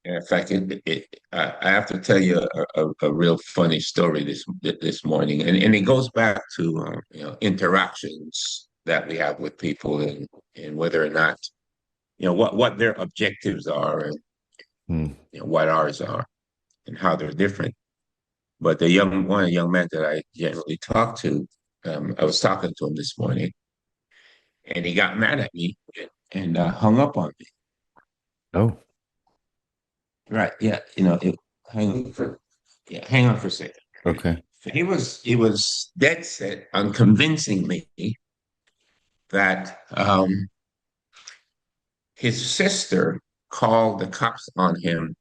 In fact, I have to tell you a real funny story this morning, and it goes back to interactions that we have with people, and whether or not what their objectives are, and Mm. what ours are, and how they're different. But the young man that I generally talk to, I was talking to him this morning, and he got mad at me and hung up on me. Oh, Right? Yeah, hang on hang on for a second. okay. He was dead set on convincing me that his sister called the cops on him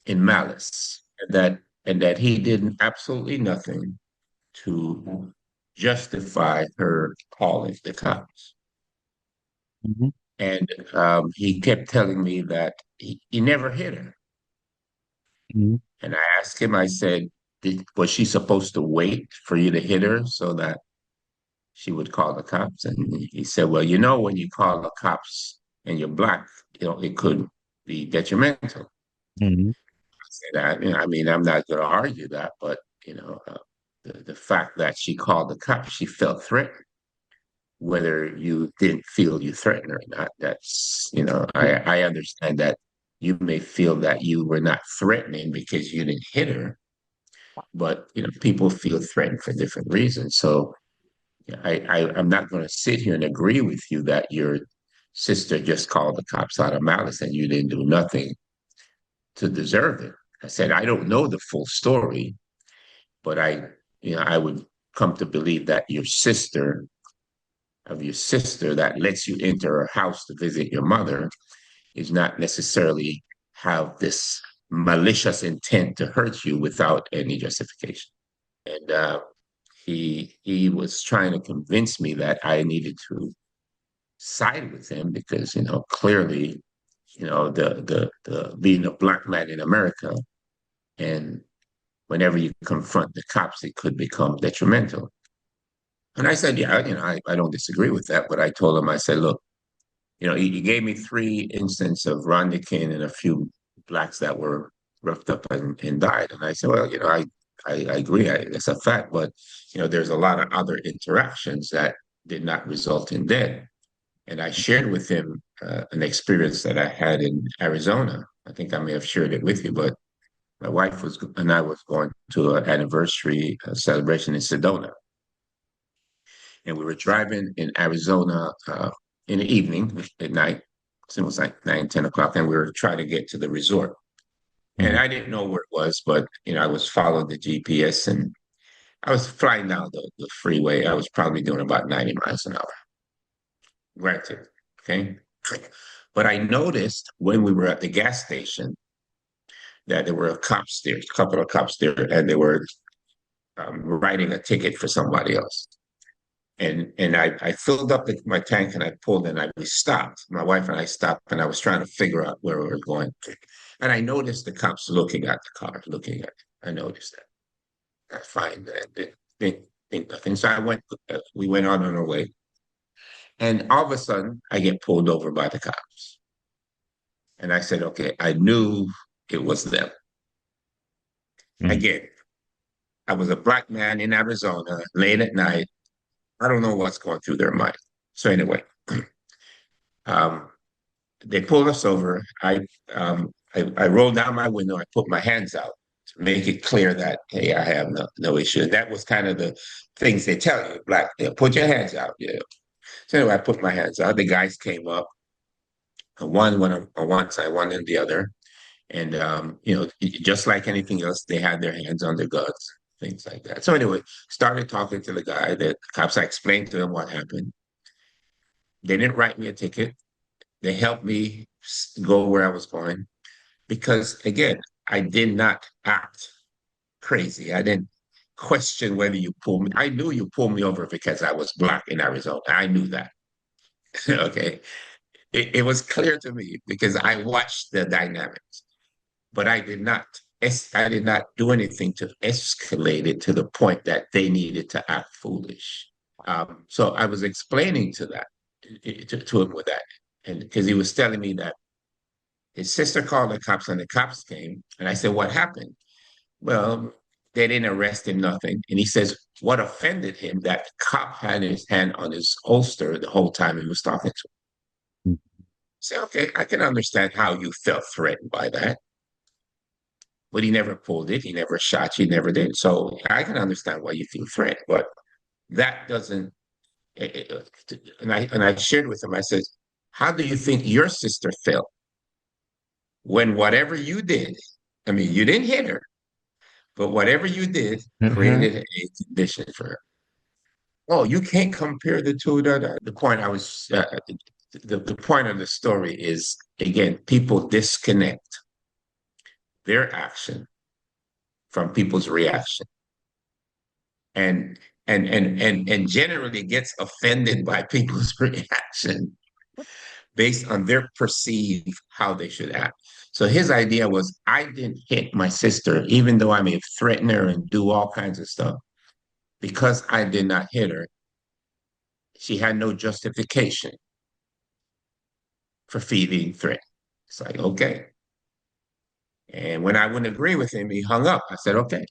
in malice, and that he did absolutely nothing to justify her calling the cops. Mhm. And he kept telling me that he never hit her. Mhm. And I asked him, I said, was she supposed to wait for you to hit her so that she would call the cops? And he said, well, when you call the cops and you're black, it could be detrimental. Mhm. I said, I mean, I'm not going to argue that, but, the fact that she called the cops, she felt threatened. Whether you didn't feel you threatened her or not, I understand that you may feel that you were not threatening because you didn't hit her, but, people feel threatened for different reasons. So I'm not going to sit here and agree with you that your sister just called the cops out of malice and you didn't do nothing to deserve it. I said, I don't know the full story, but I would come to believe that your sister that lets you enter her house to visit your mother is not necessarily have this malicious intent to hurt you without any justification. And he was trying to convince me that I needed to side with him because clearly the being a black man in America, and whenever you confront the cops, it could become detrimental. And I said, yeah, I don't disagree with that. But I told him, I said, look, he gave me three instances of Rodney King and a few blacks that were roughed up and died. And I said, well, I agree. It's a fact. But, there's a lot of other interactions that did not result in death. And I shared with him an experience that I had in Arizona. I think I may have shared it with you, but my wife and I was going to an anniversary celebration in Sedona. And we were driving in Arizona in the evening at night. So it was like 9, 10 o'clock, and we were trying to get to the resort. And Mhm. I didn't know where it was, but I was following the GPS, and I was flying down the freeway. I was probably doing about 90 miles an hour. Granted, okay. But I noticed when we were at the gas station that there were cops there, a couple of cops there, and they were writing a ticket for somebody else. And I filled up my tank and I pulled and we stopped. My wife and I stopped and I was trying to figure out where we were going. And I noticed the cops looking at the car, looking at it. I noticed that. That's fine. Think nothing. So we went on our way. And all of a sudden, I get pulled over by the cops. And I said, okay, I knew it was them. Mhm. Again, I was a black man in Arizona late at night. I don't know what's going through their mind. So anyway, um, they pulled us over. I rolled down my window. I put my hands out to make it clear that, hey, I have no issue. That was kind of the things they tell you, like, put your hands out. Yeah. So anyway, I put my hands out. The guys came up. One went on one side, one on the other. And, just like anything else, they had their hands on their guns, things like that. So anyway, started talking to the guy. The cops, I explained to them what happened. They didn't write me a ticket. They helped me go where I was going because, again, I did not act crazy. I didn't question whether you pulled me. I knew you pulled me over because I was black in Arizona. I knew that. Okay. It was clear to me because I watched the dynamics, but I did not do anything to escalate it to the point that they needed to act foolish. So I was explaining to him with that, and because he was telling me that His sister called the cops, and the cops came. And I said, "What happened?" Well, they didn't arrest him, nothing. And he says, what offended him that the cop had his hand on his holster the whole time he was talking to him. Say, okay, I can understand how you felt threatened by that, but he never pulled it. He never shot you. He never did. So I can understand why you feel threatened, but that doesn't. And I shared with him. I said, "How do you think your sister felt when whatever you did? I mean, you didn't hit her, but whatever you did Mhm. created a condition for her." Oh, you can't compare the two. The point I was, the point of the story is again, people disconnect their action from people's reaction, and and generally gets offended by people's reaction based on their perceive how they should act. So his idea was, I didn't hit my sister, even though I may threaten her and do all kinds of stuff, because I did not hit her. She had no justification for feeling threatened. It's like, okay. And when I wouldn't agree with him, he hung up. I said, okay,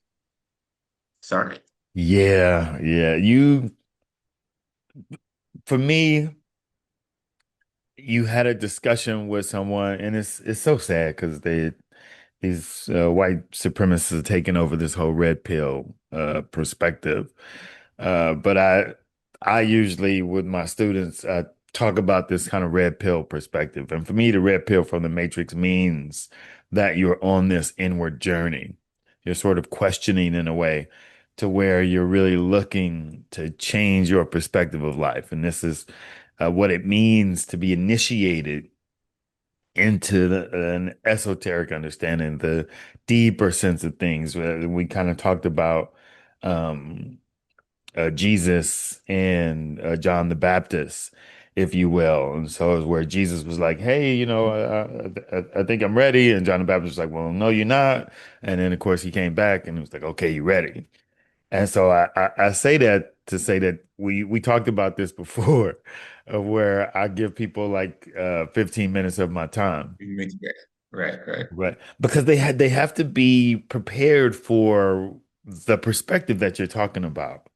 sorry. Yeah, yeah. For me, you had a discussion with someone, and it's so sad because these white supremacists are taking over this whole red pill perspective. But I usually with my students talk about this kind of red pill perspective, and for me, the red pill from the Matrix means that you're on this inward journey. You're sort of questioning in a way to where you're really looking to change your perspective of life, and this is what it means to be initiated into an esoteric understanding, the deeper sense of things. We kind of talked about um, Jesus and John the Baptist, if you will. And so it was where Jesus was like, hey, I think I'm ready. And John the Baptist was like, well, no, you're not. And then, of course, he came back and he was like, okay, you ready? And so I say that to say that we talked about this before, of where I give people like 15 minutes of my time, Right, right. right? Because they have to be prepared for the perspective that you're talking about.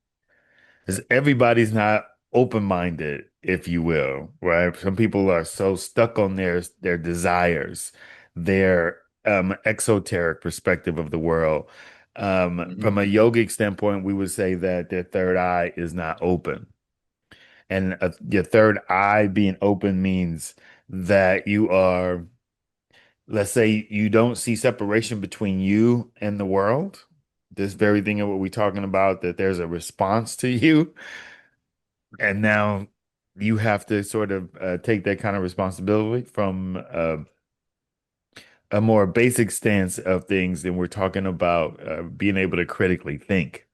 Because everybody's not open-minded, if you will, right? Some people are so stuck on their desires, their exoteric perspective of the world. From a Mhm. yogic standpoint, we would say that their third eye is not open. And your third eye being open means that you are, let's say, you don't see separation between you and the world. This very thing of what we're talking about, that there's a response to you. And now you have to sort of take that kind of responsibility from a more basic stance of things. And we're talking about being able to critically think.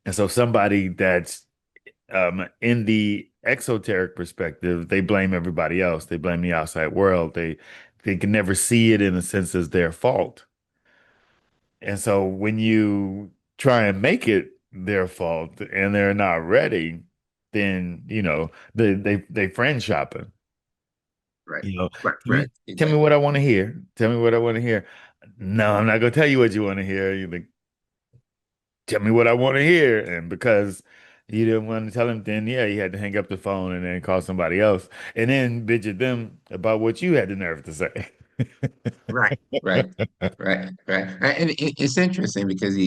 And so somebody that's in the exoteric perspective, they blame everybody else. They blame the outside world. They can never see it in a sense as their fault. And so when you try and make it their fault and they're not ready, then they friend shopping. Right, You know, right, tell right. me, tell me what I want to hear. Tell me what I want to hear. No, I'm not gonna tell you what you want to hear. You like, tell me what I want to hear. And because you didn't want to tell him, then yeah, you had to hang up the phone and then call somebody else and then bitch at them about what you had the nerve to say. Right, right, right, right. And it's interesting because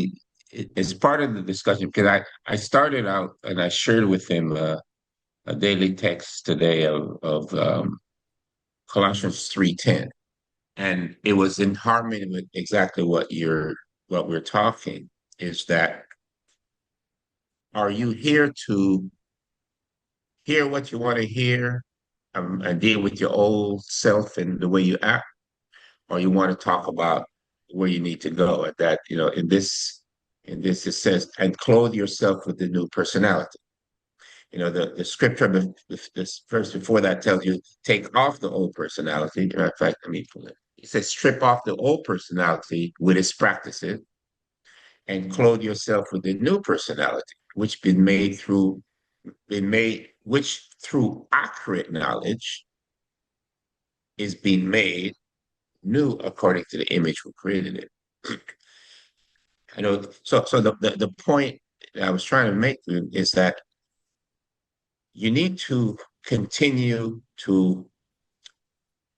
it's part of the discussion because I started out and I shared with him a daily text today of Colossians 3:10, and it was in harmony with exactly what we're talking. Is that, are you here to hear what you want to hear, and deal with your old self and the way you act, or you want to talk about where you need to go? And that, in this it says, and clothe yourself with the new personality. The scripture, this verse before that tells you, take off the old personality. In fact, let me pull it. It says, strip off the old personality with its practices and clothe yourself with the new personality, which through accurate knowledge is being made new according to the image who created it. I know. So the point that I was trying to make is that you need to continue to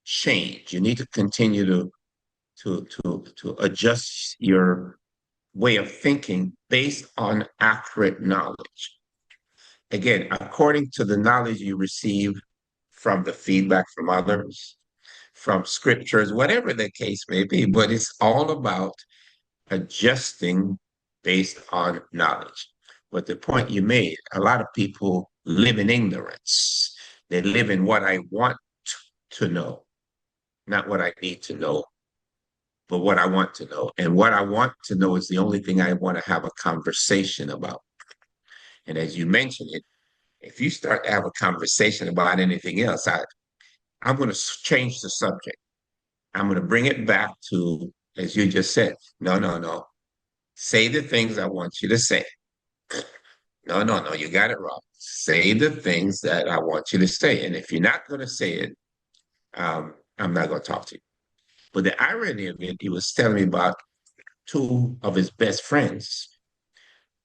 change. You need to continue to adjust your way of thinking based on accurate knowledge. Again, according to the knowledge you receive from the feedback from others, from scriptures, whatever the case may be, but it's all about adjusting based on knowledge. But the point you made, a lot of people live in ignorance. They live in what I want to know, not what I need to know, but what I want to know. And what I want to know is the only thing I want to have a conversation about. And as you mentioned it, if you start to have a conversation about anything else, I'm going to change the subject. I'm going to bring it back to, as you just said, no, no, no. Say the things I want you to say. No, no, no, you got it wrong. Say the things that I want you to say. And if you're not going to say it, I'm not going to talk to you. But the irony of it, he was telling me about two of his best friends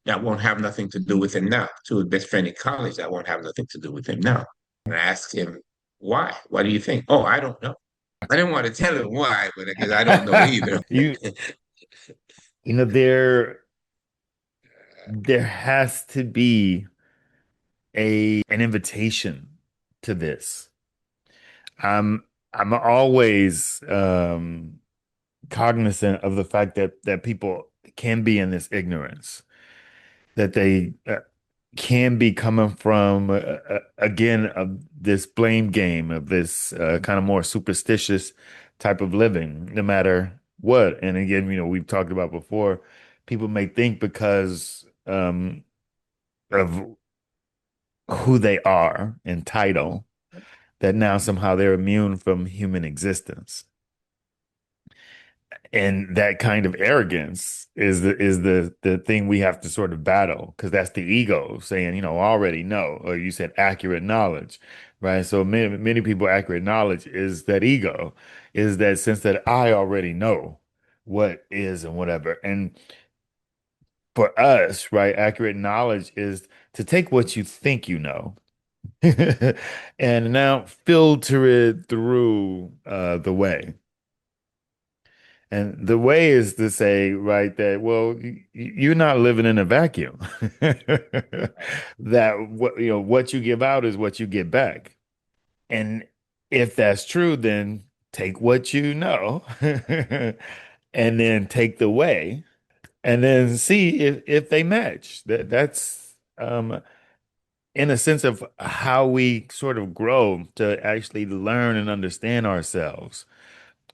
that won't have nothing to do with him now. Two of his best friend in college that won't have nothing to do with him now. And I asked him, why? Why do you think? Oh, I don't know. I didn't want to tell him why, but because I don't know either. You you know there has to be a an invitation to this. I'm always cognizant of the fact that people can be in this ignorance, that they can be coming from again of this blame game of this kind of more superstitious type of living, no matter what. And again, we've talked about before, people may think because of who they are and title that now somehow they're immune from human existence. And that kind of arrogance is the thing we have to sort of battle, because that's the ego saying, already know, or you said accurate knowledge, right? So many people, accurate knowledge is that ego, is that sense that I already know what is and whatever. And for us, right, accurate knowledge is to take what you think you know and now filter it through the way. And the way is to say, right, that, well, you're not living in a vacuum. That what you give out is what you get back. And if that's true, then take what you know and then take the way and then see if they match. That's in a sense of how we sort of grow to actually learn and understand ourselves.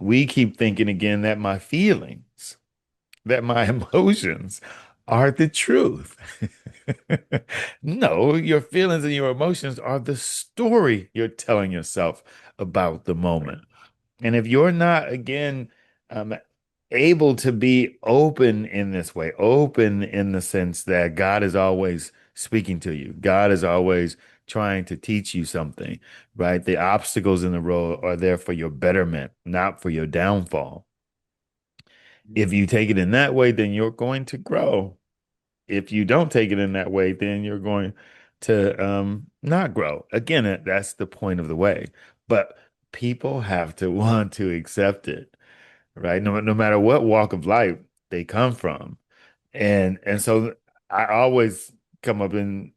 We keep thinking again that my feelings, that my emotions are the truth. No, your feelings and your emotions are the story you're telling yourself about the moment. And if you're not, again, um, able to be open in this way, open in the sense that God is always speaking to you, God is always trying to teach you something, right? The obstacles in the road are there for your betterment, not for your downfall. If you take it in that way, then you're going to grow. If you don't take it in that way, then you're going to not grow. Again, that's the point of the way. But people have to want to accept it, right? No matter what walk of life they come from. And so I always come up and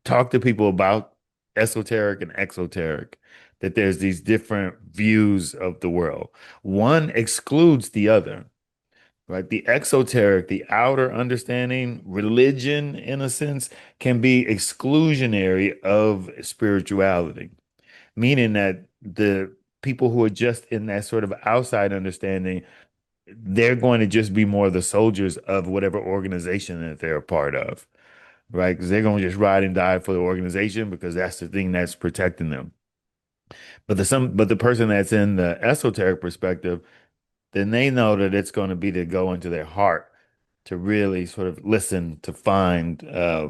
talk to people about esoteric and exoteric, that there's these different views of the world. One excludes the other, right? The exoteric, the outer understanding, religion, in a sense, can be exclusionary of spirituality, meaning that the people who are just in that sort of outside understanding, they're going to just be more the soldiers of whatever organization that they're a part of, right? Because they're going to just ride and die for the organization because that's the thing that's protecting them. But the person that's in the esoteric perspective, then they know that it's going to be to go into their heart to really sort of listen to find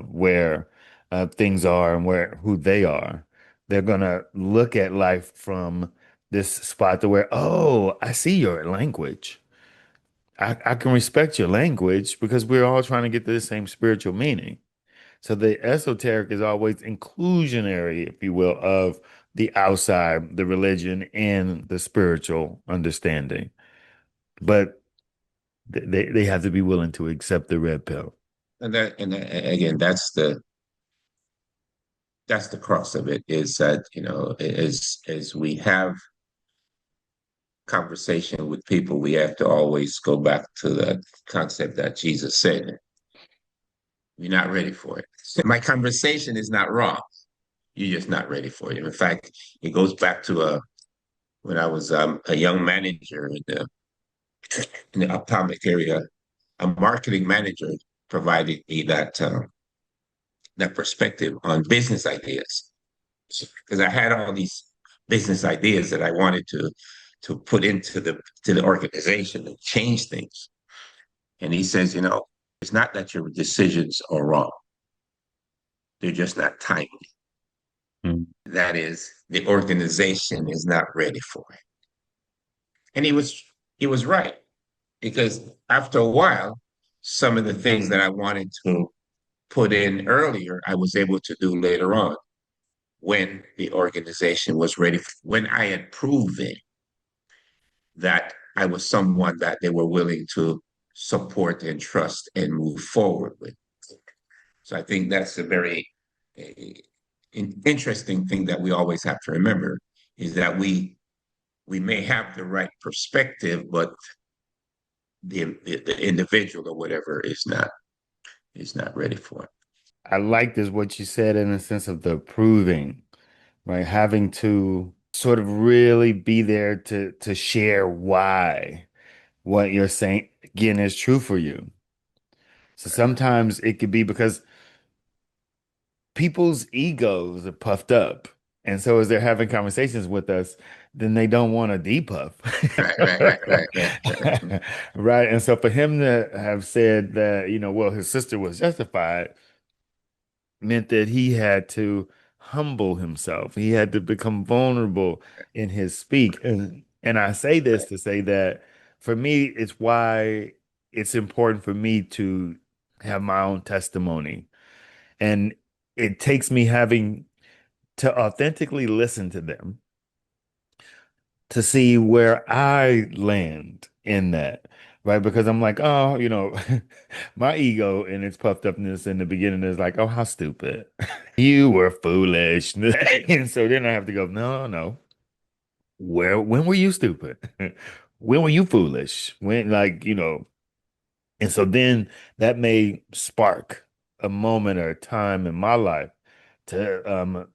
where things are and where who they are. They're going to look at life from this spot to where, oh, I see your language. I can respect your language because we're all trying to get to the same spiritual meaning. So the esoteric is always inclusionary, if you will, of the outside, the religion, and the spiritual understanding. But they have to be willing to accept the red pill. Again, that's the crux of it, is that, as we have conversation with people, we have to always go back to the concept that Jesus said, you're not ready for it. My conversation is not wrong. You're just not ready for it. In fact, it goes back to when I was a young manager in the ophthalmic area. A marketing manager provided me that perspective on business ideas, because I had all these business ideas that I wanted to put into the organization and change things. And he says, it's not that your decisions are wrong; they're just not timely. Mm. That is, the organization is not ready for it. And he was right, because after a while, some of the things that I wanted to put in earlier, I was able to do later on when the organization was ready, when I had proven that I was someone that they were willing to support and trust and move forward with. So I think that's a very interesting thing that we always have to remember, is that we may have the right perspective, but the individual or whatever is not ready for it. I like this what you said in the sense of the proving, right? Having to sort of really be there to share why what you're saying again is true for you. So sometimes it could be because people's egos are puffed up. And so as they're having conversations with us, then they don't want to depuff. Right, right, right, right, right, right. Right. And so for him to have said that, well, his sister was justified meant that he had to humble himself. He had to become vulnerable in his speak. And I say this Right. to say that for me, it's why it's important for me to have my own testimony. And it takes me having to authentically listen to them to see where I land in that. Right. Because I'm like, oh, my ego and its puffed upness in the beginning is like, oh, how stupid. You were foolish. And so then I have to go, no, no. When were you stupid? When were you foolish? When, like, and so then that may spark a moment or a time in my life to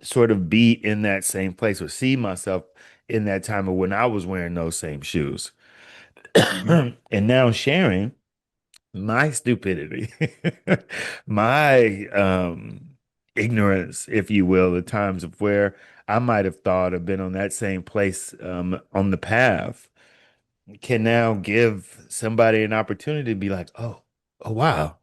sort of be in that same place or see myself in that time of when I was wearing those same shoes. Mhm. And now sharing my stupidity, my ignorance, if you will, the times of where I might have thought or been on that same place on the path can now give somebody an opportunity to be like, oh wow,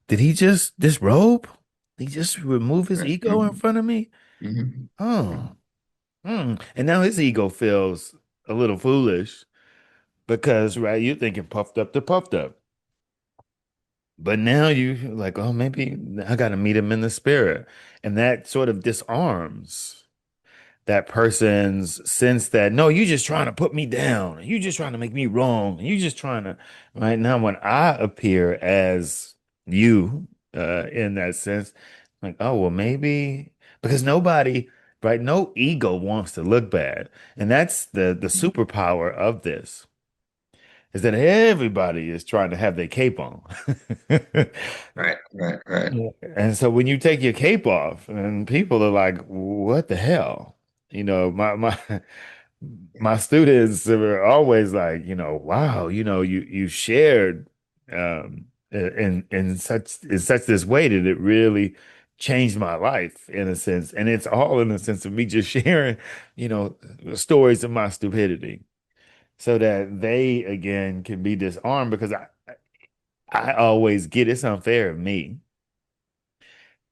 did he just disrobe? He just remove his Right. ego in Mhm. front of me? Mhm. Oh, and now his ego feels a little foolish because, right, you're thinking puffed up to puffed up. But now you like, oh, maybe I got to meet him in the spirit. And that sort of disarms that person's sense that, no, you just trying to put me down. You just trying to make me wrong. You just trying to, right now, when I appear as you in that sense, like, oh, well, maybe because nobody, right, no ego wants to look bad. And that's the superpower of this is that everybody is trying to have their cape on. Right, right, right. Yeah. And so when you take your cape off, and people are like, "What the hell?" My students are always like, "Wow, you shared in such this way that it really changed my life in a sense." And it's all in the sense of me just sharing, stories of my stupidity so that they again can be disarmed because I always get it's unfair of me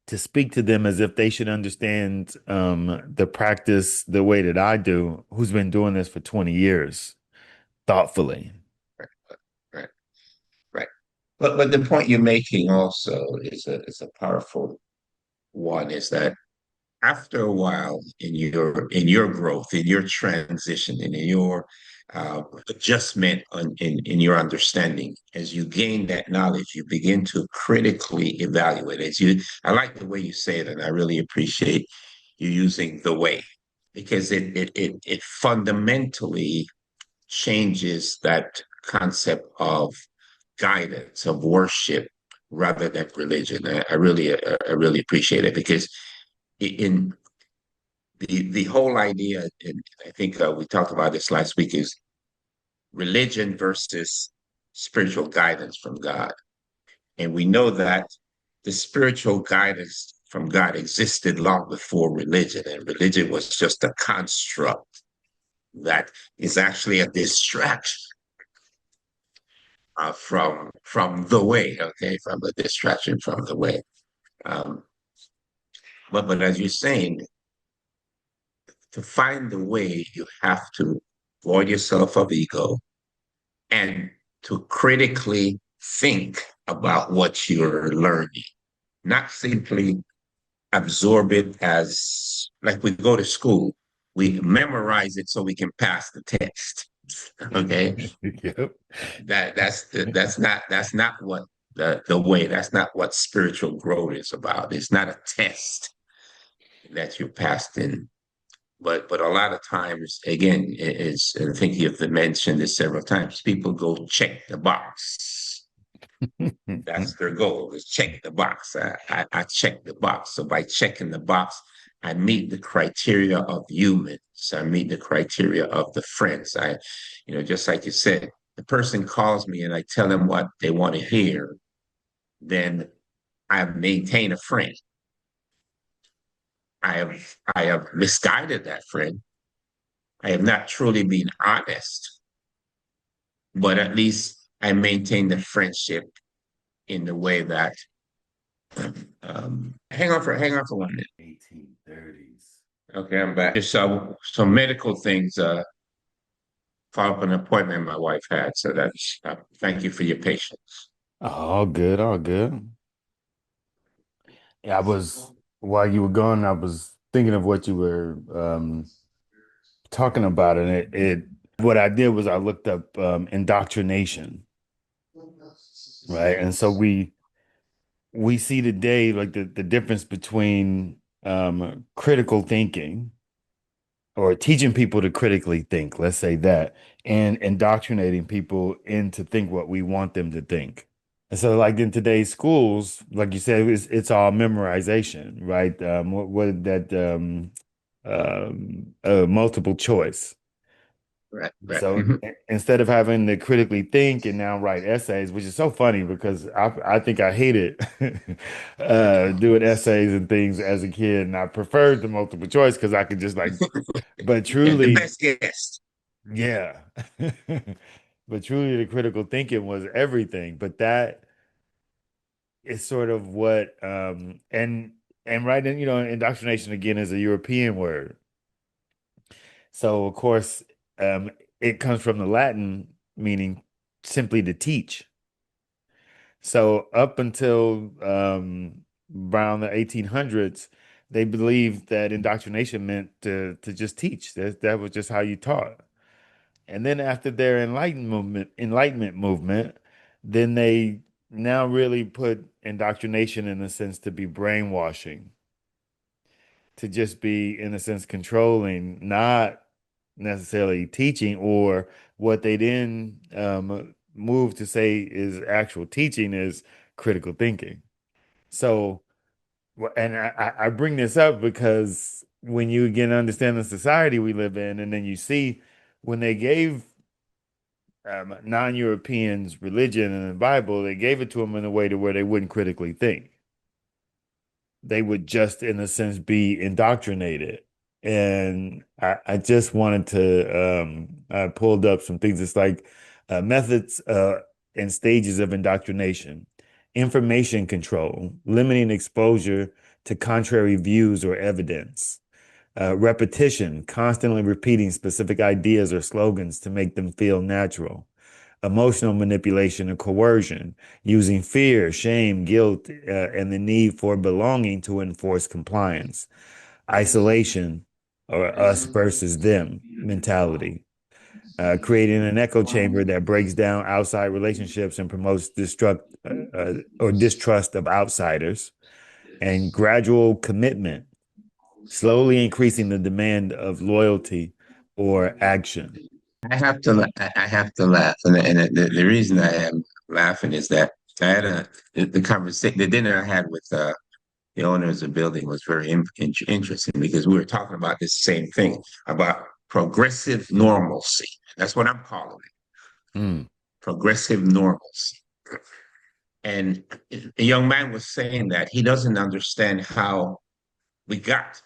to speak to them as if they should understand the practice the way that I do, who's been doing this for 20 years, thoughtfully. right, right, right. But the point you're making also is a powerful one. Is that after a while in your growth, in your transition, and in your adjustment in your understanding, as you gain that knowledge, you begin to critically evaluate. I like the way you say it, and I really appreciate you using the way because it fundamentally changes that concept of guidance of worship rather than religion. I really appreciate it because in the whole idea, and I think we talked about this last week, is religion versus spiritual guidance from God. And we know that the spiritual guidance from God existed long before religion, and religion was just a construct that is actually a distraction from the way, okay, from the distraction from the way. Um, but as you're saying, to find the way, you have to void yourself of ego and to critically think about what you're learning, not simply absorb it as like we go to school, we memorize it so we can pass the test. Okay, Yep. that's not what the way. That's not what spiritual growth is about. It's not a test that you passed in. But a lot of times, again, it's I think you've mentioned this several times. People go check the box. That's their goal is check the box. I check the box. So by checking the box, I meet the criteria of humans. I meet the criteria of the friends. Just like you said, the person calls me and I tell them what they want to hear, then I maintain a friend. I have misguided that friend. I have not truly been honest, but at least I maintain the friendship in the way that hang on for 1 minute. 1830s. Okay, I'm back. Just some medical things. Follow up an appointment my wife had. So that's thank you for your patience. All good, all good. Yeah, while you were gone, I was thinking of what you were talking about, and what I did was I looked up indoctrination, right? And so we see today like the difference between critical thinking or teaching people to critically think, let's say that, and indoctrinating people into think what we want them to think. And so, like in today's schools, like you said, it's all memorization, right? What that multiple choice. Right, right. So instead of having to critically think and now write essays, which is so funny because I think I hated doing essays and things as a kid, and I preferred the multiple choice because I could just like, but Yeah, the truly, best guest. yeah, but truly, the critical thinking was everything. But that is sort of what, and right in, indoctrination again is a European word. So of course, it comes from the Latin meaning simply to teach. So up until around the 1800s, they believed that indoctrination meant to just teach. That was just how you taught. And then after their enlightenment movement, then they now really put indoctrination in a sense to be brainwashing, to just be in a sense controlling, not necessarily teaching, or what they then move to say is actual teaching is critical thinking. So, and I bring this up because when you again understand the society we live in, and then you see when they gave non-Europeans religion and the Bible, they gave it to them in a way to where they wouldn't critically think. They would just, in a sense, be indoctrinated. And I just wanted to, I pulled up some things. It's like methods and stages of indoctrination, information control, limiting exposure to contrary views or evidence. Repetition, constantly repeating specific ideas or slogans to make them feel natural. Emotional manipulation and coercion, using fear, shame, guilt, and the need for belonging to enforce compliance. Isolation, or us versus them mentality, creating an echo chamber that breaks down outside relationships and promotes or distrust of outsiders, and gradual commitment, slowly increasing the demand of loyalty or action. I have to laugh, and the reason I am laughing is that I had the conversation, the dinner I had with the owners of the building was very interesting because we were talking about this same thing about progressive normalcy. That's what I'm calling it, Mm. progressive normalcy. And a young man was saying that he doesn't understand how we got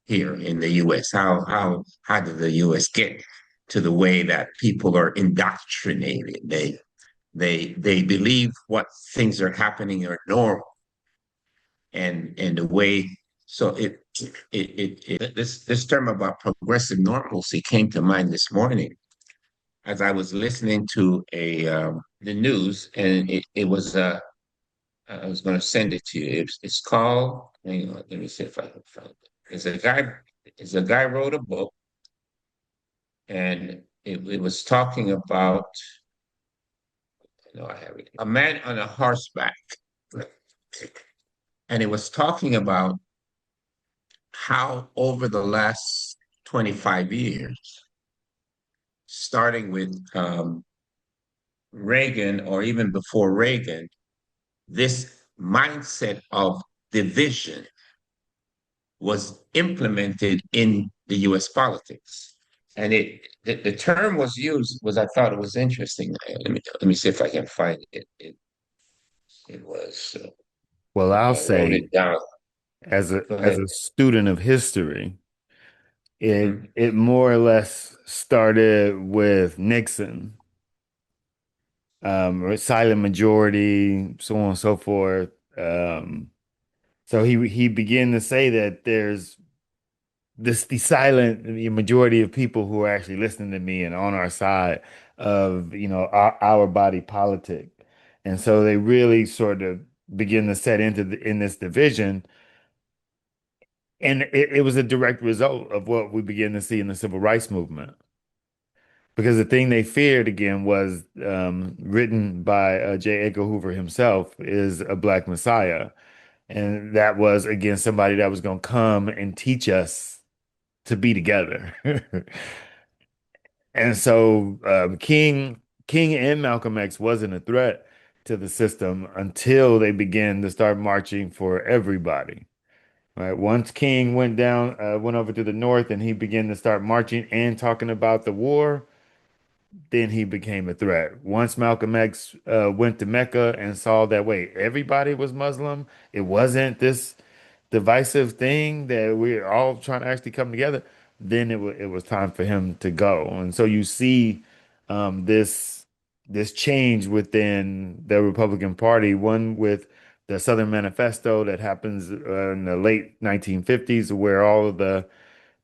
here in the U.S. How did the U.S. get to the way that people are indoctrinated? They believe what things are happening are normal, and the way so this term about progressive normalcy came to mind this morning as I was listening to a the news, and it was I was going to send it to you. It's called. Hang on, let me see if I can find it. It's a guy wrote a book, and it was talking about. No, I have it. A man on a horseback, and it was talking about how over the last 25 years, starting with Reagan or even before Reagan, this mindset of division was implemented in the US politics. And the term was used was I thought it was interesting. Let me see if I can find it. It was Well, I'll I wrote say, it down. Go as ahead. a student of history, Mhm. it more or less started with Nixon, silent majority, so on and so forth. Um, so he began to say that there's the silent majority of people who are actually listening to me and on our side of our body politic, and so they really sort of begin to set into in this division. And it was a direct result of what we begin to see in the civil rights movement. Because the thing they feared again was written by J. Edgar Hoover himself is a Black Messiah. And that was, again, somebody that was going to come and teach us to be together. And so King and Malcolm X wasn't a threat to the system until they began to start marching for everybody. Right. Once King went over to the north and he began to start marching and talking about the war, then he became a threat. Once Malcolm X went to Mecca and saw that, wait, everybody was Muslim, it wasn't this divisive thing that we're all trying to actually come together, then it was time for him to go. And so you see this change within the Republican Party, one with the Southern Manifesto that happens in the late 1950s, where all of the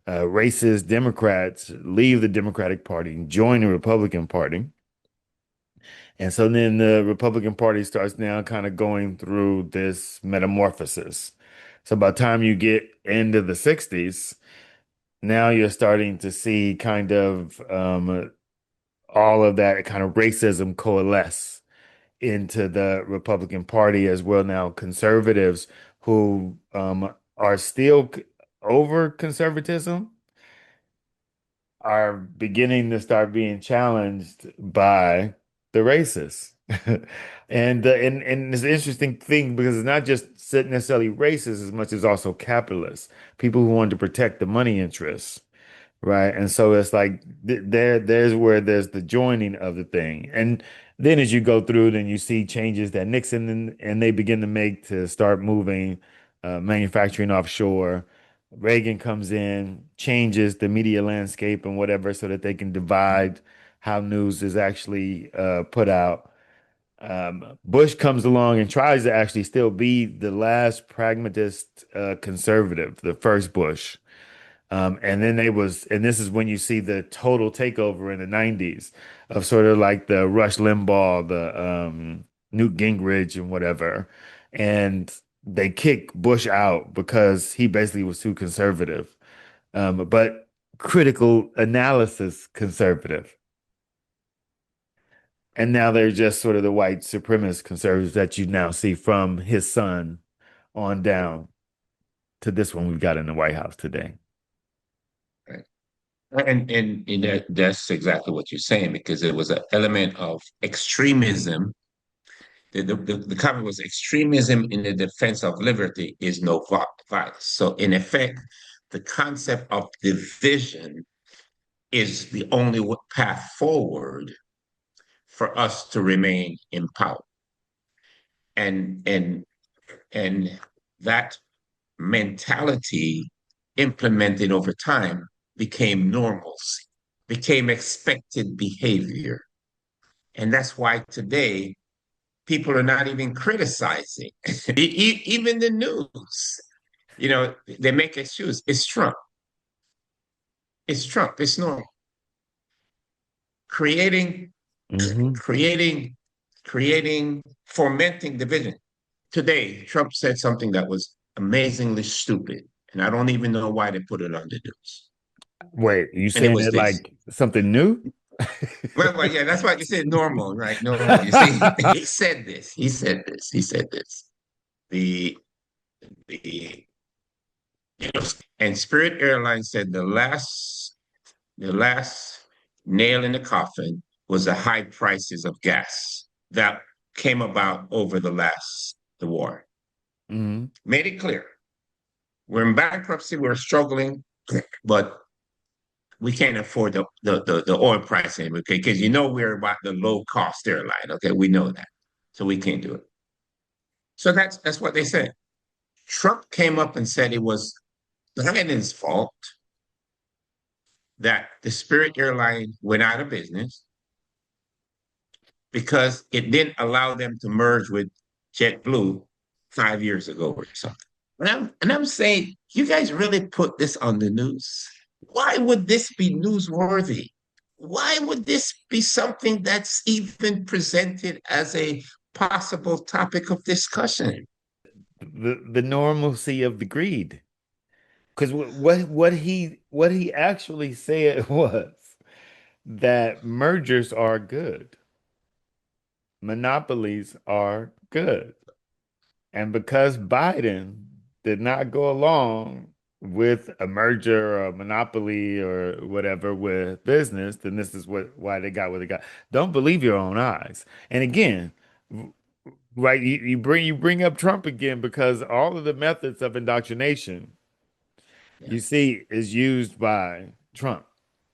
racist Democrats leave the Democratic Party and join the Republican Party. And so then the Republican Party starts now kind of going through this metamorphosis. So by the time you get into the 60s, now you're starting to see kind of all of that kind of racism coalesce into the Republican Party as well. Now conservatives who are still over conservatism are beginning to start being challenged by the racists. And it's an interesting thing because it's not just necessarily racist as much as also capitalists, people who want to protect the money interests. Right. And so it's like there's where there's the joining of the thing. And then as you go through, then you see changes that Nixon and they begin to make to start moving manufacturing offshore. Reagan comes in, changes the media landscape and whatever so that they can divide how news is actually put out. Bush comes along and tries to actually still be the last pragmatist conservative, the first Bush. And then and this is when you see the total takeover in the 90s of sort of like the Rush Limbaugh, the Newt Gingrich and whatever. And they kick Bush out because he basically was too conservative, but critical analysis conservative. And now they're just sort of the white supremacist conservatives that you now see from his son on down to this one we've got in the White House today. Right. And that's exactly what you're saying, because it was an element of extremism. The comment was extremism in the defense of liberty is no violence. So, in effect, the concept of division is the only path forward for us to remain in power. And and and that mentality implemented over time became normalcy, became expected behavior. And that's why today people are not even criticizing. Even the news, they make excuse. It's Trump. It's Trump. It's normal. Creating, Hmm. creating, fomenting division. Today, Trump said something that was amazingly stupid, and I don't even know why they put it on the news. Wait, you And it saying was it this. like something new? Well, yeah, that's why you said normal, right? Normal. You see, he said this. He said this. He said this. The the and Spirit Airlines said the last nail in the coffin was the high prices of gas that came about over the war. Hmm. Made it clear we're in bankruptcy, we're struggling, but we can't afford the oil price anymore, okay? Because we're about the low cost airline, okay? We know that, so we can't do it. So that's what they said. Trump came up and said it was Biden's fault that the Spirit airline went out of business because it didn't allow them to merge with JetBlue 5 years ago or something. And I'm saying, you guys really put this on the news? Why would this be newsworthy? Why would this be something that's even presented as a possible topic of discussion? The normalcy of the greed. Because what he actually said was that mergers are good, monopolies are good. And because Biden did not go along with a merger or a monopoly or whatever with business, then this is why they got what they got. Don't believe your own eyes. And again, right, you bring up Trump again because all of the methods of indoctrination Yeah, you see is used by Trump.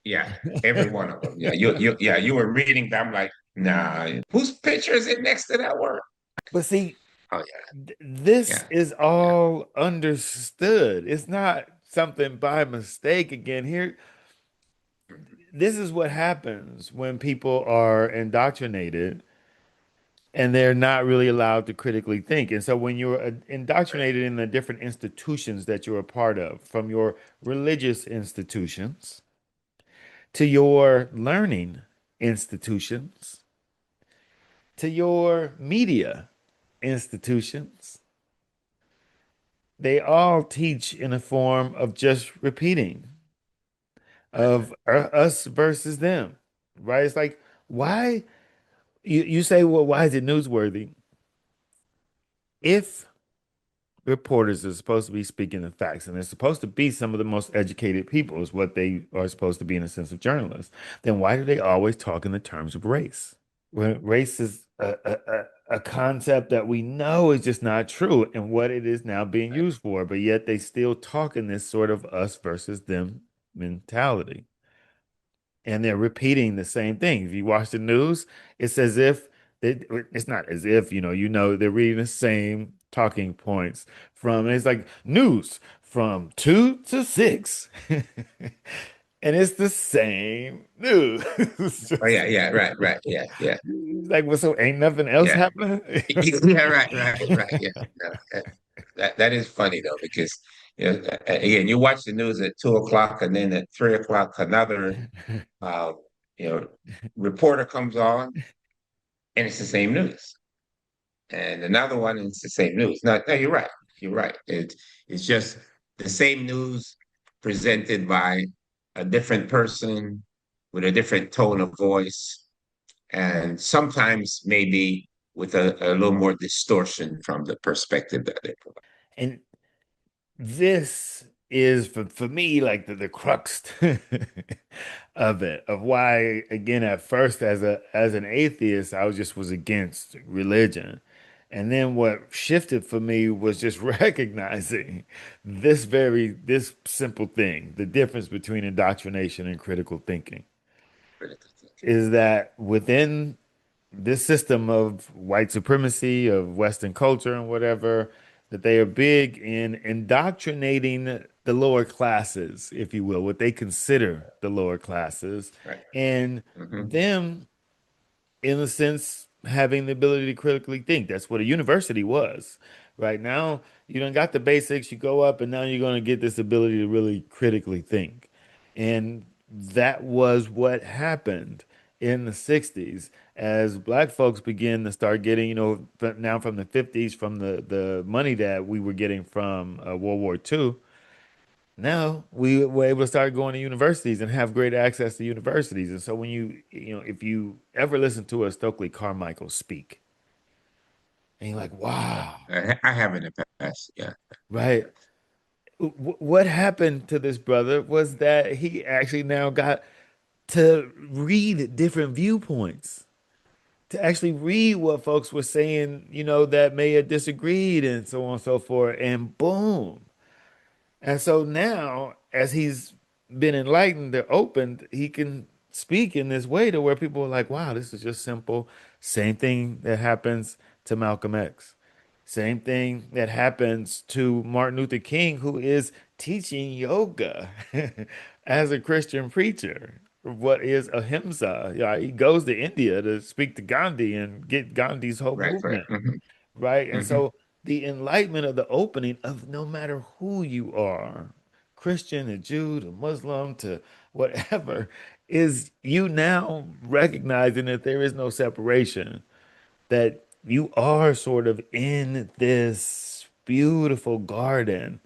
yeah, every one of them. Yeah, you were reading that. I'm like, nah, whose picture is it next to that word? But see, Oh this yeah, is yeah, all understood. It's not something by mistake again. Here, this is what happens when people are indoctrinated and they're not really allowed to critically think. And so when you're indoctrinated in the different institutions that you're a part of, from your religious institutions to your learning institutions to your media institutions, they all teach in a form of just repeating of us versus them, right? It's like, why you say, well, why is it newsworthy? If reporters are supposed to be speaking the facts and they're supposed to be some of the most educated people, is what they are supposed to be in a sense of journalists, then why do they always talk in the terms of race? When race is a concept that we know is just not true and what it is now being used for, but yet they still talk in this sort of us versus them mentality. And they're repeating the same thing. If you watch the news, it's as if it's not as if, they're reading the same talking points from, and it's like news from 2 to 6. and it's the same news. It's Oh just yeah, yeah, right, right, yeah, yeah, like, well, so ain't nothing else yeah. happening? Yeah, right, right, right. Yeah. No, that is funny though, because again, you watch the news at 2 o'clock and then at 3 o'clock another uh, you know, reporter comes on and it's the same news. And another one and it's the same news. No, no, you're right. You're right. It's just the same news presented by a different person with a different tone of voice and sometimes maybe with a little more distortion from the perspective that they provide. And this is for me like the crux of it, of why again at first as an atheist I was against religion. And then what shifted for me was just recognizing this simple thing, the difference between indoctrination and critical thinking, is that within this system of white supremacy, of Western culture and whatever, that they are big in indoctrinating the lower classes, if you will, what they consider the lower classes, Right. and Hmm. them, in a sense, having the ability to critically think. That's what a university was. Right now, you don't got the basics, you go up, and now you're going to get this ability to really critically think. And that was what happened in the 60s as black folks began to start getting, but now from the 50s, from the money that we were getting from World War II. Now we were able to start going to universities and have great access to universities. And so when if you ever listen to a Stokely Carmichael speak, and you're like, wow, I have in the past. Yeah. right? What happened to this brother was that he actually now got to read different viewpoints, to actually read what folks were saying, that may have disagreed and so on and so forth. And boom. And so now, as he's been enlightened or opened, he can speak in this way to where people are like, wow, this is just simple. Same thing that happens to Malcolm X. Same thing that happens to Martin Luther King, who is teaching yoga as a Christian preacher. What is ahimsa? Yeah, he goes to India to speak to Gandhi and get Gandhi's whole Right. Right. movement, Hmm. right? And Hmm. so the enlightenment of the opening of no matter who you are, Christian, a Jew, to Muslim, to whatever, is you now recognizing that there is no separation, that you are sort of in this beautiful garden,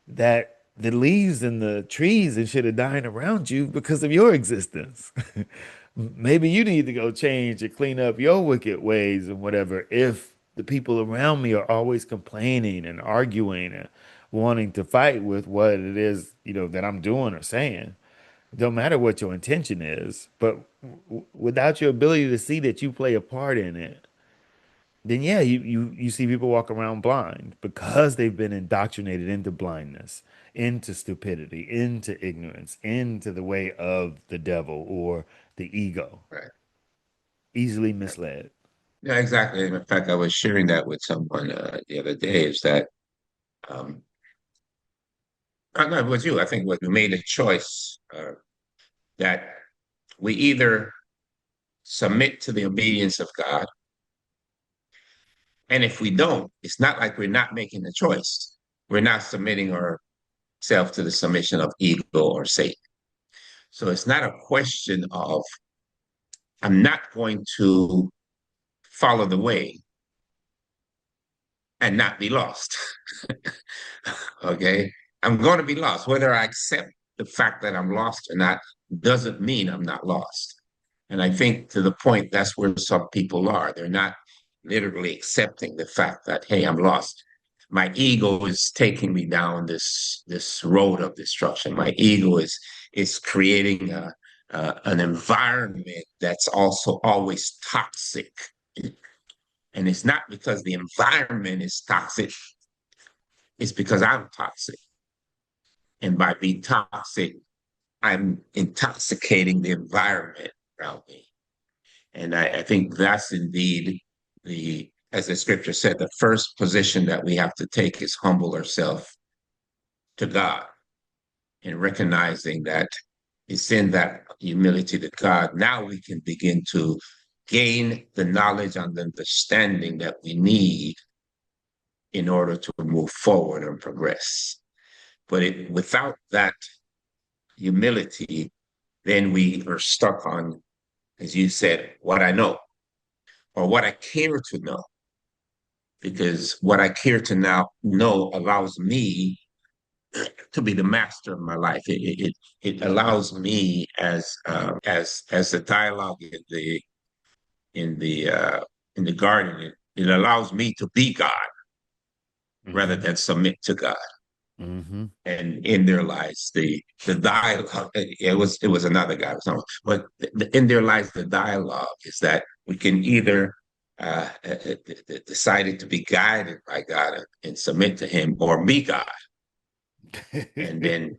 that the leaves and the trees and shit are dying around you because of your existence. Maybe you need to go change and clean up your wicked ways and whatever. If the people around me are always complaining and arguing and wanting to fight with what it is, that I'm doing or saying, don't matter what your intention is, but without your ability to see that you play a part in it, then yeah, you see people walk around blind because they've been indoctrinated into blindness, into stupidity, into ignorance, into the way of the devil or the ego, Right. easily Right. misled. Yeah, exactly. In fact, I was sharing that with someone the other day. Is that um, no, it was you. I think what we made a choice that we either submit to the obedience of God, and if we don't, it's not like we're not making the choice. We're not submitting ourselves to the submission of ego or Satan. So it's not a question of I'm not going to follow the way and not be lost. Okay. I'm going to be lost. Whether I accept the fact that I'm lost or not doesn't mean I'm not lost. And I think to the point, that's where some people are. They're not literally accepting the fact that, hey, I'm lost. My ego is taking me down this road of destruction. My ego is creating an environment that's also always toxic. And it's not because the environment is toxic, it's because I'm toxic. And by being toxic, I'm intoxicating the environment around me. And I think that's indeed as the scripture said, the first position that we have to take is humble ourselves to God and recognizing that. it's in that humility to God. Now we can begin to gain the knowledge and the understanding that we need in order to move forward and progress. But without that humility, then we are stuck on, as you said, what I know or what I care to know, because what I care to now know allows me to be the master of my life. It allows me as the dialogue in the uh, in the garden. It allows me to be God rather Hmm. than submit to God. Hmm. And in their lives, the dialogue. It was another guy, but in their lives, the dialogue is that we can either decided to be guided by God and submit to Him, or be God, and then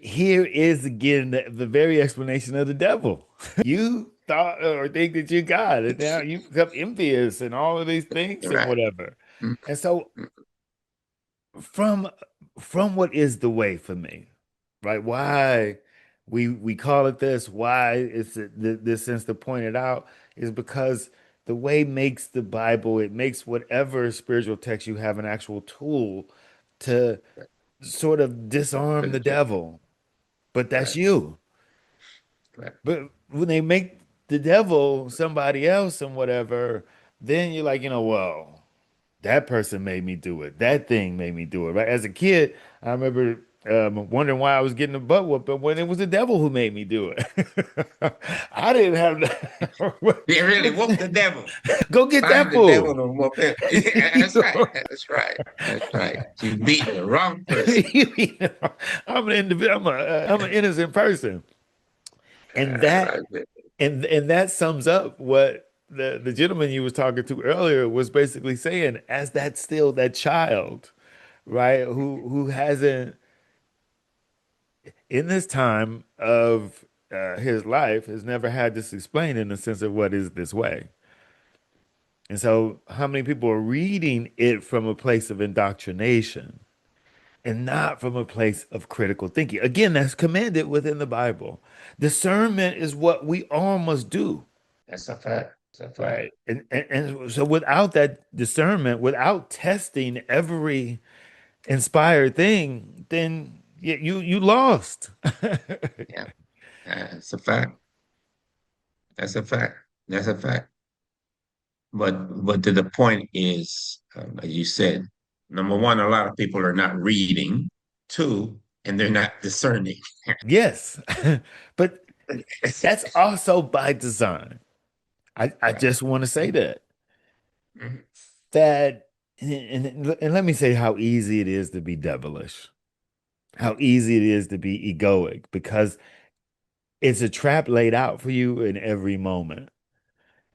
Here is again the very explanation of the devil. You thought or think that you're God, and now you become envious and all of these things and right, whatever. And so from from what is the way for me, right? Why we call it this, why it's this sense to point it out is because the way makes the Bible, it makes whatever spiritual text you have an actual tool to sort of disarm the penetrate, devil. But that's right, you. right, But when they make the devil somebody else and whatever, then you're like, well, that person made me do it. That thing made me do it. Right? As a kid, I remember wondering why I was getting a butt whoop, but when it was the devil who made me do it, I didn't have they really that. whoop the devil. Go get Find that the devil fool. and whoop him. Yeah, that's right. That's right. That's right. You beat the wrong person. I'm an individual. I'm an innocent person, and that Right. and that sums up what the gentleman you was talking to earlier was basically saying as that still that child, right? Who hasn't in this time of his life has never had this explained in the sense of what is this way. And so how many people are reading it from a place of indoctrination and not from a place of critical thinking? Again, that's commanded within the Bible. Discernment is what we all must do. That's a fact. That's a fact. Right. And so without that discernment, without testing every inspired thing, then you lost. Yeah. That's a fact. That's a fact. That's a fact. But to the point is, as you said, number one, a lot of people are not reading. Two, and they're not discerning. Yes. But that's also by design. I Right. just want to say that Mhm. that and let me say how easy it is to be devilish, how easy it is to be egoic, because it's a trap laid out for you in every moment.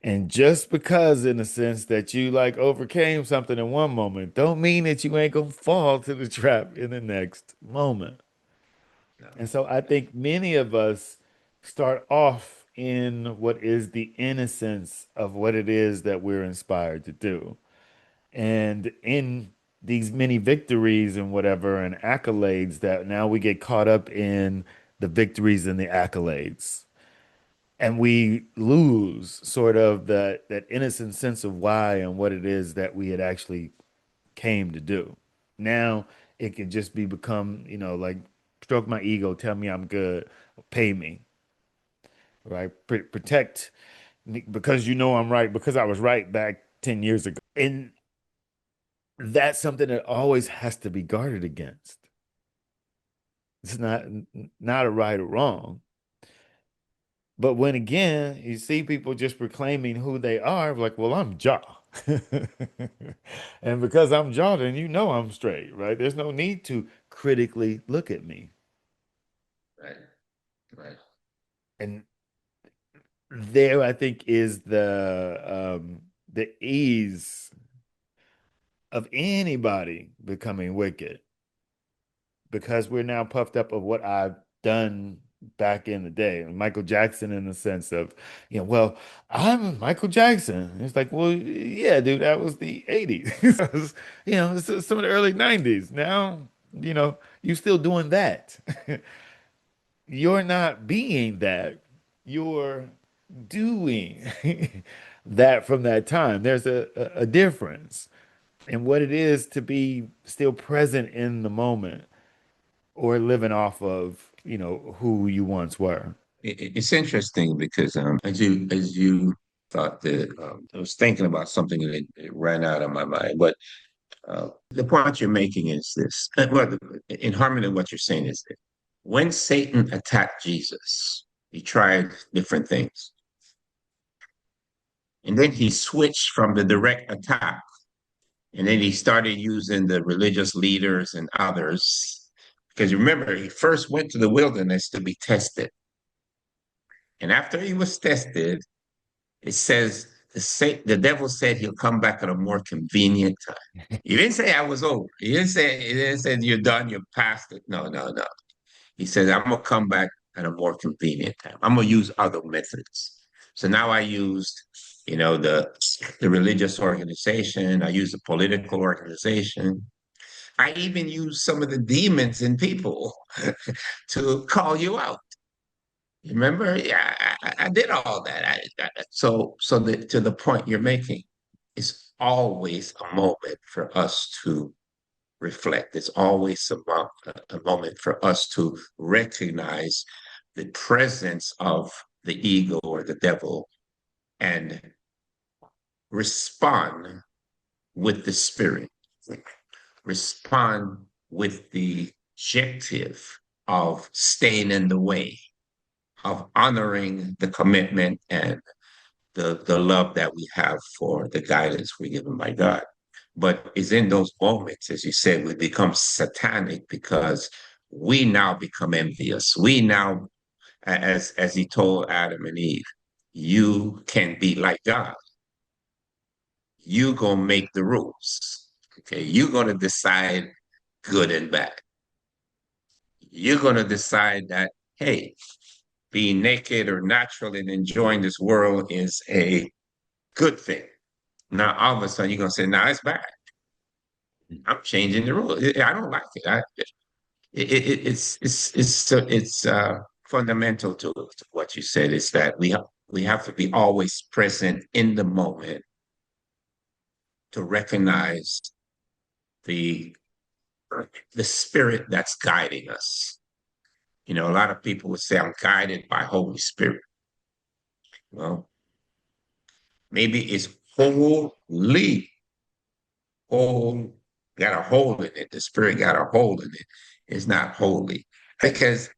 And just because, in a sense, that you like overcame something in one moment, don't mean that you ain't gonna fall to the trap in the next moment. No, And so I no. think many of us start off in what is the innocence of what it is that we're inspired to do. And in these many victories and whatever and accolades, that now we get caught up in the victories and the accolades, and we lose sort of that innocent sense of why and what it is that we had actually came to do. Now it could just be become, like stroke my ego, tell me I'm good, pay me, right? Protect me because I'm right, because I was right back 10 years ago. And that's something that always has to be guarded against. It's not a right or wrong. But when again, you see people just proclaiming who they are, like, well, I'm Jah. And because I'm Jah, then I'm straight, right? There's no need to critically look at me. Right. Right. And there, I think, is the ease of anybody becoming wicked, because we're now puffed up of what I've done back in the day. Michael Jackson, in the sense of, well, I'm Michael Jackson. It's like, well, yeah, dude, that was the 80s. That was, some of the early 90s. Now, you still doing that. you're not being that. You're doing that from that time. There's a difference in what it is to be still present in the moment or living off of, who you once were. It's interesting because as you thought that I was thinking about something and it ran out of my mind. But the point you're making is this. Well, in harmony with what you're saying is that when Satan attacked Jesus, he tried different things, and then he switched from the direct attack, and then he started using the religious leaders and others. Because remember, he first went to the wilderness to be tested, and after he was tested, it says the devil said he'll come back at a more convenient time. He didn't say I was over. He didn't say you're done, you're past it. No, no, no. He said I'm gonna come back at a more convenient time. I'm gonna use other methods. So now I used, the religious organization. I used the political organization. I even used some of the demons in people to call you out. You remember? Yeah, I did all that. To the point you're making, it's always a moment for us to reflect. It's always a moment for us to recognize the presence of the ego or the devil and respond with the spirit, respond with the objective of staying in the way, of honoring the commitment and the love that we have for the guidance we're given by God. But it's in those moments, as you said, we become satanic because we now become envious. We now, as he told Adam and Eve, you can be like God. You gonna make the rules. Okay, you're gonna decide good and bad. You're gonna decide that, hey, being naked or natural and enjoying this world is a good thing. Now all of a sudden you're gonna say, "Nah, it's bad. I'm changing the rule. I don't like it. It's fundamental to what you said is that we have to be always present in the moment to recognize the the spirit that's guiding us. A lot of people would say, "I'm guided by Holy Spirit." Well, maybe it's holy, whole, got a hole in it. The spirit got a hole in it. It's not holy because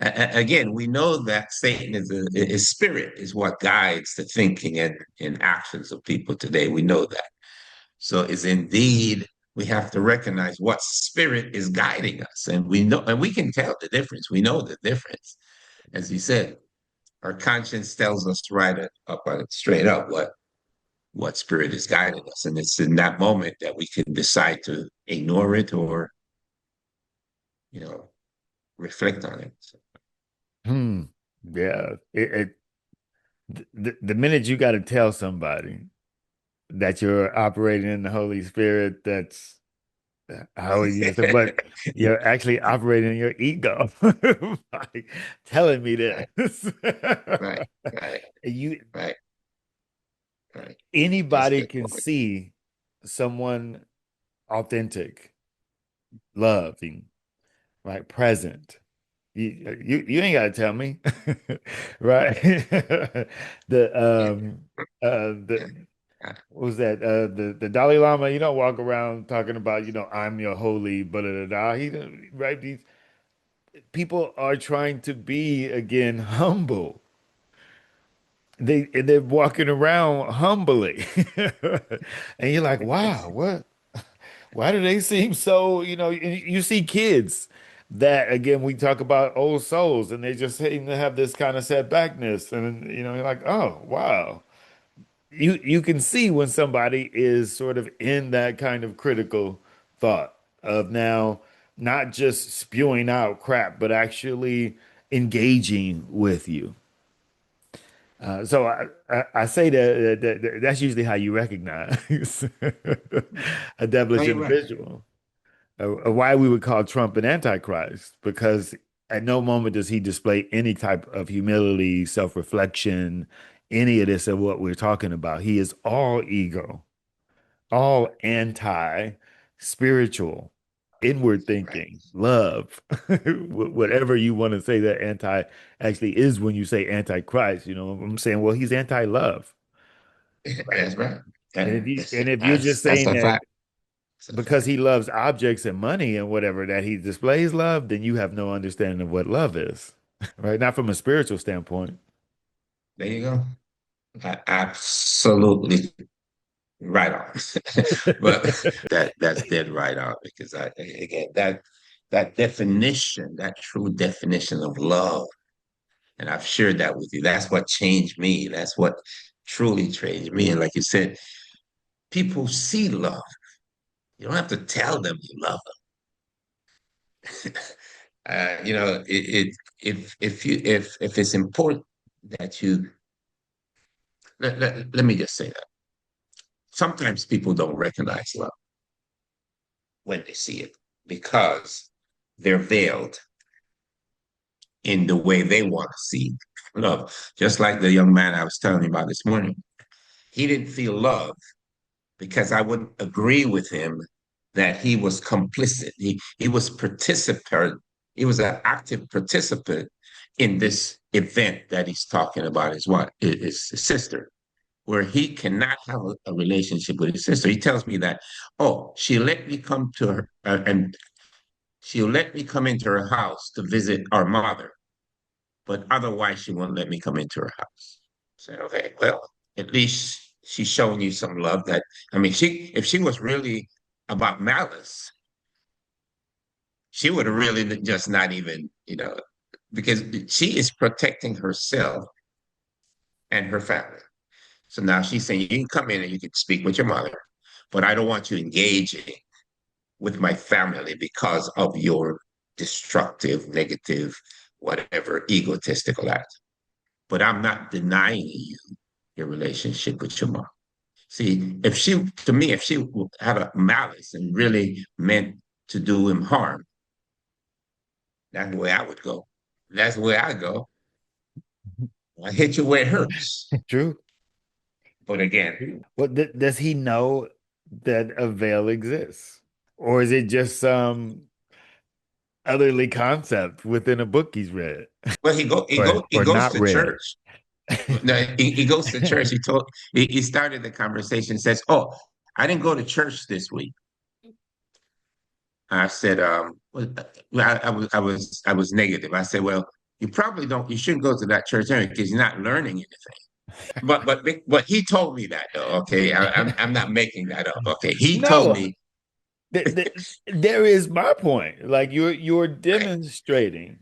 again, we know that Satan is spirit, is what guides the thinking and actions of people today. We know that. So it's indeed we have to recognize what spirit is guiding us, and we know, and we can tell the difference. We know the difference, as you said. Our conscience tells us right up straight up what spirit is guiding us, and it's in that moment that we can decide to ignore it or you know reflect on it. So, Hmm. Yeah. The minute you got to tell somebody that you're operating in the Holy Spirit, that's how you say, but you're actually operating in your ego by telling me right, this. right, right, You right, right. That's a anybody good can point. see someone authentic, loving, right, present. You ain't gotta tell me, right? The Yeah. the what was that? The Dalai Lama, you don't walk around talking about, I'm your holy, blah, blah, blah. Right? These people are trying to be again humble. They're walking around humbly. And you're like, wow, what? Why do they seem so, you see kids that again we talk about old souls and they just seem to have this kind of setbackness and you're like, oh, wow. You can see when somebody is sort of in that kind of critical thought of now not just spewing out crap, but actually engaging with you. So I say that's usually how you recognize a No, devilish you're right. individual. Why we would call Trump an antichrist because At no moment does he display any type of humility, self-reflection, any of this of what we're talking about. He is all ego, all anti-spiritual, inward Right. thinking, love, whatever you want to say that anti actually is when you say anti-Christ. I'm saying, well, he's anti-love, right? That's right. And if you're just That's saying a that fact. That's a because fact. he loves objects and money and whatever that he displays love, then you have no understanding of what love is, right? Not from a spiritual standpoint. There you go. Absolutely right on. But that's dead right on because I again that definition, that true definition of love, and I've shared that with you. That's what changed me. That's what truly changed me. And like you said, people see love. You don't have to tell them you love them. If it's important that you let me just say that sometimes people don't recognize love when they see it because they're veiled in the way they want to see love. Just like the young man I was telling you about this morning, he didn't feel love because I wouldn't agree with him that he was complicit. He was participant. He was an active participant in this event that he's talking about. His sister, where he cannot have a relationship with his sister. He tells me that, oh, she let me come to her and she'll let me come into her house to visit our mother, but otherwise she won't let me come into her house. I said, okay, well, at least she's showing you some love. That I mean, she if she was really about malice, she would have really just not even, because she is protecting herself and her family. So now she's saying you can come in and you can speak with your mother, but I don't want you engaging with my family because of your destructive, negative, whatever, egotistical act. But I'm not denying you your relationship with your mom. See, to me, if she had a malice and really meant to do him harm, that's the way I would go. That's the way I go. I hit you where it hurts. True. But again, What does he know that a veil exists? Or is it just some otherly concept within a book he's read well, he or goes not to read? church. No, he goes to church. He started the conversation. Says, "Oh, I didn't go to church this week." I said, well, I was negative. I said, well, you probably don't. You shouldn't go to that church anyway because you're not learning anything. But he told me that though. Okay, I'm not making that up. Okay, he told No, me. there is my point. Like you're Right, demonstrating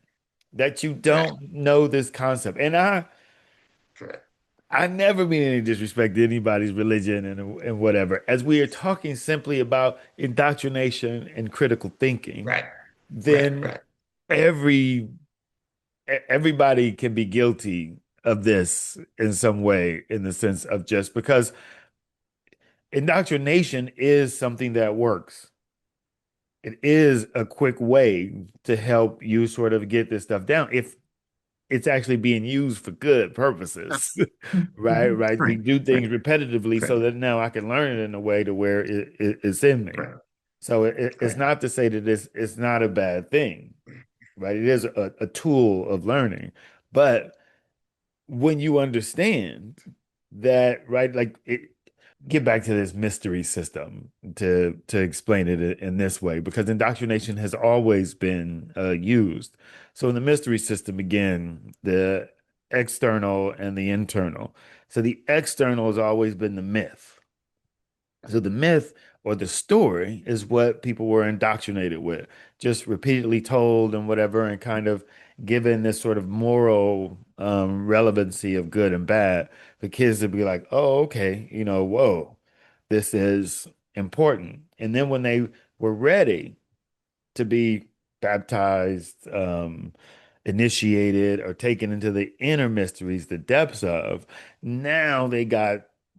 that you right, don't know this concept. And right, I never mean any disrespect to anybody's religion and whatever. As we are talking simply about indoctrination and critical thinking, right, right, then right, every everybody can be guilty of this in some way, in the sense of just because indoctrination is something that works. It is a quick way to help you sort of get this stuff down if it's actually being used for good purposes. Right, right. We right, do right, things repetitively right, so that now I can learn it in a way to where it's in me. right, So it's right, not to say that it's not a bad thing, right? It is a tool of learning. But when you understand that, right, like get back to this mystery system to explain it in this way, because indoctrination has always been used. So in the mystery system, again, the external and the internal. So the external has always been the myth. So the myth or the story is what people were indoctrinated with, just repeatedly told and whatever, and kind of given this sort of moral relevancy of good and bad for kids to be like, oh, okay, whoa, this is important. And then when they were ready to be baptized, initiated, or taken into the inner mysteries, the depths of, now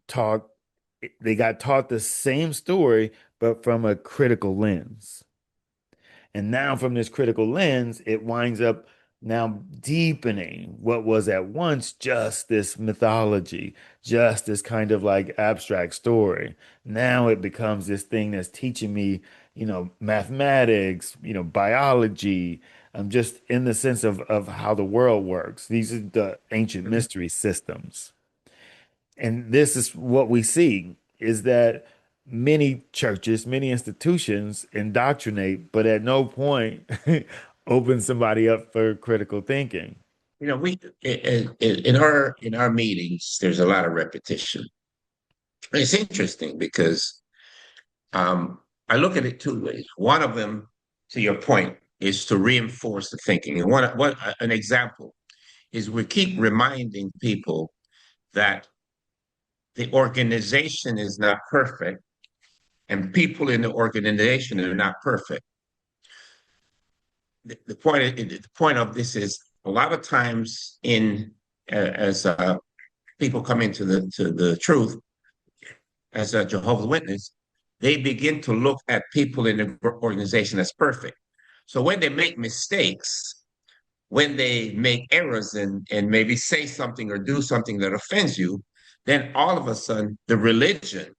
taught they got taught the same story, but from a critical lens. And now from this critical lens, it winds up now deepening what was at once just this mythology, just this kind of like abstract story. Now it becomes this thing that's teaching me, mathematics, biology, just in the sense of how the world works. These are the ancient Mhm. mystery systems. And this is what we see is that many churches, many institutions indoctrinate, but at no point open somebody up for critical thinking. We in our meetings, there's a lot of repetition. It's interesting because I look at it two ways. One of them, to your point, is to reinforce the thinking. And one an example is we keep reminding people that the organization is not perfect and people in the organization are not perfect. The point of this is a lot of times as people come into the truth as a Jehovah's Witness, they begin to look at people in the organization as perfect. So when they make mistakes, when they make errors and maybe say something or do something that offends you, then all of a sudden the religion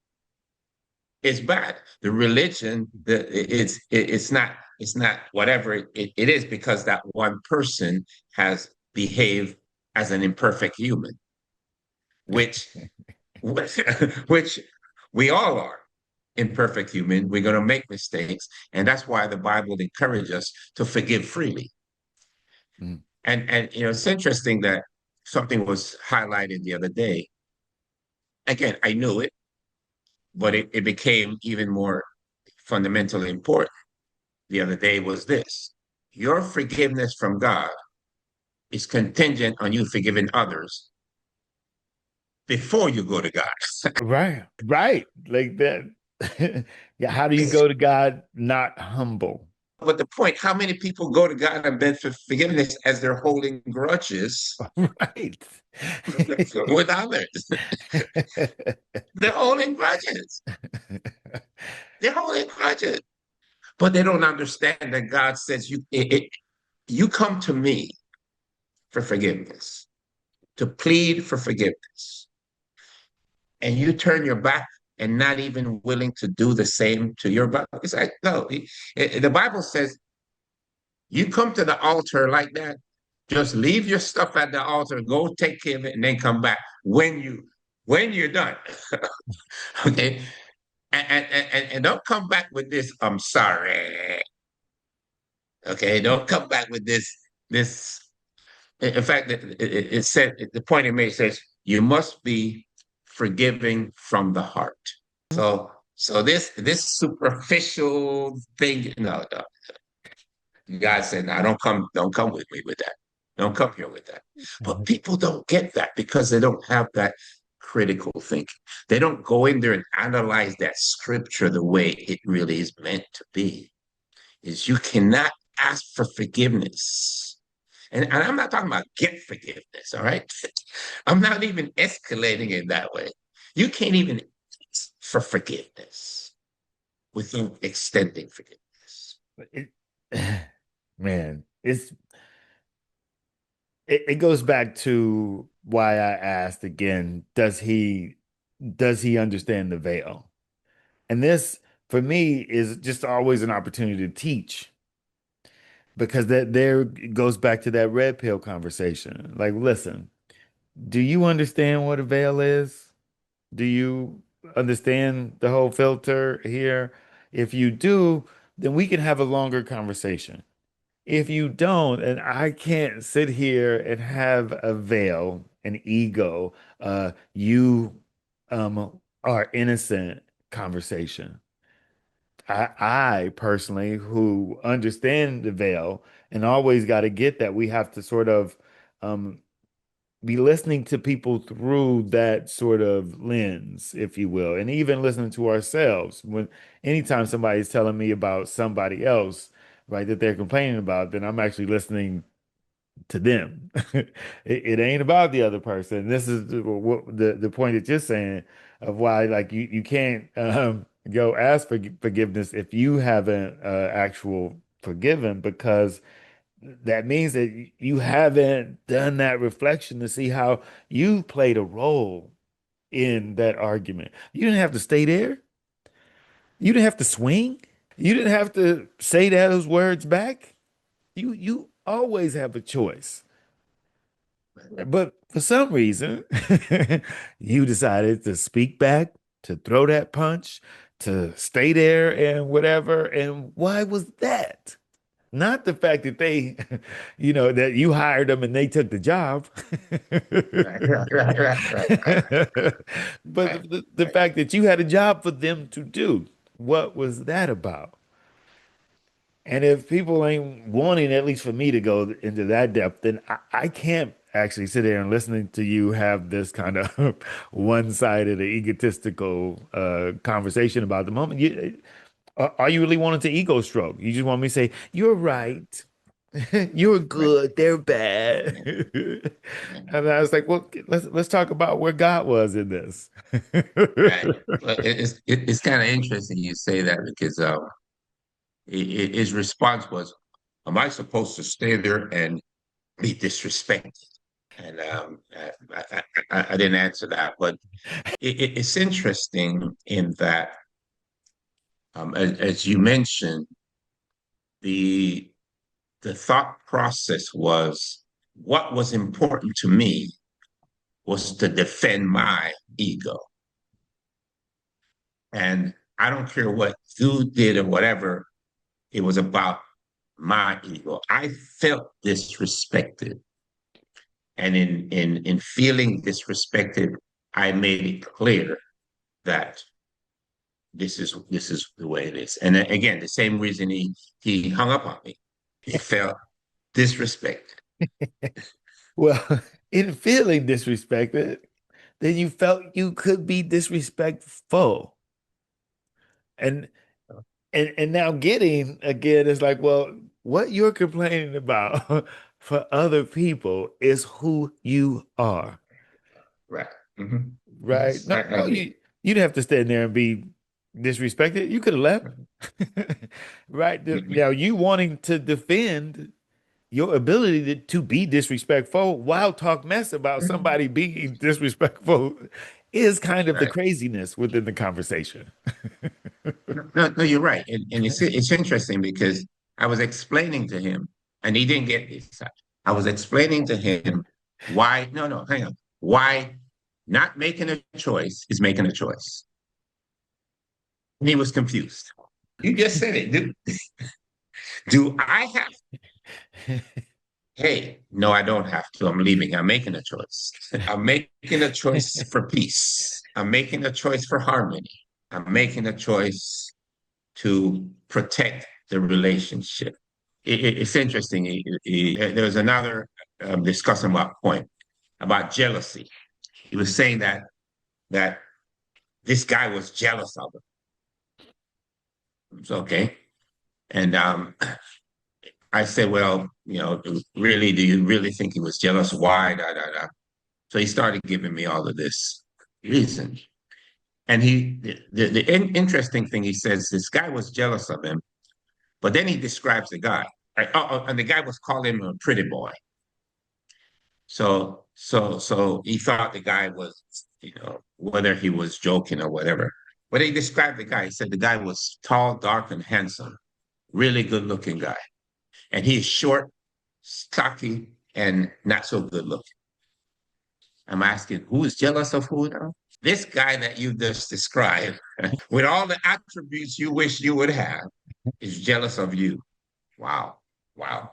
is bad. The religion, it's not whatever it is because that one person has behaved as an imperfect human, which which we all are imperfect human. We're going to make mistakes, and that's why the Bible encourages us to forgive freely. Mm. And it's interesting that something was highlighted the other day. Again, I knew it, but it became even more fundamentally important the other day was this: your forgiveness from God is contingent on you forgiving others before you go to God. Right, right. Like that. Yeah, how do you go to God not humble? But the point, how many people go to God and beg for forgiveness as they're holding grudges Right. with others? They're holding grudges. They're holding grudges. But they don't understand that God says you come to me for forgiveness, to plead for forgiveness, and you turn your back and not even willing to do the same to your brother. It's like, no, the Bible says you come to the altar like that, just leave your stuff at the altar, go take care of it, and then come back when you're done. Okay. And don't come back with this, I'm sorry. Okay, don't come back with this. In fact, it said the point it made says you must be forgiving from the heart. So this superficial thing, no. God said, "No, don't come with me with that. Don't come here with that." But people don't get that because they don't have that critical thinking. They don't go in there and analyze that scripture the way it really is meant to be. Is you cannot ask for forgiveness. And I'm not talking about get forgiveness, all right? I'm not even escalating it that way. You can't even ask for forgiveness without extending forgiveness. It, man, it goes back to why I asked again, does he understand the veil? And this for me is just always an opportunity to teach because that there goes back to that red pill conversation. Like, listen, do you understand what a veil is? Do you understand the whole filter here? If you do, then we can have a longer conversation. If you don't, and I can't sit here and have a veil, an ego, you are innocent conversation. I personally, who understand the veil and always got to get that, we have to sort of um, be listening to people through that sort of lens, if you will, and even listening to ourselves. When anytime somebody's telling me about somebody else, right, that they're complaining about, then I'm actually listening to them. It ain't about the other person. This is the point that you're saying of why like you can't go ask for forgiveness if you haven't actual forgiven because that means that you haven't done that reflection to see how you played a role in that argument. You didn't have to stay there. You didn't have to swing. You didn't have to say those words back. You always have a choice. But for some reason, you decided to speak back, to throw that punch, to stay there and whatever. And why was that? Not the fact that they, that you hired them and they took the job, Right, right, right, right, right, but right, the fact that you had a job for them to do. What was that about? And if people ain't wanting, at least for me to go into that depth, then I can't actually sit there and listening to you have this kind of one-sided, egotistical conversation about the moment. Are you really wanting to ego stroke? You just want me to say, you're right. You're right, good. They're bad. And I was like, well, let's talk about where God was in this. right. Well, it's kind of interesting you say that because his response was, "Am I supposed to stay there and be disrespected?" And I didn't answer that, but it's interesting in that, as you mentioned, the the thought process was what was important to me was to defend my ego, and I don't care what you did or whatever. It was about my ego. I felt disrespected. And in feeling disrespected, I made it clear that this is the way it is. And again, the same reason he hung up on me. He felt disrespected. Well, in feeling disrespected, then you felt you could be disrespectful. And and now getting again is like, well, what you're complaining about for other people is who you are, Right. Mm-hmm. right? I No, agree. you didn't have to stand there and be disrespected. You could have left. Right. Mhm. Now you wanting to defend your ability to be disrespectful while talk mess about somebody being disrespectful is kind of the Right. craziness within the conversation. No, no, you're right. And it's interesting because I was explaining to him, and he didn't get this. I was explaining to him why, no, no, hang on, why not making a choice is making a choice. And he was confused. You just said it. Do I have, hey, no, I don't have to. I'm leaving. I'm making a choice. I'm making a choice for peace. I'm making a choice for harmony. I'm making a choice to protect the relationship. It's interesting. There was another discussion about point about jealousy. He was saying that this guy was jealous of him. It's okay. And I said, well, really, do you really think he was jealous? Why? Da, da, da. So he started giving me all of this reason. And the interesting thing he says, this guy was jealous of him, but then he describes the guy. And the guy was calling him a pretty boy. So he thought the guy was, whether he was joking or whatever. But he described the guy. He said the guy was tall, dark, and handsome, really good looking guy. And he is short, stocky, and not so good looking. I'm asking, who is jealous of who now? This guy that you just described, with all the attributes you wish you would have, is jealous of you. Wow. Wow.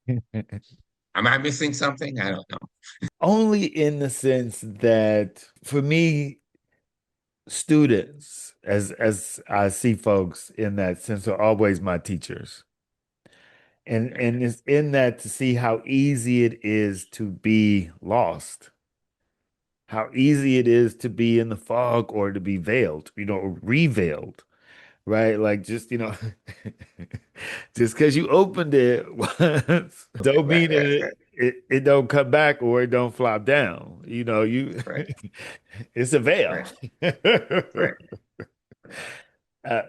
Am I missing something? I don't know. Only in the sense that for me, students, as I see folks in that sense, are always my teachers. And it's in that to see how easy it is to be lost, how easy it is to be in the fog or to be veiled, revealed, right? Like just, just because you opened it once, don't Right, mean right, that right, it don't come back or it don't flop down. You right, it's a veil. right, right.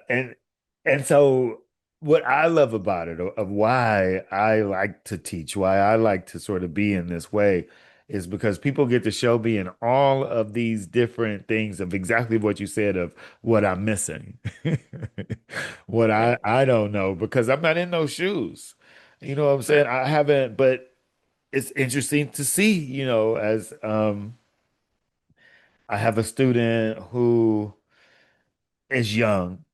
And and so. what I love about it, of why I like to teach, why I like to sort of be in this way, is because people get to show me in all of these different things of exactly what you said of what I'm missing, what Right, I don't know because I'm not in those shoes. You know what I'm right, saying? I haven't, but it's interesting to see, as I have a student who is young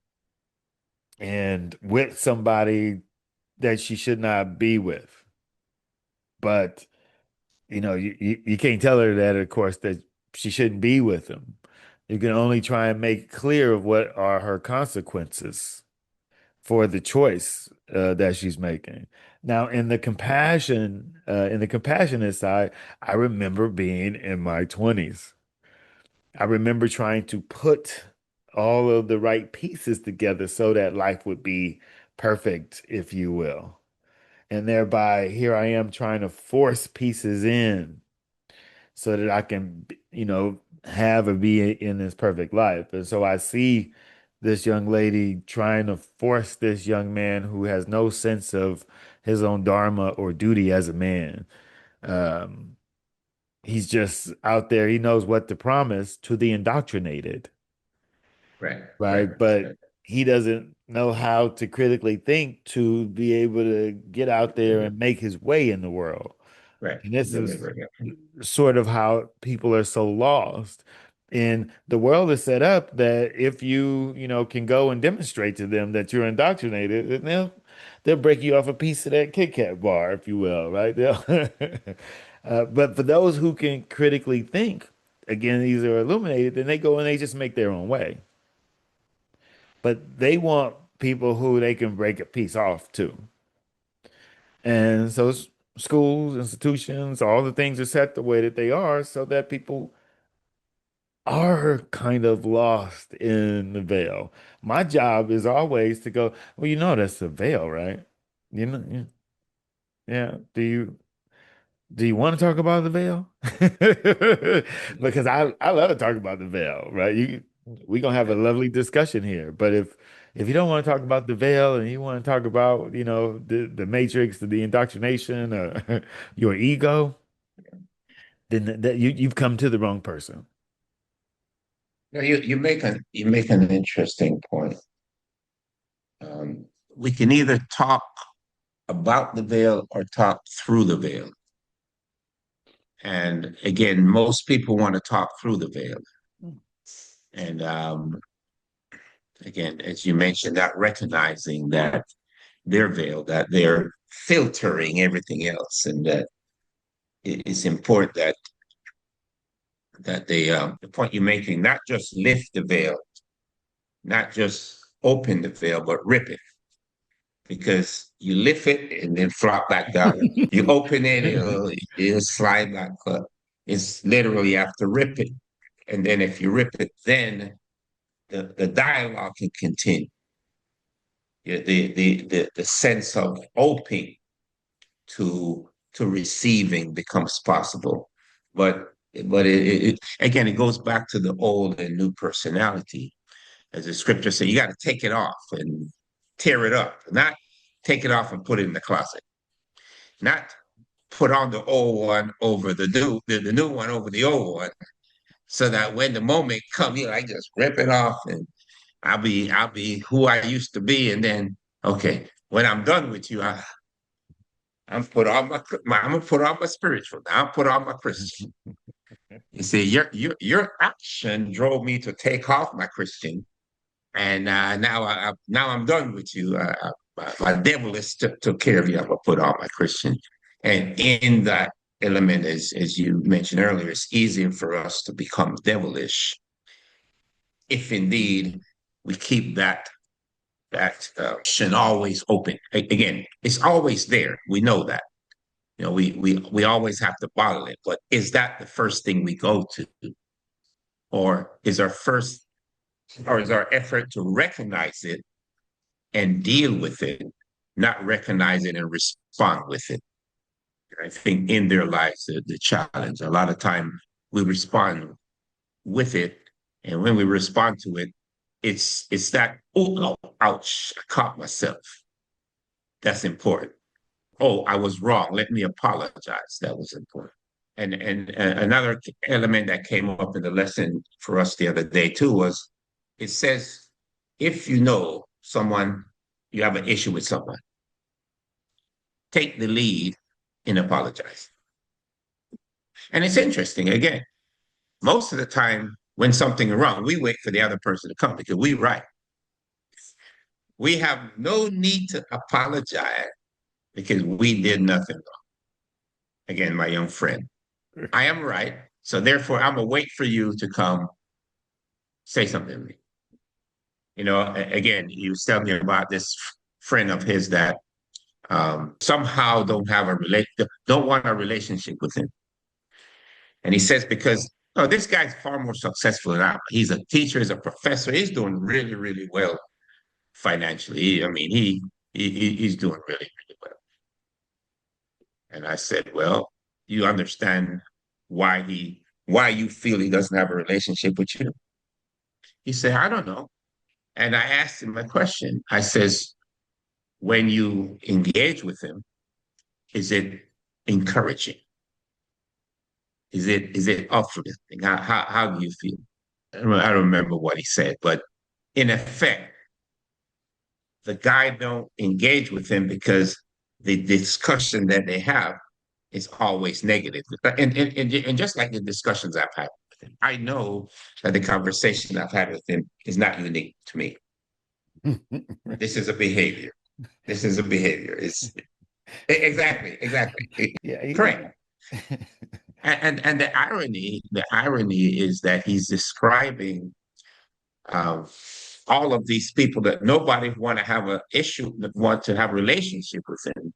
and with somebody that she should not be with. But you can't tell her that, of course, that she shouldn't be with him. You can only try and make clear of what are her consequences for the choice that she's making. Now, in the compassionate side, I remember being in my 20s. I remember trying to put all of the right pieces together so that life would be perfect, if you will. And thereby, here I am trying to force pieces in so that I can, have or be in this perfect life. And so I see this young lady trying to force this young man who has no sense of his own dharma or duty as a man. Um, he's just out there. He knows what to promise to the indoctrinated, right, right, right? But he doesn't know how to critically think to be able to get out there and make his way in the world. right. And this is Deliver, yeah. sort of how people are so lost. And the world is set up that if can go and demonstrate to them that you're indoctrinated, then they'll break you off a piece of that Kit Kat bar, if you will, right? But for those who can critically think, again, these are illuminated, then they go and they just make their own way. But they want people who they can break a piece off to. And so schools, institutions, all the things are set the way that they are so that people are kind of lost in the veil. My job is always to go, well, that's the veil, right? Yeah, yeah. Do you want to talk about the veil? Because I love to talk about the veil, right? We gonna have a lovely discussion here. But if you don't want to talk about the veil and you want to talk about, the matrix, the indoctrination, your ego, then you've come to the wrong person. No, you make an interesting point. We can either talk about the veil or talk through the veil. And again, most people want to talk through the veil. And again, as you mentioned, not recognizing that they're veiled, that they're filtering everything else, and that it's important that the point you're making, not just lift the veil, not just open the veil, but rip it. Because you lift it and then flop back down. You open it, it'll slide back up. It's literally you have to rip it. And then if you rip it, then the dialogue can continue. The sense of opening to receiving becomes possible. But again, it goes back to the old and new personality. As the scripture says, you got to take it off and tear it up, not take it off and put it in the closet, not put on the old one over the new one over the old one, so that when the moment comes, I just rip it off and I'll be who I used to be, and then okay, when I'm done with you, I'm gonna put on my spiritual. I'll put on my Christian. You see, your action drove me to take off my Christian, and now I'm done with you. My devil is took care of you. I'm gonna put on my Christian, and in that element, as you mentioned earlier, it's easier for us to become devilish if indeed we keep that option always open. Again, it's always there. We know that. We always have to bottle it. But is that the first thing we go to, or is our effort to recognize it and deal with it, not recognize it and respond with it? I think in their lives, the challenge, a lot of time we respond with it. And when we respond to it, it's that, oh, no, ouch, I caught myself. That's important. Oh, I was wrong. Let me apologize. That was important. And another element that came up in the lesson for us the other day too was it says if you know someone, you have an issue with someone, take the lead in apologizing. And it's interesting, again, most of the time when something is wrong, we wait for the other person to come because we right. We have no need to apologize because we did nothing wrong. Again, my young friend, I am right. So therefore, I'm gonna wait for you to come say something to me. Again, he was telling me about this friend of his that somehow don't want a relationship with him. And he says because oh, this guy's far more successful than I am. He's a teacher, he's a professor, he's doing really, really well financially. I mean, he's doing really, really well. And I said, well, you understand why you feel he doesn't have a relationship with you? He said, I don't know. And I asked him a question. I says, when you engage with him, is it encouraging? Is it uplifting? How do you feel? I don't remember what he said, but in effect, the guy don't engage with him because the discussion that they have is always negative. And just like the discussions I've had with him, I know that the conversation I've had with him is not unique to me. This is a behavior. This is a behavior. It's exactly Yeah. correct. And the irony is that he's describing um, all of these people that nobody want to have an issue, want to have a relationship with him,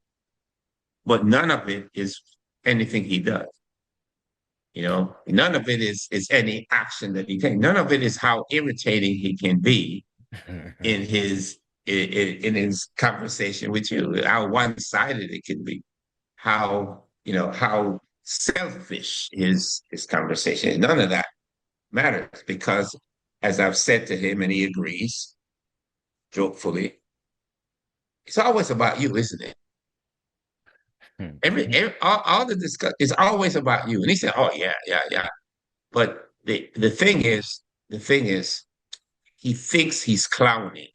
but none of it is anything he does. None of it is any action that he takes. None of it is how irritating he can be in his conversation with you. How one-sided it can be. How selfish his conversation. None of that matters because, as I've said to him, and he agrees, jokefully, it's always about you, isn't it? All the discuss is always about you. And he said, "Oh yeah, yeah, yeah." But the thing is, he thinks he's clowning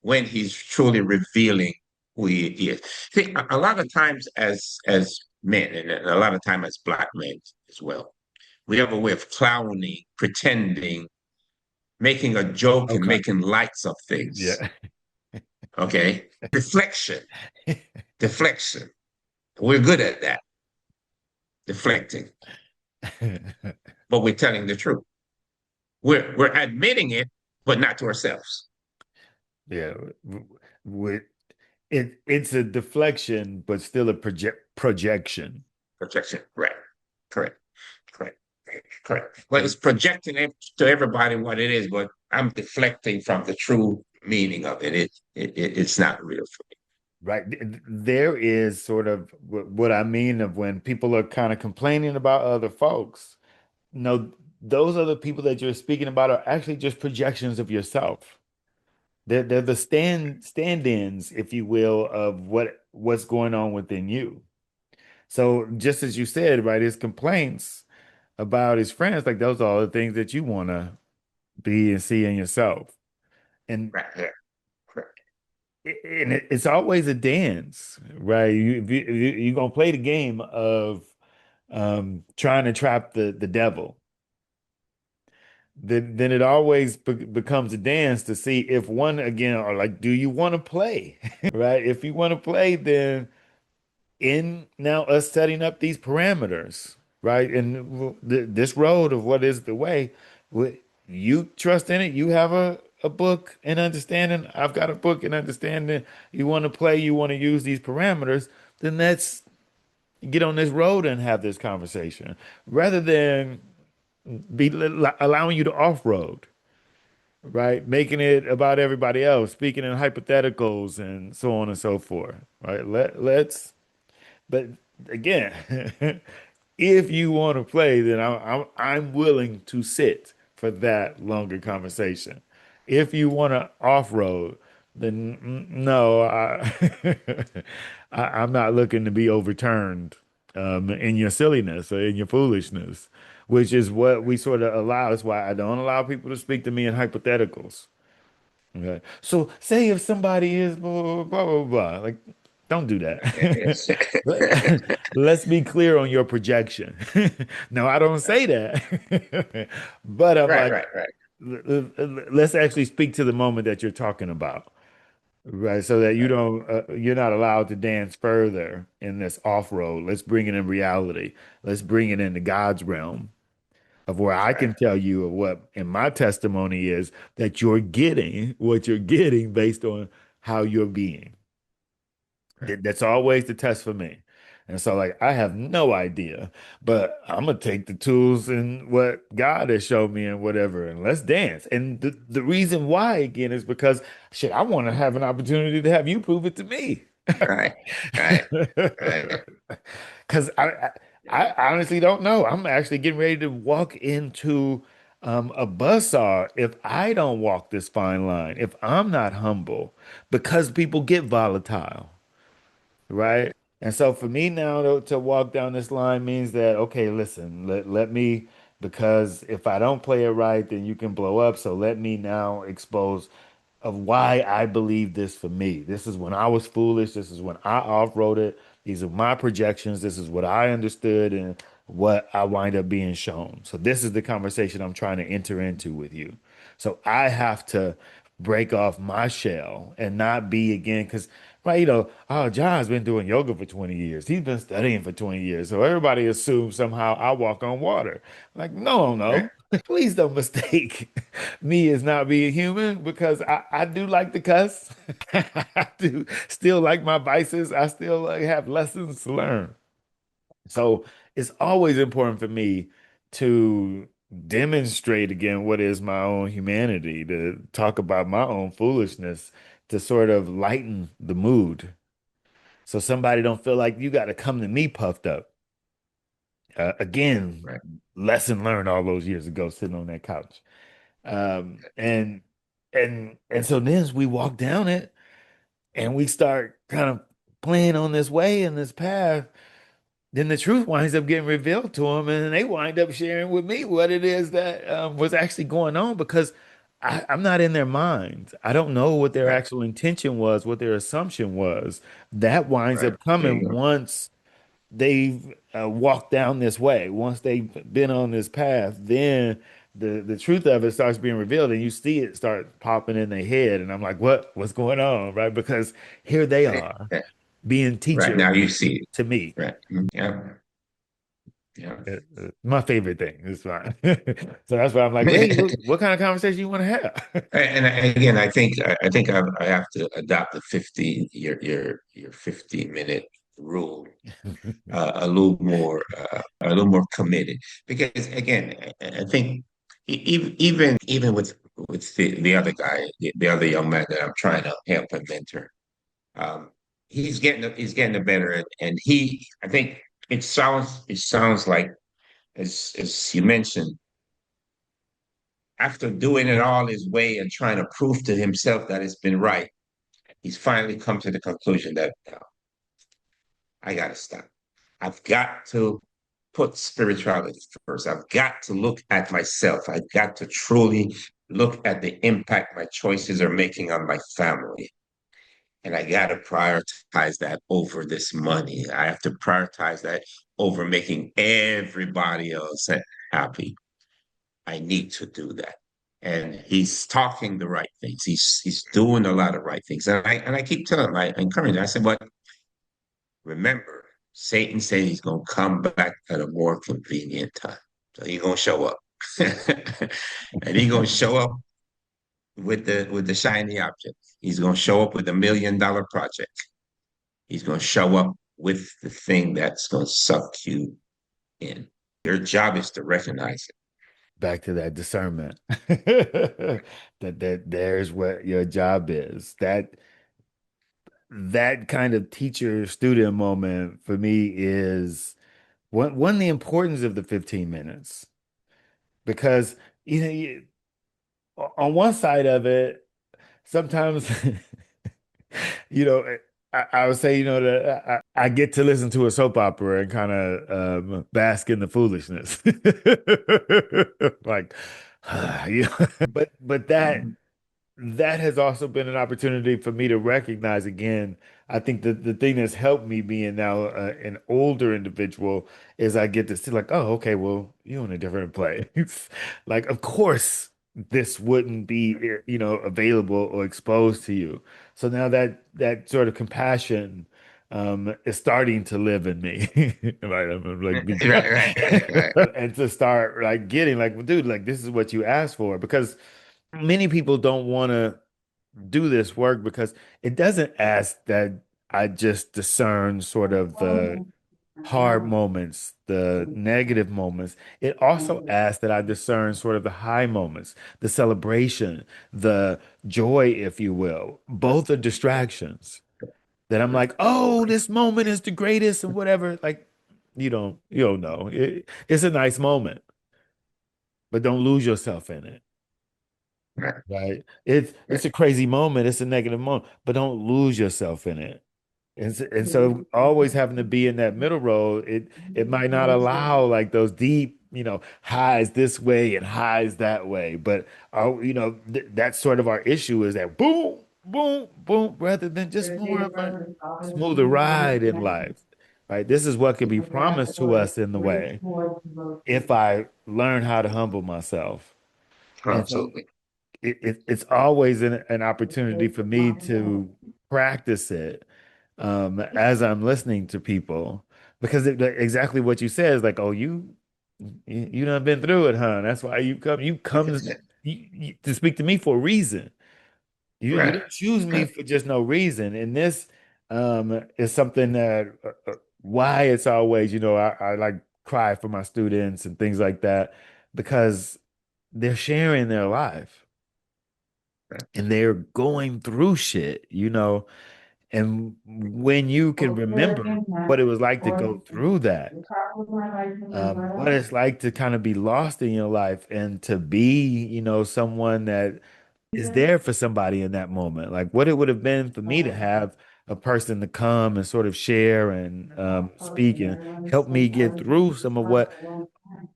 when he's truly revealing who he is. See, a lot of times as men, and a lot of time as black men as well, we have a way of clowning, pretending, making a joke, and Okay. making lights of things. Yeah. Okay, deflection. We're good at that, deflecting, but we're telling the truth. We're admitting it, but not to ourselves. Yeah. With it's a deflection, but still a projection. Projection, right? Correct, correct, correct. Well, it's projecting it to everybody what it is, but I'm deflecting from the true meaning of it. It's not real for me. Right. There is sort of what I mean of when people are kind of complaining about other folks. No, those other people that you're speaking about are actually just projections of yourself. They're the stand-ins, if you will, of what's going on within you. So just as you said, right, his complaints about his friends, like those are all the things that you want to be and see in yourself. And Right, yeah, correct. it's always a dance, right? You're gonna play the game of trying to trap the devil. Then it always becomes a dance to see if one again or like, do you want to play? Right? If you want to play, then in now us setting up these parameters, right? And this road of what is the way, you trust in it. You have a book and understanding. I've got a book and understanding. You want to play, you want to use these parameters, then let's get on this road and have this conversation rather than allowing you to off road, right? Making it about everybody else, speaking in hypotheticals and so on and so forth, right? But again, if you want to play, then I'm willing to sit for that longer conversation. If you want to off road, then no, I'm not looking to be overturned in your silliness or in your foolishness, which is what we sort of allow. That's why I don't allow people to speak to me in hypotheticals. Okay. So say if somebody is blah, blah, blah, blah, blah. Like, don't do that. Let's be clear on your projection. No, I don't say that. But I'm Right, like, right, right, let's actually speak to the moment that you're talking about. Right, so that you right, don't, you're not allowed to dance further in this off road. Let's bring it in reality. Let's bring it into God's realm of where I right, can tell you of what in my testimony is that you're getting what you're getting based on how you're being. right. That's always the test for me. And so, like, I have no idea, but I'm gonna take the tools and what God has shown me and whatever, and let's dance. And the reason why, again, is because shit, I want to have an opportunity to have you prove it to me. Right, right, right. Because I honestly don't know. I'm actually getting ready to walk into a buzzsaw if I don't walk this fine line, if I'm not humble, because people get volatile, right? And so for me now to walk down this line means that, okay, listen, let me, because if I don't play it right, then you can blow up. So let me now expose of why I believe this for me. This is when I was foolish. This is when I off-roaded. These are my projections. This is what I understood and what I wind up being shown. So this is the conversation I'm trying to enter into with you. So I have to break off my shell and not be again, because right, oh, John's been doing yoga for 20 years. He's been studying for 20 years. So everybody assumes somehow I walk on water. Like, no, Right. no. Please don't mistake me as not being human because I do like to cuss. I do still like my vices. I still like, have lessons to learn. So it's always important for me to demonstrate again what is my own humanity, to talk about my own foolishness, to sort of lighten the mood. So somebody don't feel like you got to come to me puffed up. Again, Right. lesson learned all those years ago sitting on that couch. Um, and and so then as we walk down it and we start kind of playing on this way in this path, then the truth winds up getting revealed to them, and they wind up sharing with me what it is that was actually going on because I'm not in their minds. I don't know what their Right, actual intention was, what their assumption was. That winds right. up There you coming go. once they've walked down this way, once they've been on this path, then the truth of it starts being revealed and you see it start popping in their head. And I'm like, what's going on? Right? Because here they Right, are right. being Right. teachers Now you see it. to me. Right. Yeah. Yeah. My favorite thing. It's fine. So that's why I'm like, hey, what kind of conversation you want to have? And again, I have to adopt the 15 your 15-minute rule, a little more committed because again, I think even with the other guy, the other young man that I'm trying to help and mentor, um, he's getting the better, and he I think it sounds like as you mentioned, after doing it all his way and trying to prove to himself that it's been right, he's finally come to the conclusion that I got to stop. I've got to put spirituality first. I've got to look at myself. I've got to truly look at the impact my choices are making on my family. And I got to prioritize that over this money. I have to prioritize that over making everybody else happy. I need to do that. And he's talking the right things. He's doing a lot of right things. And I keep telling him, I encourage him. I said, but remember, Satan said he's gonna come back at a more convenient time. So he's gonna show up. And he's gonna show up with the shiny object. He's gonna show up with $1 million project. He's gonna show up with the thing that's gonna suck you in. Your job is to recognize it. Back to that discernment. That there's what your job is. That kind of teacher student moment for me is one the importance of the 15 minutes because on one side of it sometimes You know, I would say, that I get to listen to a soap opera and kind of bask in the foolishness. Like, but that has also been an opportunity for me to recognize again. I think that the thing that's helped me being now an older individual is I get to see like, oh, okay, well, you're in a different place. Like, of course, this wouldn't be, available or exposed to you. So now that sort of compassion is starting to live in me. Right? I'm like, Right. and to start like getting like, well, dude, like this is what you asked for because many people don't want to do this work because it doesn't ask that I just discern sort of the hard moments, the negative moments. It also asks that I discern sort of the high moments, the celebration, the joy, if you will. Both are distractions that I'm like, oh, this moment is the greatest and whatever. Like, you don't know. It's a nice moment, but don't lose yourself in it. Right. Right. It's a crazy moment. It's a negative moment, but don't lose yourself in it. And so always having to be in that middle road, it might not allow like those deep, highs this way and highs that way. But that's sort of our issue is that boom, boom, boom, rather than just more of a smoother ride in life. Right. This is what can be promised to us in the way if I learn how to humble myself. And so Absolutely. it's always an opportunity for me to practice it as I'm listening to people because exactly what you said is like, oh, you done been through it, huh? That's why you come to speak to me for a reason. You Right. didn't choose me Right. for just no reason. And this is something that why it's always, I like cry for my students and things like that because they're sharing their life Right. and they're going through shit, and when you can remember what it was like to go through that, what it's like to kind of be lost in your life and to be, someone that is there for somebody in that moment, like what it would have been for me to have a person to come and sort of share and speak and help me get through some of what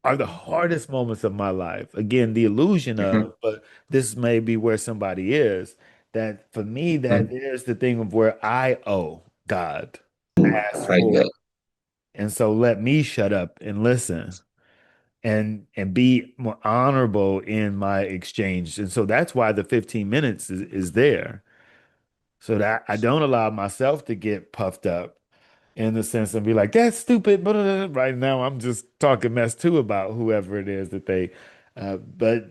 are the hardest moments of my life. Again, the illusion Mhm. of, but this may be where somebody is. That for me, that Mhm. is the thing of where I owe God, ask Right. for. Yeah. And so let me shut up and listen and be more honorable in my exchange. And so that's why the 15 minutes is there. So that I don't allow myself to get puffed up in the sense and be like, that's stupid. Blah, blah, blah. Right now, I'm just talking mess too about whoever it is that but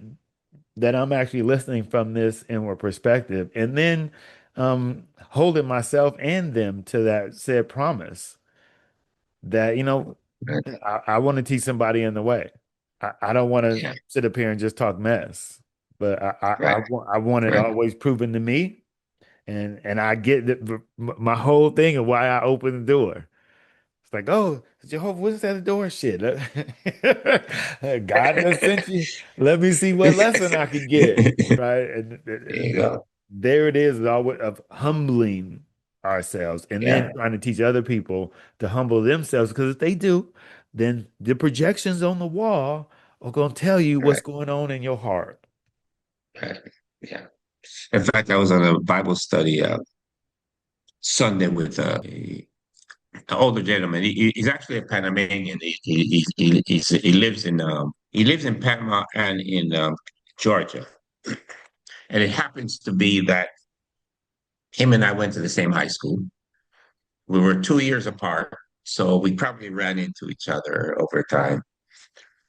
that I'm actually listening from this inward perspective and then holding myself and them to that said promise that, Right. I want to teach somebody in the way. I don't want to Yeah. sit up here and just talk mess, but Right. I want it Right. always proven to me. And I get my whole thing of why I open the door. It's like, oh, Jehovah, what's at the door? Shit. God done sent you. Let me see what lesson I can get. Right. There you go. There it is, always of humbling ourselves and then Yeah. trying to teach other people to humble themselves. Because if they do, then the projections on the wall are going to tell you what's Right. going on in your heart. Right. Yeah. In fact, I was on a Bible study Sunday with an older gentleman. He's actually a Panamanian. He lives in Panama and in Georgia. And it happens to be that him and I went to the same high school. We were 2 years apart, so we probably ran into each other over time.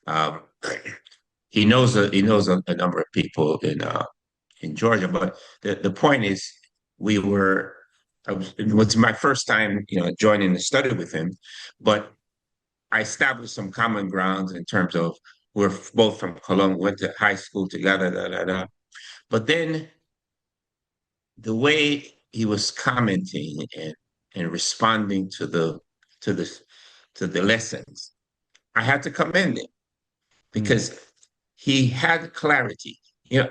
Um, he knows a number of people in Georgia, but the point is, we were. It was my first time, joining the study with him, but I established some common grounds in terms of we're both from Colombia, went to high school together, da da da. But then the way he was commenting and responding to the to the lessons, I had to commend him Mm, because he had clarity. You know,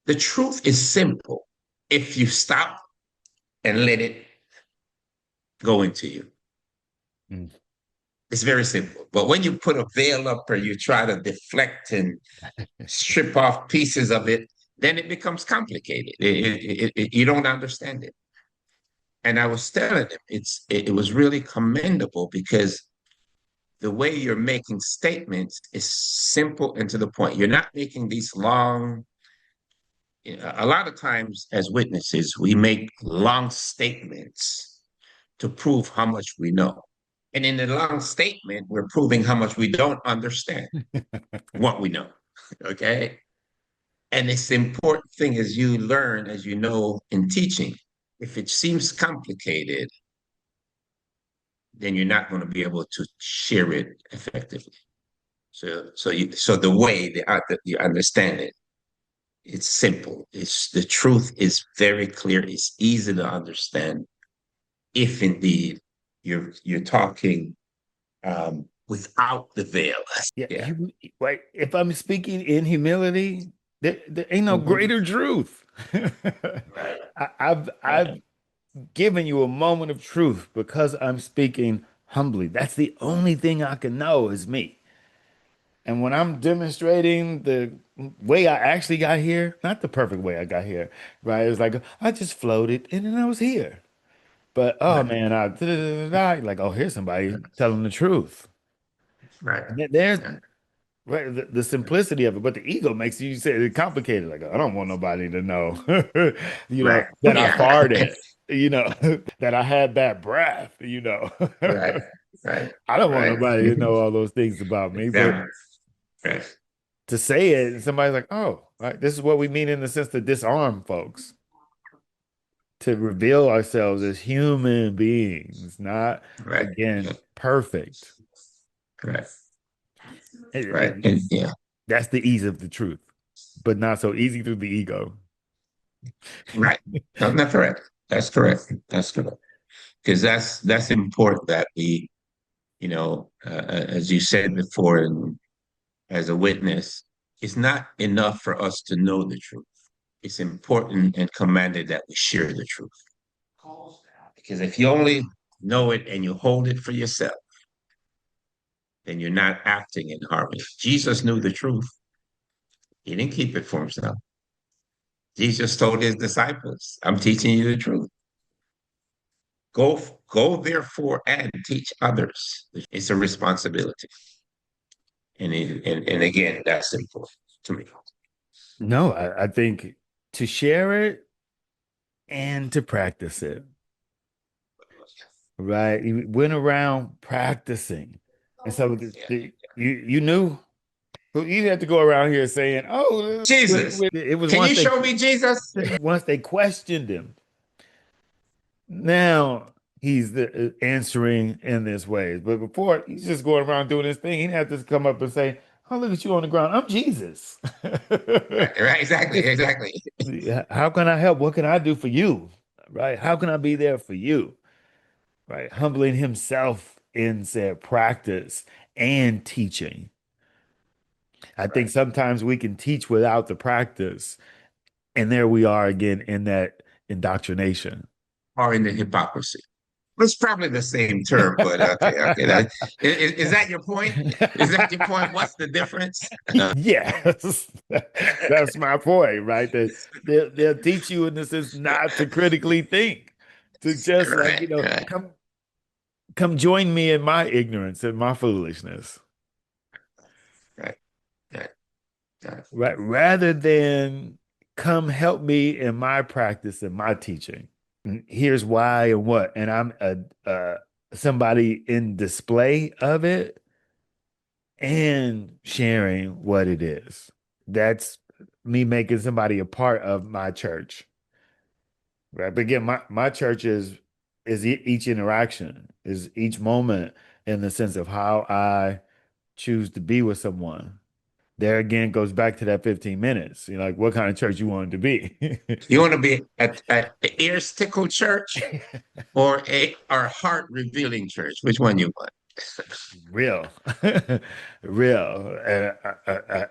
the truth is simple if you stop and let it go into you. Mm. It's very simple. But when you put a veil up or you try to deflect and strip off pieces of it, then it becomes complicated. You don't understand it. And I was telling him it was really commendable because the way you're making statements is simple and to the point. You're not making these long, a lot of times as witnesses, we make long statements to prove how much we know. And in the long statement, we're proving how much we don't understand what we know. Okay. And it's the important thing as you learn, as you know in teaching, if it seems complicated, then you're not going to be able to share it effectively. So the way that you understand it, it's simple. It's the truth is very clear. It's easy to understand if indeed you're talking without the veil. Yeah, Yeah. right. If I'm speaking in humility, there ain't no Mhm. greater truth. Right. I've Right. given you a moment of truth because I'm speaking humbly. That's the only thing I can know is me. And when I'm demonstrating the way I actually got here, not the perfect way I got here, right? It's like I just floated and then I was here. But oh Right. man, like, oh, here's somebody telling the truth. Right. And there's Right. right, the simplicity of it, but the ego makes you say it complicated. Like, I don't want nobody to know, Right. that I Yeah. farted, that I had bad breath, Right. Right. I don't want Right. nobody to know all those things about me, but Exactly. Right. to say it, and somebody's like, oh, right, this is what we mean in the sense to disarm folks, to reveal ourselves as human beings, not Right. again perfect. Right. It- Right. it- And yeah. that's the ease of the truth, but not so easy through the ego. Right. No, that's correct. That's correct. That's correct. Because that's important that we, as you said before, and as a witness, it's not enough for us to know the truth. It's important and commanded that we share the truth. Because if you only know it and you hold it for yourself, then you're not acting in harmony. Jesus knew the truth. He didn't keep it for himself. Jesus told his disciples, I'm teaching you the truth. Go therefore and teach others. It's a responsibility. And again, that's important to me. No, I think to share it and to practice it, right? You went around practicing. And so Yeah. you knew, well, you didn't have to go around here saying, oh, Jesus, it was can you show me Jesus? once they questioned him. Now he's answering in this way. But before, he's just going around doing his thing. He didn't have to come up and say, oh, look at you on the ground. I'm Jesus. Right, right, exactly, exactly. Yeah, how can I help? What can I do for you? Right? How can I be there for you? Right? Humbling himself in said practice and teaching. I think Right. sometimes we can teach without the practice. And there we are again in that indoctrination. Or in the hypocrisy. It's probably the same term, but okay, okay. Is that your point? Is that your point? What's the difference? Yes, that's my point, right? That they'll teach you in the sense not to critically think, to just like, Right, right, come join me in my ignorance and my foolishness, right, right, right. right? Rather than come help me in my practice and my teaching. And here's why and what, and I'm somebody in display of it and sharing what it is. That's me making somebody a part of my church, right? But again, my church is each interaction, is each moment in the sense of how I choose to be with someone. There again goes back to that 15 minutes. Like what kind of church you want it to be. You want to be at ears tickle church or a heart revealing church? Which one you want? Real, real. And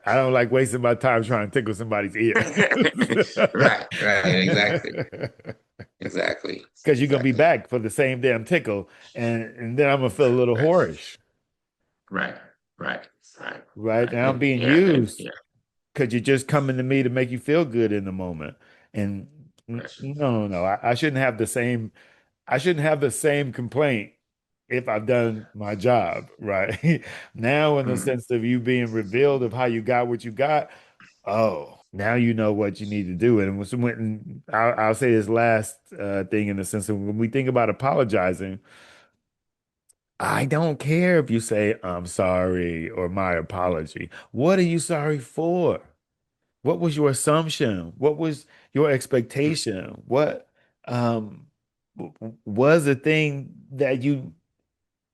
I don't like wasting my time trying to tickle somebody's ear. Right, right, exactly, exactly, Because you're gonna be exactly. back for the same damn tickle, and then I'm gonna feel a little Right, whorish, right, right, right, right? right. And I'm being Yeah, and used yeah, because you're just coming to me to make you feel good in the moment. And right. no, no, no. I shouldn't have the same. I shouldn't have the same complaint if I've done my job, right? Now, in the Mm. sense of you being revealed of how you got what you got, oh, now you know what you need to do. And I'll say this last thing in the sense of when we think about apologizing, I don't care if you say I'm sorry or my apology. What are you sorry for? What was your assumption? What was your expectation? What um was the thing that you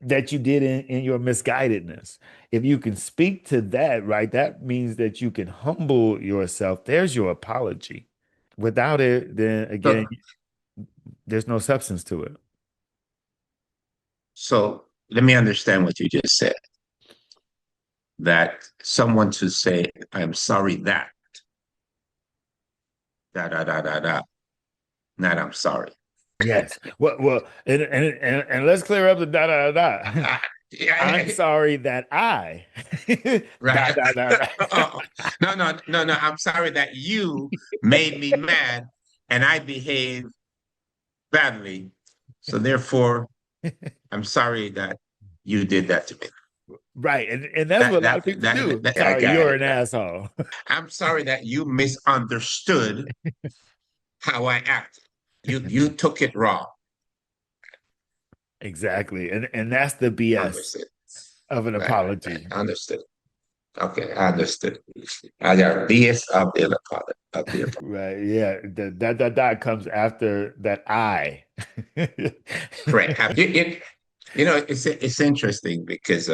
did in your misguidedness? If you can speak to that, right, that means that you can humble yourself. There's your apology. Without it, then again, So, there's no substance to it. so let me understand what you just said. That someone to say, "I'm sorry that da da da da da," not "I'm sorry." Yes. Well, and let's clear up the da da da da. I'm Yeah, sorry that I da right. da da da. Oh, no, no, no, no. I'm sorry that you made me mad and I behaved badly. So therefore, I'm sorry that you did that to me. Right. And that's what a lot of people do. I Sorry, got you're it. an asshole. I'm sorry that you misunderstood how I acted. You took it wrong. Exactly. And that's the BS Understood. of an Right, right, right. apology. Understood. Okay, I understood. I got BS of the apology of the apology. Right. Yeah. The that comes after that I. Correct. It's interesting because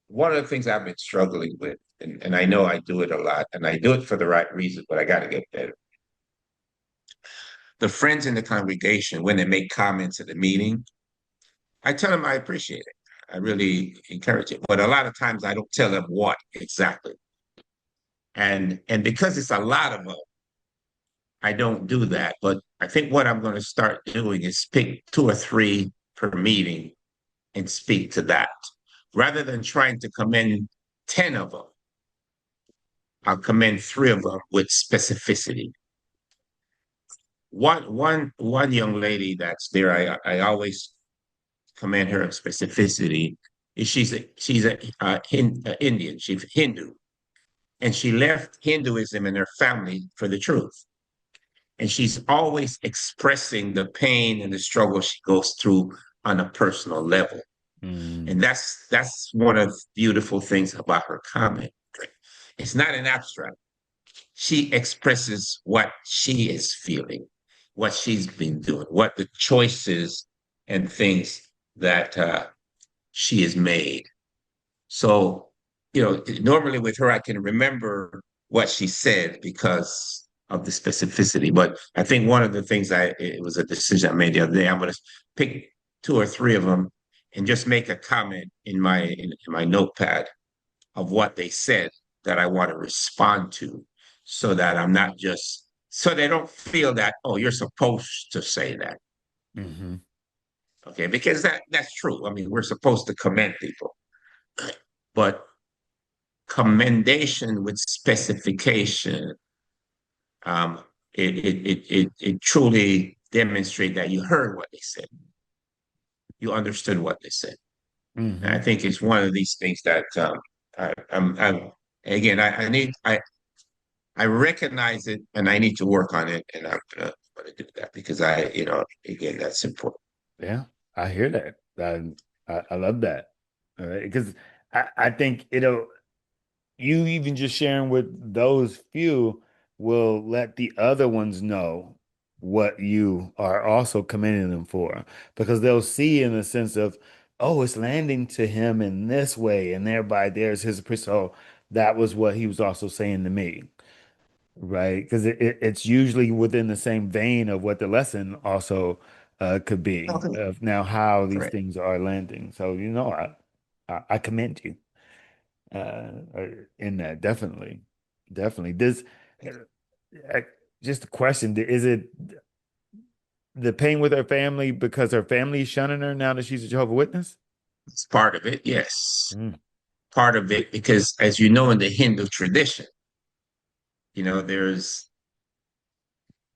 one of the things I've been struggling with, and I know I do it a lot, and I do it for the right reason, but I got to get better. The friends in the congregation, when they make comments at the meeting, I tell them I appreciate it. I really encourage it. But a lot of times I don't tell them what exactly. And because it's a lot of them, I don't do that. But I think what I'm going to start doing is pick two or three per meeting and speak to that. Rather than trying to commend 10 of them, I'll commend three of them with specificity. One young lady that's there, I always commend her in specificity. She's a Indian, she's Hindu, and she left Hinduism in her family for the truth. And she's always expressing the pain and the struggle she goes through on a personal level. And Mm, that's one of the beautiful things about her comment. It's not an abstract. She expresses what she is feeling, what she's been doing, what the choices and things that she has made. So, normally with her, I can remember what she said because of the specificity. But I think one of the things it was a decision I made the other day. I'm going to pick two or three of them and just make a comment in my notepad of what they said that I want to respond to, so that I'm not just so they don't feel that, oh, you're supposed to say that. hmm. Okay, because that's true. I mean, we're supposed to commend people, but commendation with specification, um, it truly demonstrates that you heard what they said, you understood what they said. And I Hmm. think it's one of these things that I'm again, I recognize it and I need to work on it, and gonna do that because again, that's important. Yeah, I hear that. I love that. All right. Because I think you even just sharing with those few will let the other ones know what you are also commending them for because they'll see in the sense of, oh, it's landing to him in this way, and thereby there's his so that was what he was also saying to me, right? Because it's usually within the same vein of what the lesson also could be Okay, of now how these correct. things are landing. So, I commend you in that. Definitely. Definitely. Uh, just a question, is it the pain with her family because her family is shunning her now that she's a Jehovah Witness? It's part of it, yes. Mm, Part of it, because as you know, in the Hindu tradition, there's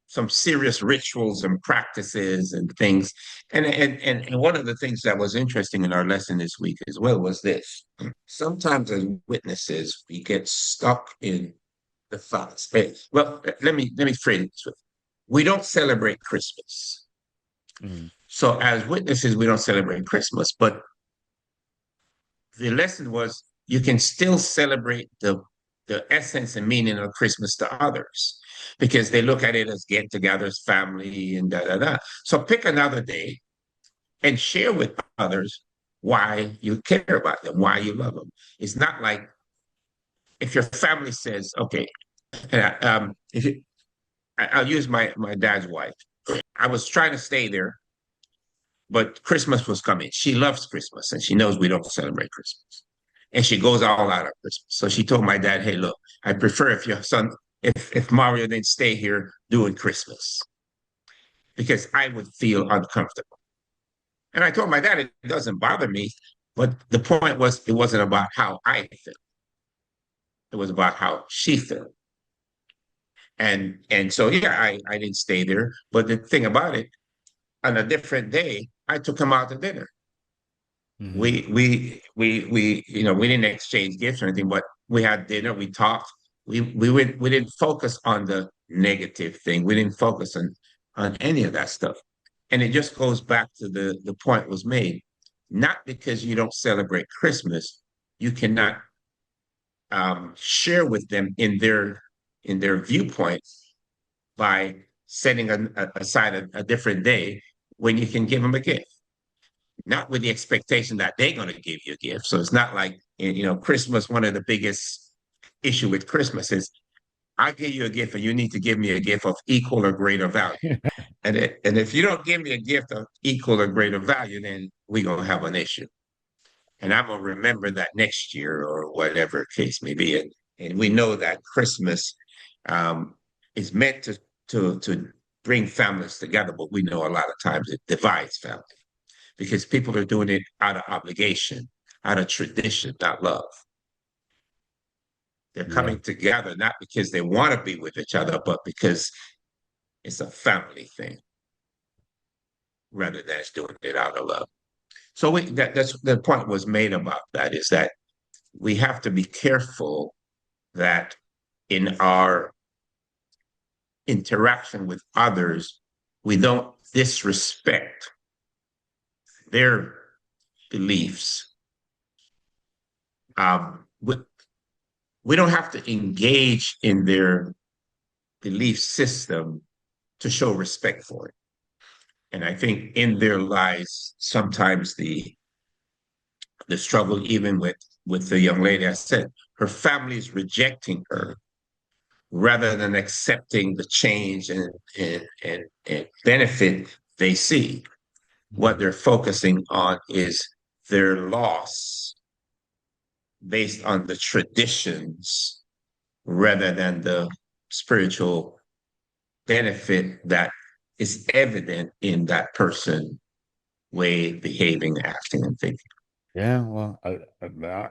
some serious rituals and practices and things. And one of the things that was interesting in our lesson this week as well was this. Sometimes as witnesses, we get stuck in the thoughts. Well, let me phrase it this way. We don't celebrate Christmas. mm, So as witnesses, we don't celebrate Christmas, but the lesson was you can still celebrate the essence and meaning of Christmas to others because they look at it as get-togethers, family, and da da da. So pick another day and share with others why you care about them, why you love them. It's not like if your family says, okay, if you, I'll use my dad's wife. I was trying to stay there, but Christmas was coming. She loves Christmas and she knows we don't celebrate Christmas. And she goes all out on Christmas. So she told my dad, hey, look, I prefer if your son, if Mario didn't stay here doing Christmas because I would feel uncomfortable. And I told my dad it doesn't bother me, but the point was it wasn't about how I felt. It was about how she felt. And so yeah, I didn't stay there. But the thing about it, on a different day, I took him out to dinner. mhm. We didn't exchange gifts or anything, but we had dinner, we talked. We didn't focus on the negative thing. We didn't focus on any of that stuff. And it just goes back to the point was made. Not because you don't celebrate Christmas, you cannot share with them in their viewpoint by setting aside a different day when you can give them a gift, not with the expectation that they're going to give you a gift. So it's not like, Christmas, one of the biggest issue with Christmas is I give you a gift and you need to give me a gift of equal or greater value. And if you don't give me a gift of equal or greater value, then we're going to have an issue. And I'm going to remember that next year or whatever case may be. And we know that Christmas um, is meant to bring families together, but we know a lot of times it divides families because people are doing it out of obligation, out of tradition, not love. They're Yeah. coming together not because they want to be with each other, but because it's a family thing rather than it's doing it out of love. So that's the point was made about that is that we have to be careful that in our interaction with others, we don't disrespect their beliefs. We don't have to engage in their belief system to show respect for it. And I think in their lives, sometimes the struggle, even with the young lady I said, her family is rejecting her rather than accepting the change and benefit they see. What Mhm. they're focusing on is their loss based on the traditions rather than the spiritual benefit that is evident in that person way behaving, acting, and thinking. Yeah, well,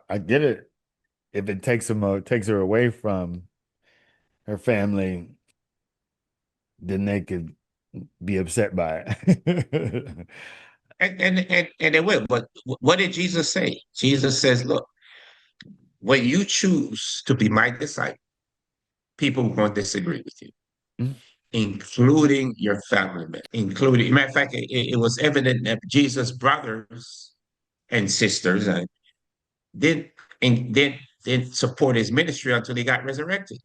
I get it. If it takes her away from her family, then they could be upset by it. And they will. But what did Jesus say? Jesus says, look, when you choose to be my disciple, people won't disagree with you, including your family members, including, matter of fact, it was evident that Jesus' brothers and sisters didn't, didn't support his ministry until he got resurrected.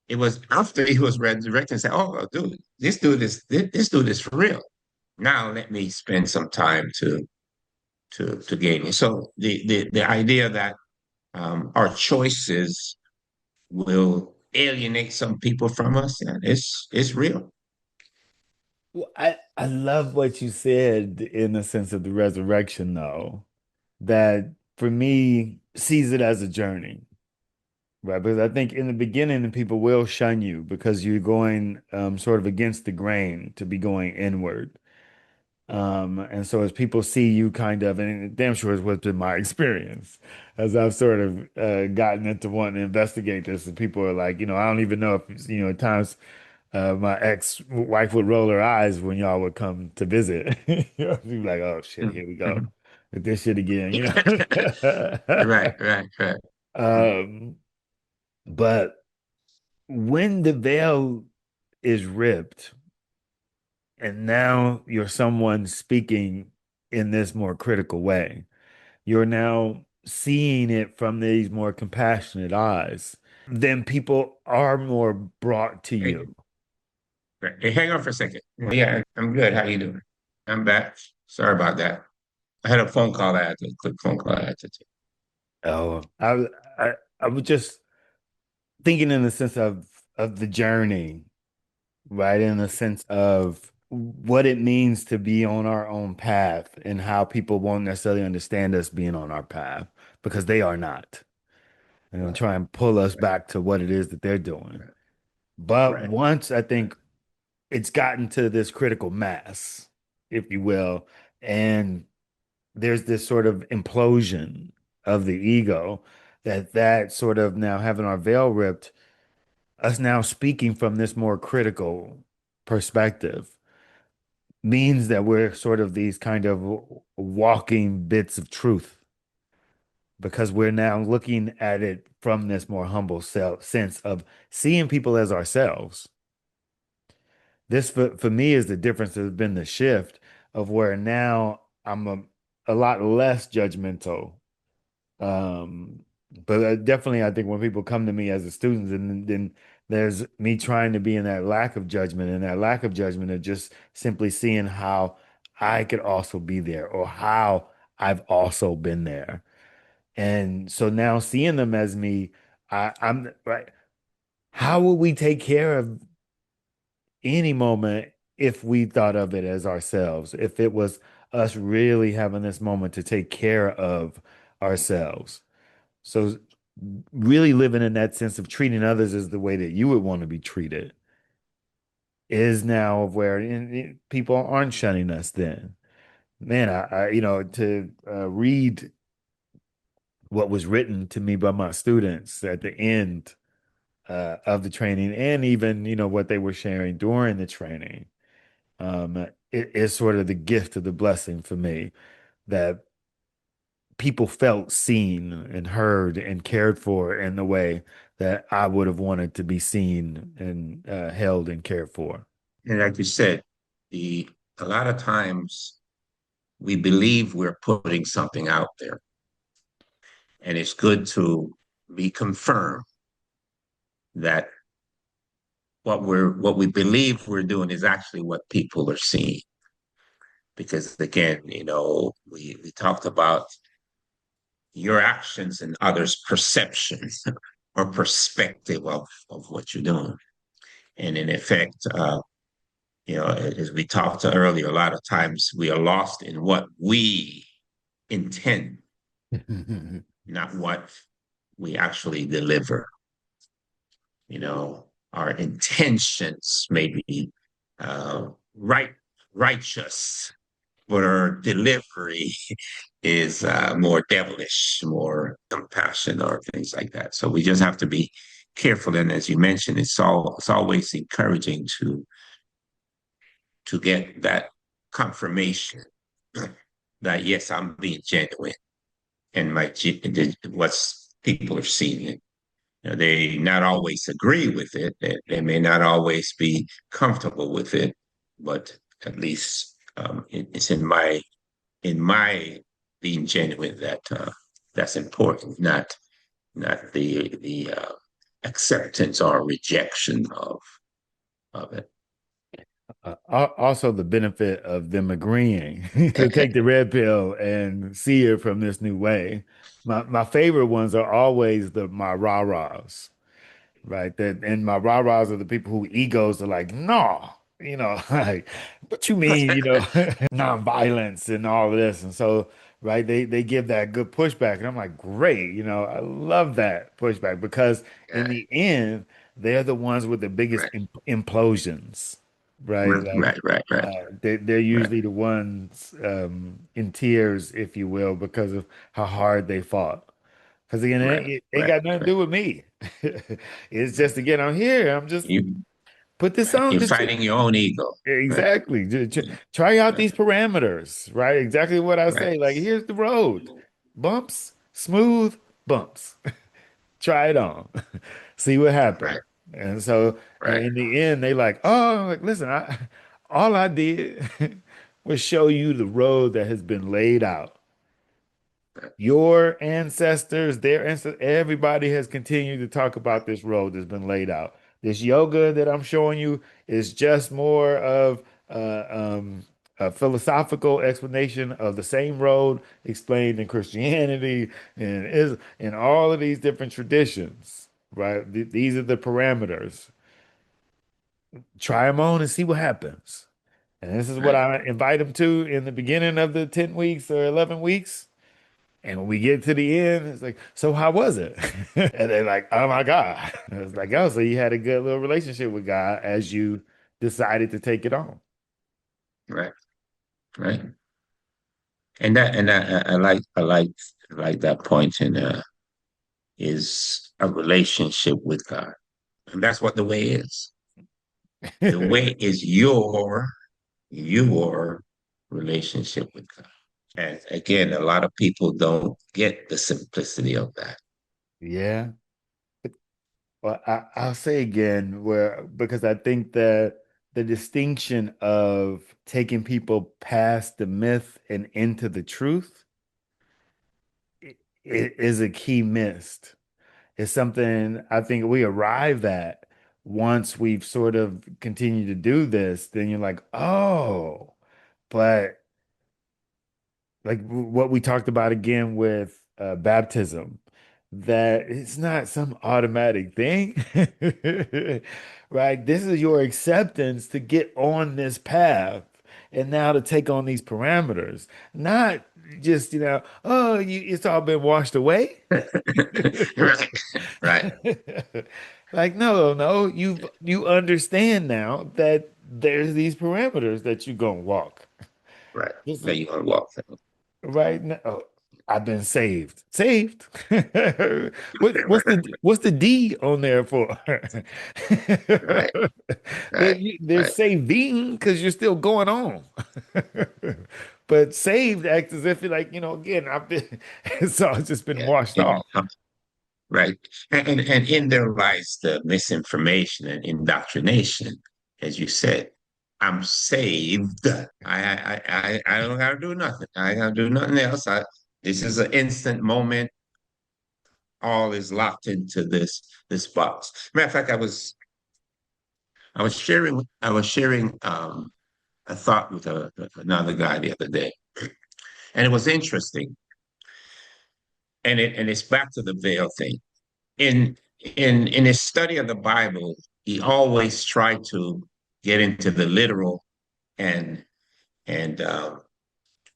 It was after he was resurrected and said, "Oh, dude, this dude is for real. Now let me spend some time to gain it." So the idea that our choices will alienate some people from us, yeah, it's real. Well, I love what you said in the sense of the resurrection, though, that for me sees it as a journey, right? Because I think in the beginning, people will shun you because you're going sort of against the grain to be going inward. And so as people see you kind of, and damn sure is what's been my experience, as I've sort of gotten into wanting to investigate this, and people are like, I don't even know if, at times my ex-wife would roll her eyes when y'all would come to visit. She'd be like, oh shit, here we go Mhm. with this shit again, Right, right, right. Mm. Um, but when the veil is ripped, and now you're someone speaking in this more critical way. You're now seeing it from these more compassionate eyes. Then people are more brought to Hey, you. right. Hey, hang on for a second. Yeah, I'm good. How you doing? I'm back. Sorry about that. I had a phone call. I had to quick phone call. I had to take. Oh, I I was just thinking in the sense of the journey, right? In the sense of what it means to be on our own path and how people won't necessarily understand us being on our path because they are not. And they'll Right, try and pull us right, back to what it is that they're doing. right, But right. once I Right. think it's gotten to this critical mass, if you will, and there's this sort of implosion of the ego that sort of now having our veil ripped, us now speaking from this more critical perspective means that we're sort of these kind of walking bits of truth because we're now looking at it from this more humble self sense of seeing people as ourselves. This for me is the difference has been the shift of where now I'm a lot less judgmental. Um, but definitely I think when people come to me as a student, and then there's me trying to be in that lack of judgment and that lack of judgment of just simply seeing how I could also be there or how I've also been there. And so now seeing them as me, I'm right. How would we take care of any moment if we thought of it as ourselves, if it was us really having this moment to take care of ourselves. So really living in that sense of treating others as the way that you would want to be treated is now where people aren't shunning us then. Man, to read what was written to me by my students at the end of the training and even, what they were sharing during the training. It is sort of the gift of the blessing for me that people felt seen and heard and cared for in the way that I would have wanted to be seen and held and cared for. And like you said, the a lot of times we believe we're putting something out there, and it's good to be confirmed that what we believe we're doing is actually what people are seeing. Because again, we talked about your actions and others' perceptions or perspective of what you're doing. And in effect, as we talked earlier, a lot of times we are lost in what we intend, not what we actually deliver. Our intentions may be right, righteous, but our delivery is more devilish, more compassion, or things like that. So we just have to be careful. And as you mentioned, it's always encouraging to get that confirmation that yes, I'm being genuine, and what's people are seeing. They not always agree with it. They may not always be comfortable with it, but at least it's in my being genuine that's important, not the acceptance or rejection of it. Also, the benefit of them agreeing to take the red pill and see it from this new way. My favorite ones are always my rah-rahs, right? And my rah-rahs are the people who egos are like, no. like, what you mean, nonviolence and all of this. And so, right, they give that good pushback. And I'm like, great, I love that pushback because in Right, the end, they're the ones with the biggest right, implosions, right? Like, right, right, right, they're right. usually the ones in tears, if you will, because of how hard they fought. Because again, Right, it ain't right, got nothing to right. do with me. It's just again, I'm here. I'm just You put this on. you're Just fighting your own ego. Right, exactly. Try out right, these parameters, right? Exactly what I right, say. Like, here's the road. Bumps, smooth, bumps. Try it on. See what happens. right, And so right, in the end, they like, oh, like, listen, all I did was show you the road that has been laid out. right, Your ancestors, their ancestors, everybody has continued to talk about this road that's been laid out. This yoga that I'm showing you is just more of a philosophical explanation of the same road explained in Christianity and is in all of these different traditions, right? These are the parameters. Try them on and see what happens. And this is what right, I invite them to in the beginning of the 10 weeks or 11 weeks. And when we get to the end, it's like, so how was it? And they're like, oh my God. And it's like, oh, so you had a good little relationship with God as you decided to take it on. right, right. And I like that point in is a relationship with God. And that's what the way is. The way is your relationship with God. And again, a lot of people don't get the simplicity of that. Yeah. Well, I'll say again, because I think that the distinction of taking people past the myth and into the truth i- is a key missed. It's something I think we arrive at once we've sort of continued to do this. Then you're like, oh, but like what we talked about again with baptism, that it's not some automatic thing, right? This is your acceptance to get on this path and now to take on these parameters, not just, oh, it's all been washed away. Right, right, Like, no, no, you understand now that there's these parameters that you're gonna walk. right. This That is you're gonna walk through. right now. Oh, I've been saved. Saved. What's the D on there for? Right, right, They're right. saving because you're still going on. But saved acts as if you're like, again, I've been it's all just been Yeah. washed off. Right. And in there lies the misinformation and indoctrination, as you said. I'm saved. I don't gotta do nothing. I gotta do nothing else. This is an instant moment. All is locked into this box. Matter of fact, I was sharing a thought with another guy the other day, and it was interesting. And it's back to the veil thing. In his study of the Bible, he always tried to get into the literal and and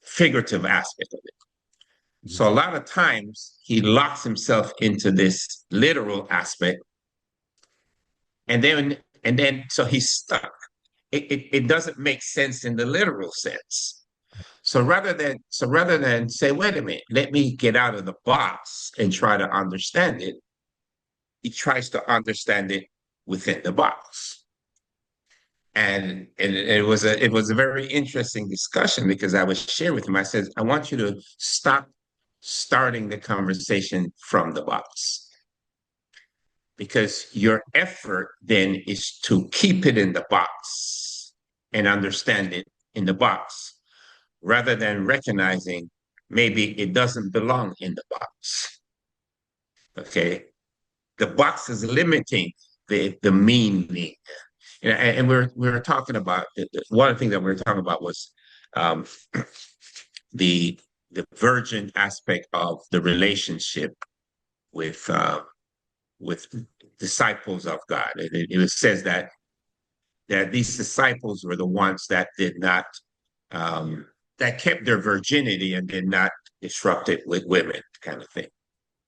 figurative aspect of it. So a lot of times he locks himself into this literal aspect, and then so he's stuck. It doesn't make sense in the literal sense. So rather than say, wait a minute, let me get out of the box and try to understand it, he tries to understand it within the box. And it was a very interesting discussion because I was sharing with him. I said, I want you to stop starting the conversation from the box because your effort then is to keep it in the box and understand it in the box rather than recognizing maybe it doesn't belong in the box. Okay. The box is limiting the meaning. And we were talking about one of the things that we were talking about was um, the the virgin aspect of the relationship with disciples of God. It says that that these disciples were the ones that did not that kept their virginity and did not disrupt it with women, kind of thing.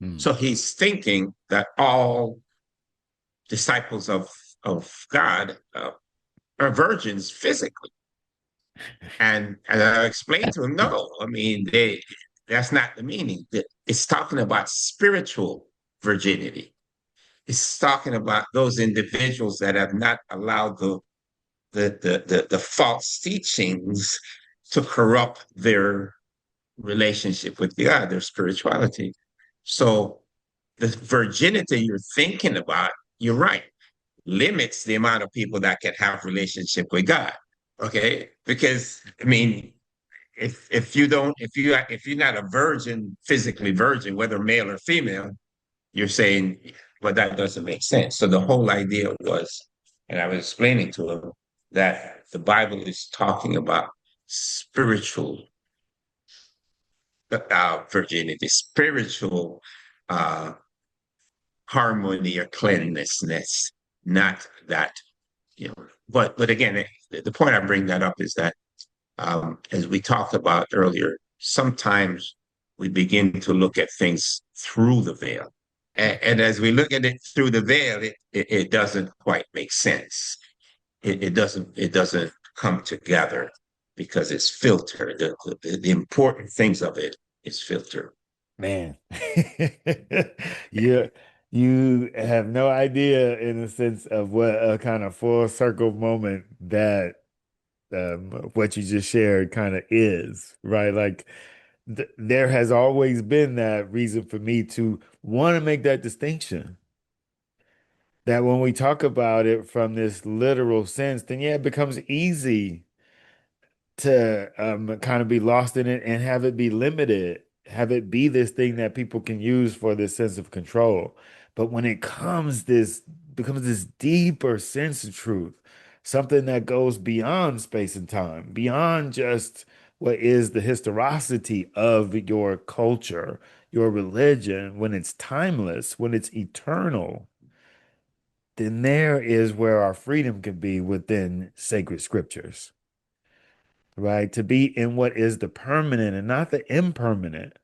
Mm. So he's thinking that all disciples of God are virgins physically, and I explained to him, no, I mean that's not the meaning. It's talking about spiritual virginity. It's talking about those individuals that have not allowed the false teachings to corrupt their relationship with God, their spirituality. So the virginity you're thinking about, you're right, limits the amount of people that can have relationship with God. Okay, because I mean, if you don't if you're not a virgin, physically virgin, whether male or female, you're saying, well, that doesn't make sense. So the whole idea was, and I was explaining to him that the Bible is talking about spiritual virginity, spiritual uh, harmony or cleanliness, not that, you know. But again, the point I bring that up is that as we talked about earlier, sometimes we begin to look at things through the veil. And as we look at it through the veil, it doesn't quite make sense. It doesn't come together because it's filtered. The important things of it is filtered. Man, you you have no idea in the sense of what a kind of full circle moment that what you just shared kind of is, right? Like there has always been that reason for me to want to make that distinction. That when we talk about it from this literal sense, then yeah, it becomes easy to kind of be lost in it and have it be limited, have it be this thing that people can use for this sense of control. But when it comes this becomes this deeper sense of truth, something that goes beyond space and time, beyond just what is the historicity of your culture, your religion, when it's timeless, when it's eternal, then there is where our freedom can be within sacred scriptures, right? To be in what is the permanent and not the impermanent,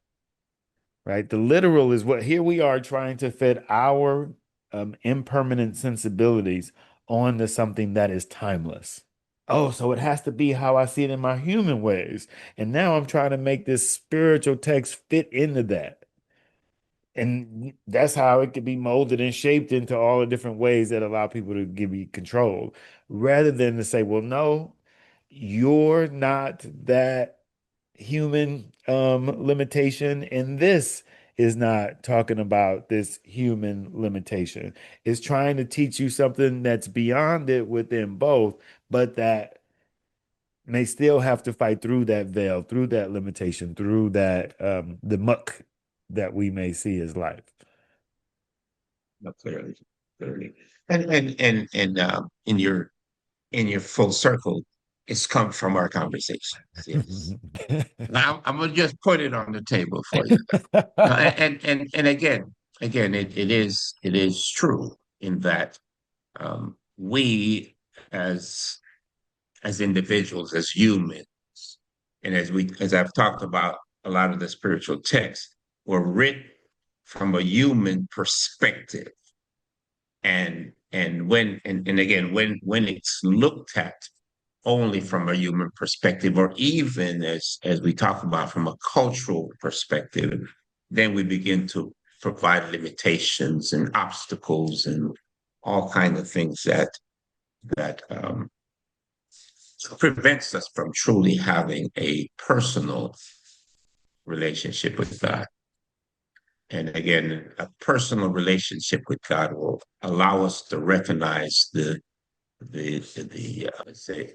right? The literal is what here we are trying to fit our impermanent sensibilities onto something that is timeless. Oh, so it has to be how I see it in my human ways. And now I'm trying to make this spiritual text fit into that. And that's how it could be molded and shaped into all the different ways that allow people to give you control, rather than to say, well, no, you're not that human limitation, and this is not talking about this human limitation. It's trying to teach you something that's beyond it within both, but that may still have to fight through that veil, through that limitation, through that the muck that we may see as life. No, clearly, clearly. And in your full circle, it's come from our conversations. Yes. Now I'm gonna just put it on the table for you. And again, it is true in that we as as individuals, as humans, and as I've talked about a lot of the spiritual texts, were written from a human perspective. And again, when it's looked at only from a human perspective, or even as we talk about from a cultural perspective, then we begin to provide limitations and obstacles and all kinds of things that prevents us from truly having a personal relationship with God. And again, a personal relationship with God will allow us to recognize the let's say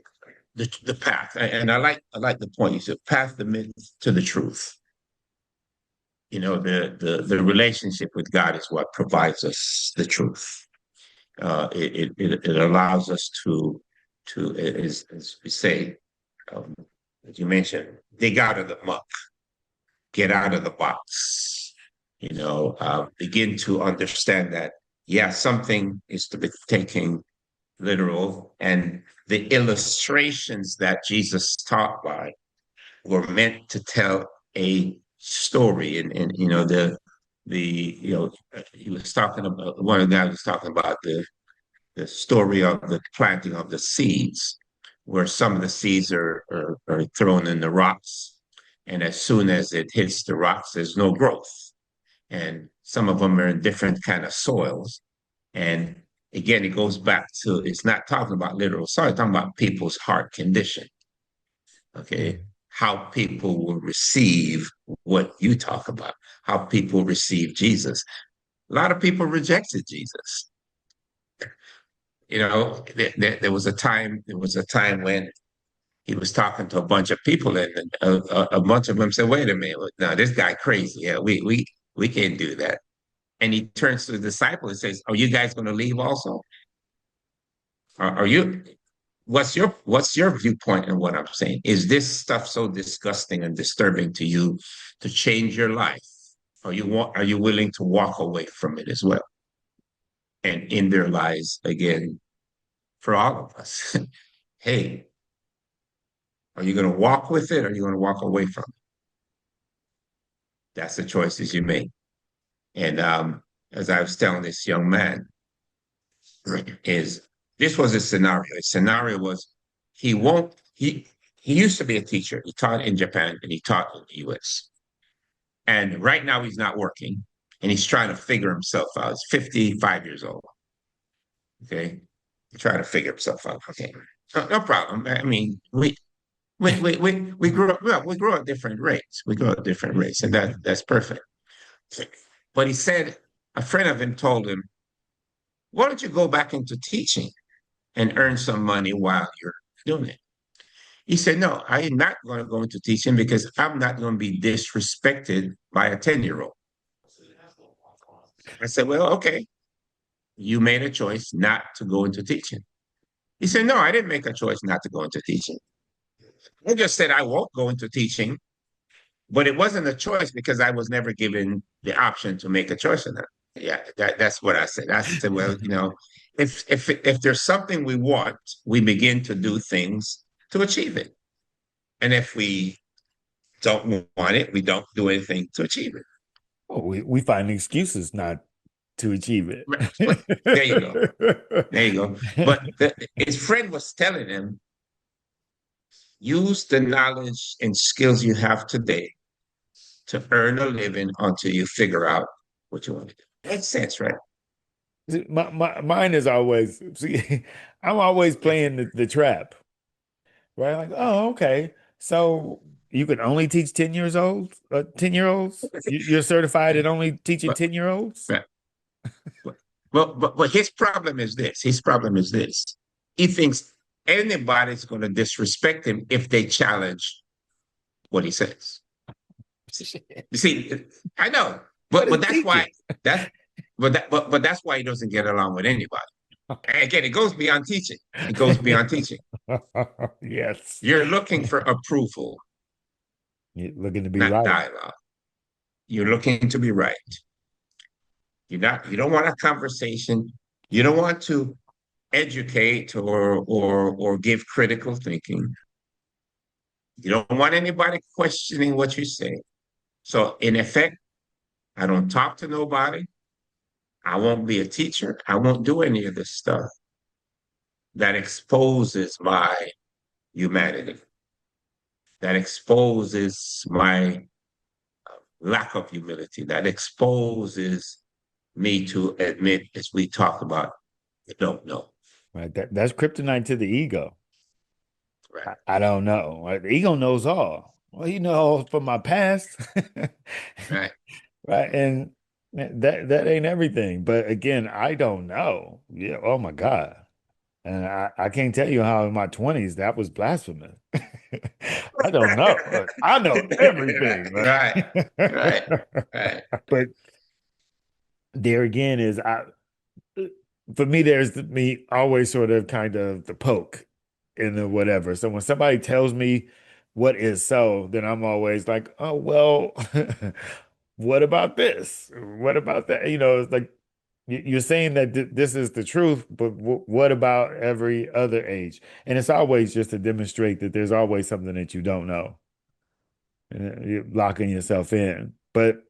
the path. And I like the point you said, path to the truth. You know, the relationship with God is what provides us the truth. It allows us to as we say, um, as you mentioned, dig out of the muck, get out of the box. Begin to understand that, yeah, something is to be taken literal, and the illustrations that Jesus taught by were meant to tell a story. And you know, he was talking about, one of the guys was talking about the story of the planting of the seeds, where some of the seeds are thrown in the rocks. And as soon as it hits the rocks, there's no growth. And some of them are in different kind of soils. And again, it goes back to, it's not talking about literal soil, it's talking about people's heart condition. Okay. Mm. How people will receive what you talk about, how people receive Jesus. A lot of people rejected Jesus. You know, there was a time when he was talking to a bunch of people, and a bunch of them said, "Wait a minute, no, this guy crazy. Yeah, we can't do that." And he turns to the disciple and says, "Are you guys going to leave also? Are you? What's your viewpoint on what I'm saying? Is this stuff so disgusting and disturbing to you to change your life? Are you willing to walk away from it as well?" And in their lives, again, for all of us, hey, are you going to walk with it or are you going to walk away from it? That's the choices you make. And as I was telling this young man, is this was a scenario. A scenario was he won't he used to be a teacher. He taught in Japan and he taught in the US. And right now he's not working and he's trying to figure himself out. He's 55 years old. Okay. He's trying to figure himself out. Okay. No problem. I mean, we grew up, well, we grow at different rates. We grow at different rates, and that's perfect. But he said a friend of him told him, why don't you go back into teaching and earn some money while you're doing it? He said, no, I am not going to go into teaching because I'm not going to be disrespected by a 10-year-old. I said, well, okay, you made a choice not to go into teaching. He said, no, I didn't make a choice not to go into teaching. I just said I won't go into teaching, but it wasn't a choice because I was never given the option to make a choice in that. Yeah, that's what I said. I said, well, you know, if there's something we want, we begin to do things to achieve it. And if we don't want it, we don't do anything to achieve it. Oh, we find excuses not to achieve it. But there you go. There you go. But his friend was telling him, use the knowledge and skills you have today to earn a living until you figure out what you want to do. Makes sense, right? Mine is always, see, I'm always playing the trap, right? Like, oh, okay. So you can only teach 10 years old, 10-year-olds? You're certified at only teaching But, 10-year-olds? but, but his problem is this. His problem is this. He thinks anybody's going to disrespect him if they challenge what he says. You see, I know, What but is that's teaching? why that's but that's why he doesn't get along with anybody. And again, it goes beyond teaching. It goes beyond teaching. Yes. You're looking for approval, You're looking to be not right. dialogue. You're looking to be right. You don't want a conversation. You don't want to educate or give critical thinking. You don't want anybody questioning what you say. So in effect, I don't talk to nobody. I won't be a teacher. I won't do any of this stuff that exposes my humanity, that exposes my lack of humility, that exposes me to admit, as we talked about, I don't know. Right. That's kryptonite to the ego. Right, I don't know. Like, the ego knows all. Well, you know from my past. right. Right. And that ain't everything. But again, I don't know. Yeah. Oh my God. And I can't tell you how in my 20s that was blasphemous. I don't know. Like, I know everything. Right, right, Right? right. But there again is for me, there's me always sort of kind of the poke in the whatever. So when somebody tells me what is so, then I'm always like, oh well, what about this? What about that? You know, it's like You're saying that this is the truth, but what about every other age? And it's always just to demonstrate that there's always something that you don't know. You're locking yourself in. But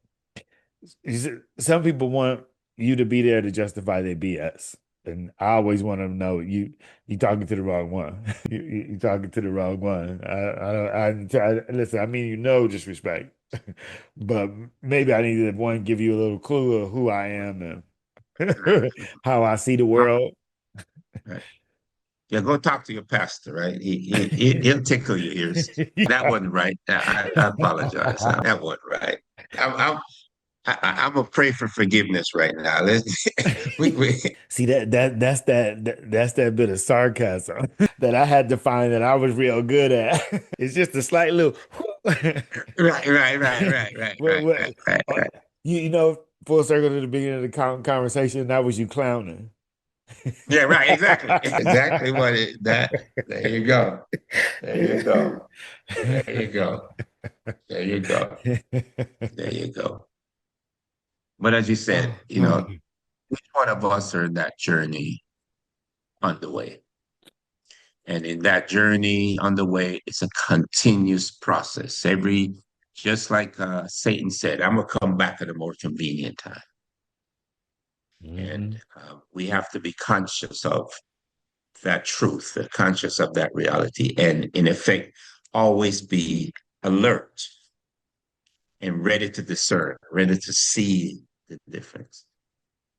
some people want you to be there to justify their BS. And I always want to know you talking to the wrong one. You talking to the wrong one. Listen, I mean disrespect. But maybe I need to one give you a little clue of who I am and how I see the Right. world. Right. Yeah, go talk to your pastor, right? He'll tickle your ears. That Yeah. wasn't right. I apologize. That wasn't right. I'm I'm I'm gonna pray for forgiveness right now. Let's we See that's that bit of sarcasm that I had to find that I was real good at. It's just a slight little right, what, what, uh, right. you know, full circle to the beginning of the conversation, that was you clowning. Yeah, right, exactly. Exactly what it that there you go. There you go. There you go. There you go. There you go. But as you said, Oh, you know, each one of us are in that journey on the way. And in that journey on the way, it's a continuous process. Just like Satan said, I'm going to come back at a more convenient time. And mhm. we have to be conscious of that truth, conscious of that reality, and in effect, always be alert and ready to discern, ready to see the difference,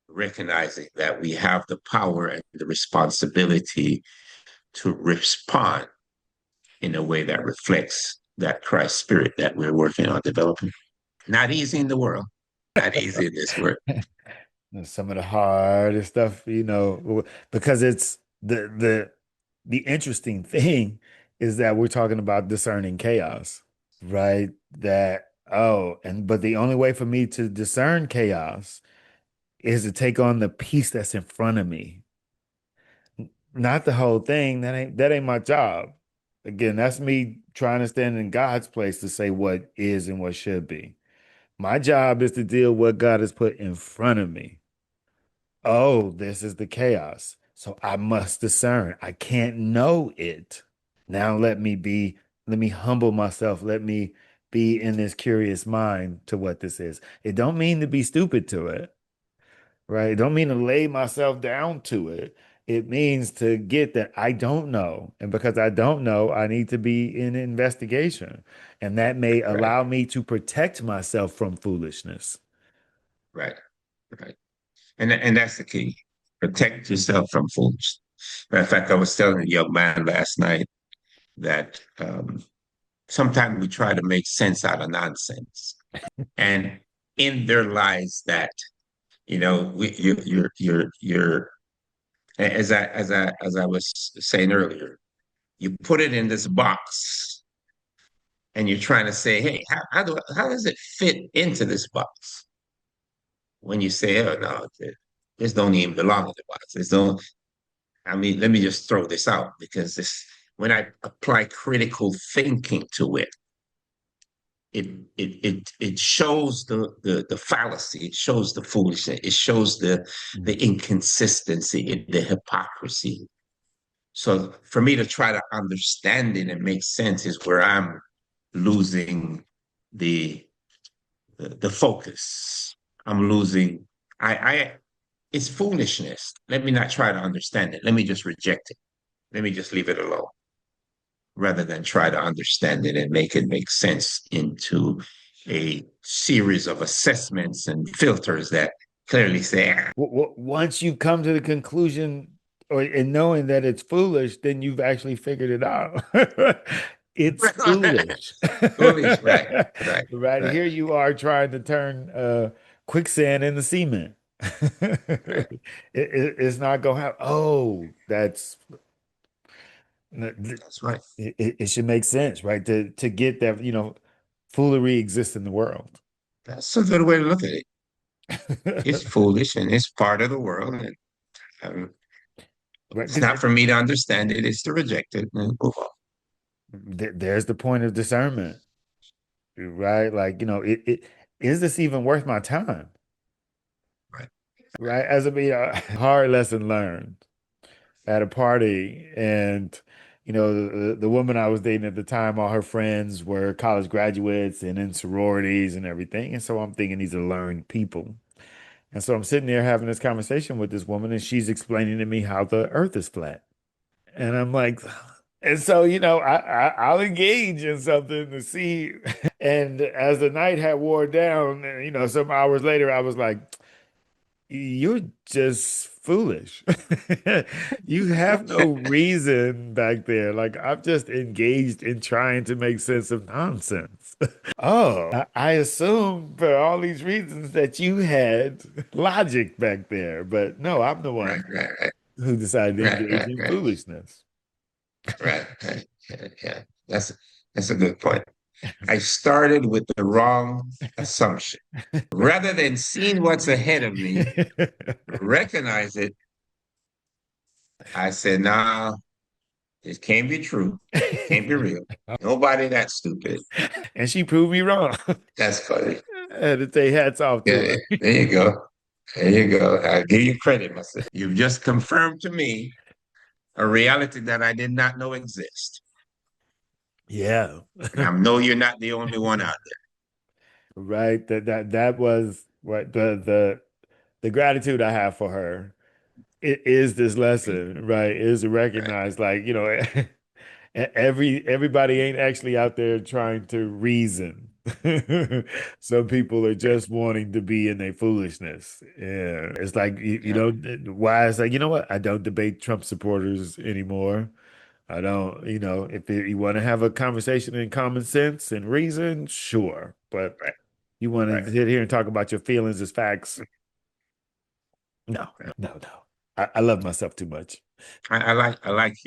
recognizing that we have the power and the responsibility to respond in a way that reflects that Christ spirit that we're working on developing. Not easy in the world, not easy in this world. Some of the hardest stuff, because it's the interesting thing is that we're talking about discerning chaos, right? But the only way for me to discern chaos is to take on the piece that's in front of me, not the whole thing. That ain't my job. Again, that's me trying to stand in God's place to say what is and what should be. My job is to deal with what God has put in front of me. Oh, this is the chaos. So I must discern. I can't know it. Now let me humble myself. Let me be in this curious mind to what this is. It don't mean to be stupid to it, right? It don't mean to lay myself down to it. It means to get that I don't know. And because I don't know, I need to be in investigation. And that may Right, allow me to protect myself from foolishness. right, right. And that's the key. Protect yourself from fools. Matter of fact, I was telling a young man last night that sometimes we try to make sense out of nonsense. And in there lies that, you're as I was saying earlier, you put it in this box and you're trying to say, hey, how does it fit into this box? When you say, oh no, this don't even belong in the box. This don't I mean, let me just throw this out because this when I apply critical thinking to it, it shows the fallacy, it shows the foolishness, it shows the inconsistency, the hypocrisy. So for me to try to understand it and make sense is where I'm losing the the focus. I'm losing. I it's foolishness. Let me not try to understand it. Let me just reject it. Let me just leave it alone rather than try to understand it and make it make sense into a series of assessments and filters that clearly say, "Ah, Once you come to the conclusion or in knowing that it's foolish, then you've actually figured it out. It's foolish. foolish, right, right, Right right, here you are trying to turn quicksand into cement. right. It's not gonna happen. Oh, That's right. it should make sense, right? To get that, foolery exists in the world. That's a good way to look at it. It's foolish and it's part of the world. And um, Right? it's not for me to understand it, it's to reject it and move on. There's the point of discernment, right? Like, is this even worth my time? Right. right? As a be a hard lesson learned at a party, and the woman I was dating at the time, all her friends were college graduates and in sororities and everything, and so I'm thinking these are learned people, and so I'm sitting there having this conversation with this woman, and she's explaining to me how the Earth is flat, and I'm like. And so, I'll engage in something to see. And as the night had wore down, some hours later, I was like, you're just foolish. You have no reason back there. Like, I'm just engaged in trying to make sense of nonsense. Oh, I assumed for all these reasons that you had logic back there. But no, I'm the Right, one right, right, who decided to right, engage right, in right, foolishness. right, right. Yeah, yeah. That's a good point. I started with the wrong assumption. Rather than seeing what's ahead of me, recognize it, I said, nah, this can't be true. Can't be real. Nobody that stupid. And she proved me wrong. That's funny. I had to say hats off to Yeah, her. there you go. There you go. I give you credit, my sister. You've just confirmed to me a reality that I did not know exist. Yeah. And I know you're not the only one out Right. That was what the gratitude I have for her. It is this there. lesson, right? Is to Right, recognize, like, everybody ain't actually out there trying to reason. Some people are right, just wanting to be in their foolishness. Yeah. It's like you yeah, know why it's like, you know what? I don't debate Trump supporters anymore. I don't, if you want to have a conversation in common sense and reason, sure. But right, you want right, to sit here and talk about your feelings as facts? No, right. no. I love myself too much. I like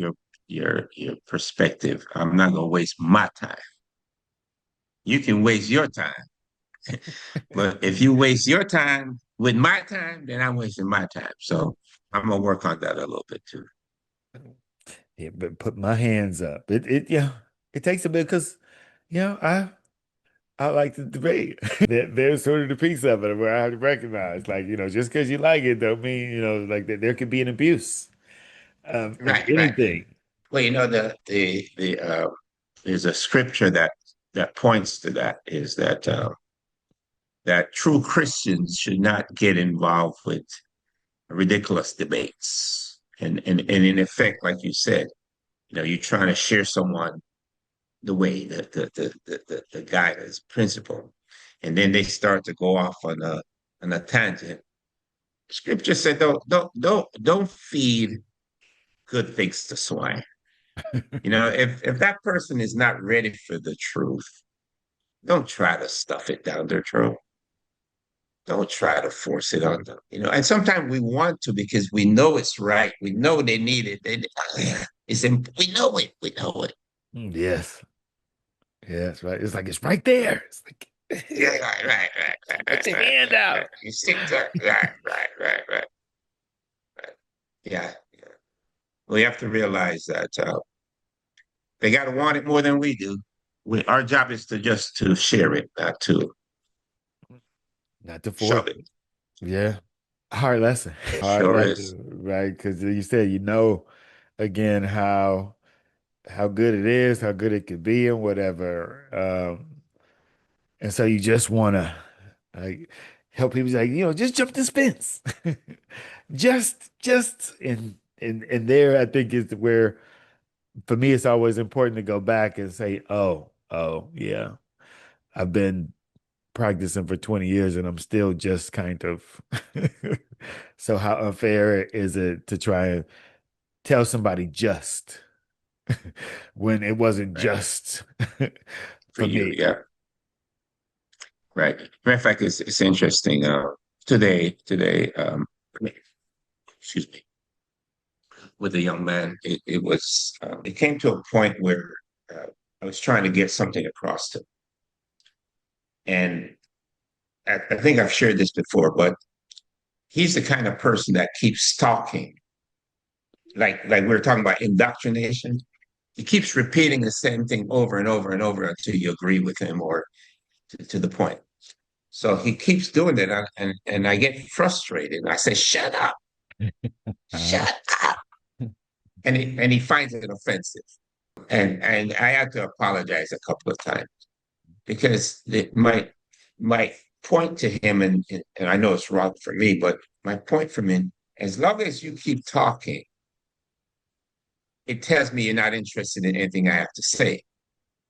your perspective. I'm not gonna waste my time. You can waste your time. But if you waste your time with my time, then I'm wasting my time. So I'm gonna work on that a little bit too. Yeah, but put my hands up. Yeah, it takes a bit because, I like to debate. There's sort of the piece of it where I have to recognize, like, just because you like it don't mean, like that there could be an abuse of Right, right. anything. Well, there's a scripture that points to that is that true Christians should not get involved with ridiculous debates. And in effect, like you said, you're trying to share someone the way the guidance principle, and then they start to go off on a tangent. Scripture said, don't feed good things to swine. If that person is not ready for the truth, don't try to stuff it down their throat. Don't try to force it on them. And sometimes we want to because we know it's right. We know they need it. We know it. We know it. Yes. Yes, right. It's like it's right there. It's Yeah, like right, put your hand right. out. You stick to it. Right. Yeah, yeah. We have to realize that they got to want it more than we do. Our job is to just to share it, not to Not to force shove it. it. Yeah. Hard lesson. It Hard sure is. lesson, right? Because you said, again, how good it is, how good it could be, and whatever. And so you just want to like help people, like, just jump this fence. Just and there, I think is where for me it's always important to go back and say, oh, yeah, I've been practicing for 20 years and I'm still just kind of so how unfair is it to try and tell somebody just when it wasn't Right. just For for you, me. yeah. Right. Matter of fact, it's interesting. Today, excuse me, with a young man, it came to a point where uh, I was trying to get something across to him. And I think I've shared this before, but he's the kind of person that keeps talking, like we were talking about indoctrination. He keeps repeating the same thing over and over and over until you agree with him or to the point. So he keeps doing it, and I get frustrated. I say, "Shut up, Uh, shut up," and he finds it offensive. And I had to apologize a couple of times because my point to him, and I know it's wrong for me, but my point from him, as long as you keep talking, it tells me you're not interested in anything I have to say.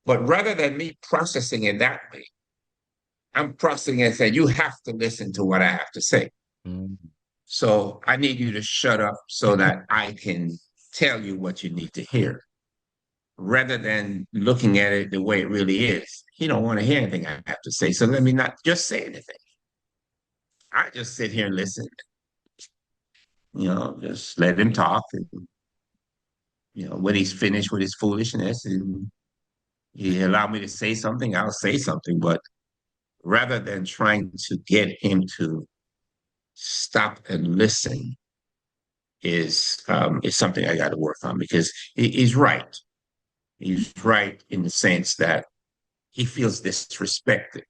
But rather than me processing it that way, I'm processing it and saying, you have to listen to what I have to say. mm, So I need you to shut up so that I can tell you what you need to hear, rather than looking at it the way it really is. He don't want to hear anything I have to say. So let me not just say anything. I just sit here and listen, just let him talk. And, when he's finished with his foolishness and he allow me to say something, I'll say something. But rather than trying to get him to stop and listen is something I got to work on because he's right. He's right in the sense that he feels disrespected.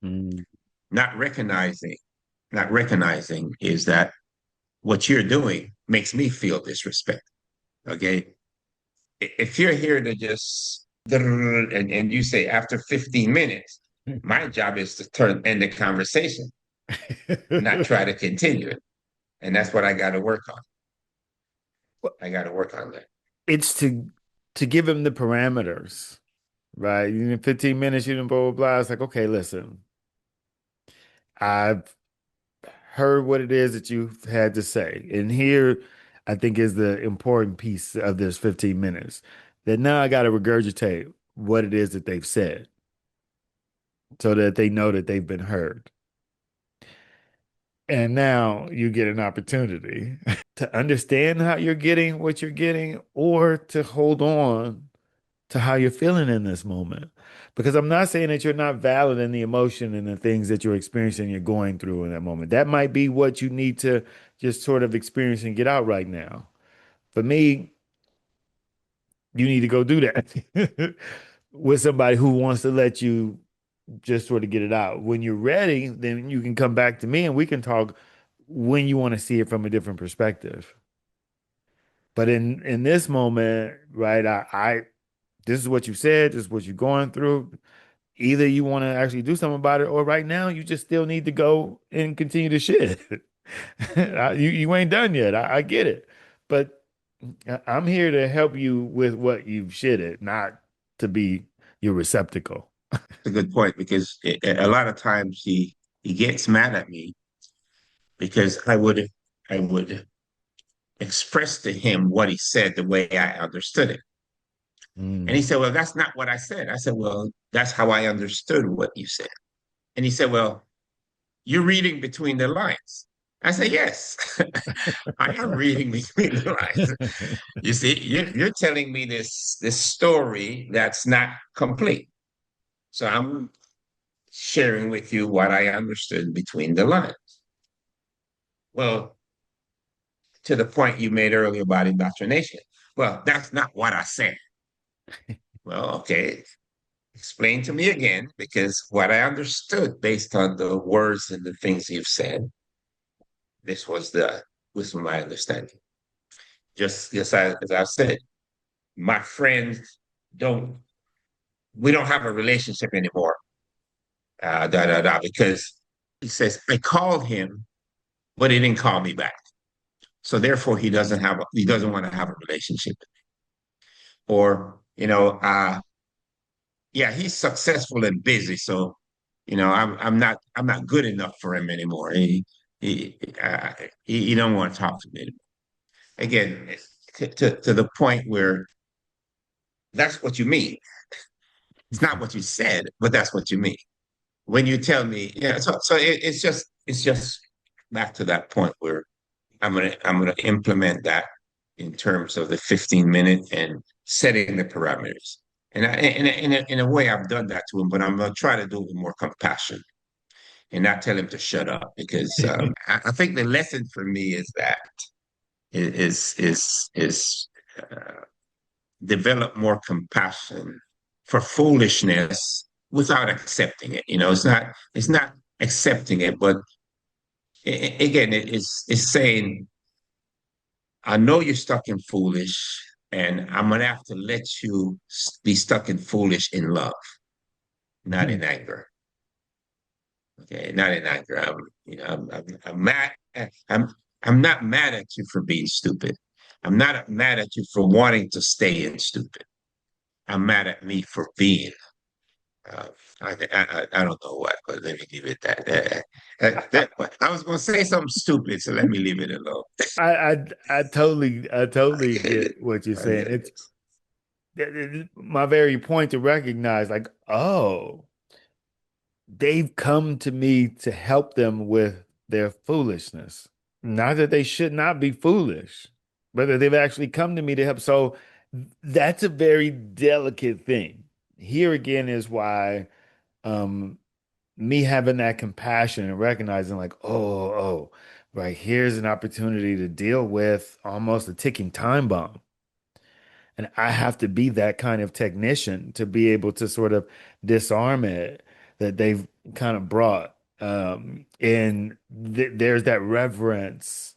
mm, Not recognizing, not recognizing is that what you're doing makes me feel disrespected. Okay. If you're here to just and you say after 15 minutes, my job is to end the conversation, not try to continue it. And that's what I got to work on. Well, I got to work on that. it's to give him the parameters, right? In 15 minutes, you know, blah blah blah. It's like, okay, listen, I've heard what it is that you've had to say, and here, I think is the important piece of this 15 minutes. That now I got to regurgitate what it is that they've said, so that they know that they've been heard. And now you get an opportunity to understand how you're getting what you're getting or to hold on to how you're feeling in this moment. Because I'm not saying that you're not valid in the emotion and the things that you're experiencing, you're going through in that moment. That might be what you need to just sort of experience and get out right now. For me, you need to go do that with somebody who wants to let you just sort of get it out. When you're ready, then you can come back to me and we can talk when you want to see it from a different perspective. But in this moment, right, I this is what you said, this is what you're going through. Either you want to actually do something about it, or right now you just still need to go and continue to shit. You ain't done yet. I get it, but I'm here to help you with what you've shitted, not to be your receptacle. It's a good point because a lot of times he gets mad at me because I would express to him what he said the way I understood it. And he Mm. said, "Well, that's not what I said." I said, "Well, that's how I understood what you said." And he said, "Well, you're reading between the lines." I said, "Yes, I am reading between the lines. You see, you're telling me this story that's not complete. So I'm sharing with you what I understood between the lines." Well, to the point you made earlier about indoctrination. Well, that's not what I said. Well, okay, explain to me again, because what I understood based on the words and the things you've said, this was my understanding. Just as I said, my friends don't we don't have a relationship anymore. Because he says I called him, but he didn't call me back. So therefore, he doesn't want to have a relationship. Or yeah, he's successful and busy, so I'm not good enough for him anymore. He uh, he don't want to talk to me anymore. Again, to the point where that's what you mean. It's not what you said, but that's what you mean when you tell me. Yeah, so it's just back to that point where I'm gonna implement that in terms of the 15 minute and setting the parameters. And in a way, I've done that to him, but I'm gonna try to do it with more compassion and not tell him to shut up because I think the lesson for me is that is develop more compassion for foolishness without accepting it. It's not accepting it. But again, it's saying, I know you're stuck in foolish, and I'm gonna have to let you be stuck in foolish in love, not in anger. Okay, not in anger. I'm mad. I'm I'm not mad at you for being stupid. I'm not mad at you for wanting to stay in stupid. I'm mad at me for being. Uh, I don't know what, but let me leave it that. I was going to say something stupid, so let me leave it alone. I totally get what you're I saying. get It's my very point to recognize, like, oh, they've come to me to help them with their foolishness. Not that they should not be foolish, but that they've actually come to me to help. So that's a very delicate thing. Here again is why um me having that compassion and recognizing like, oh, right, here's an opportunity to deal with almost a ticking time bomb. And I have to be that kind of technician to be able to sort of disarm it that they've kind of brought. And there's that reverence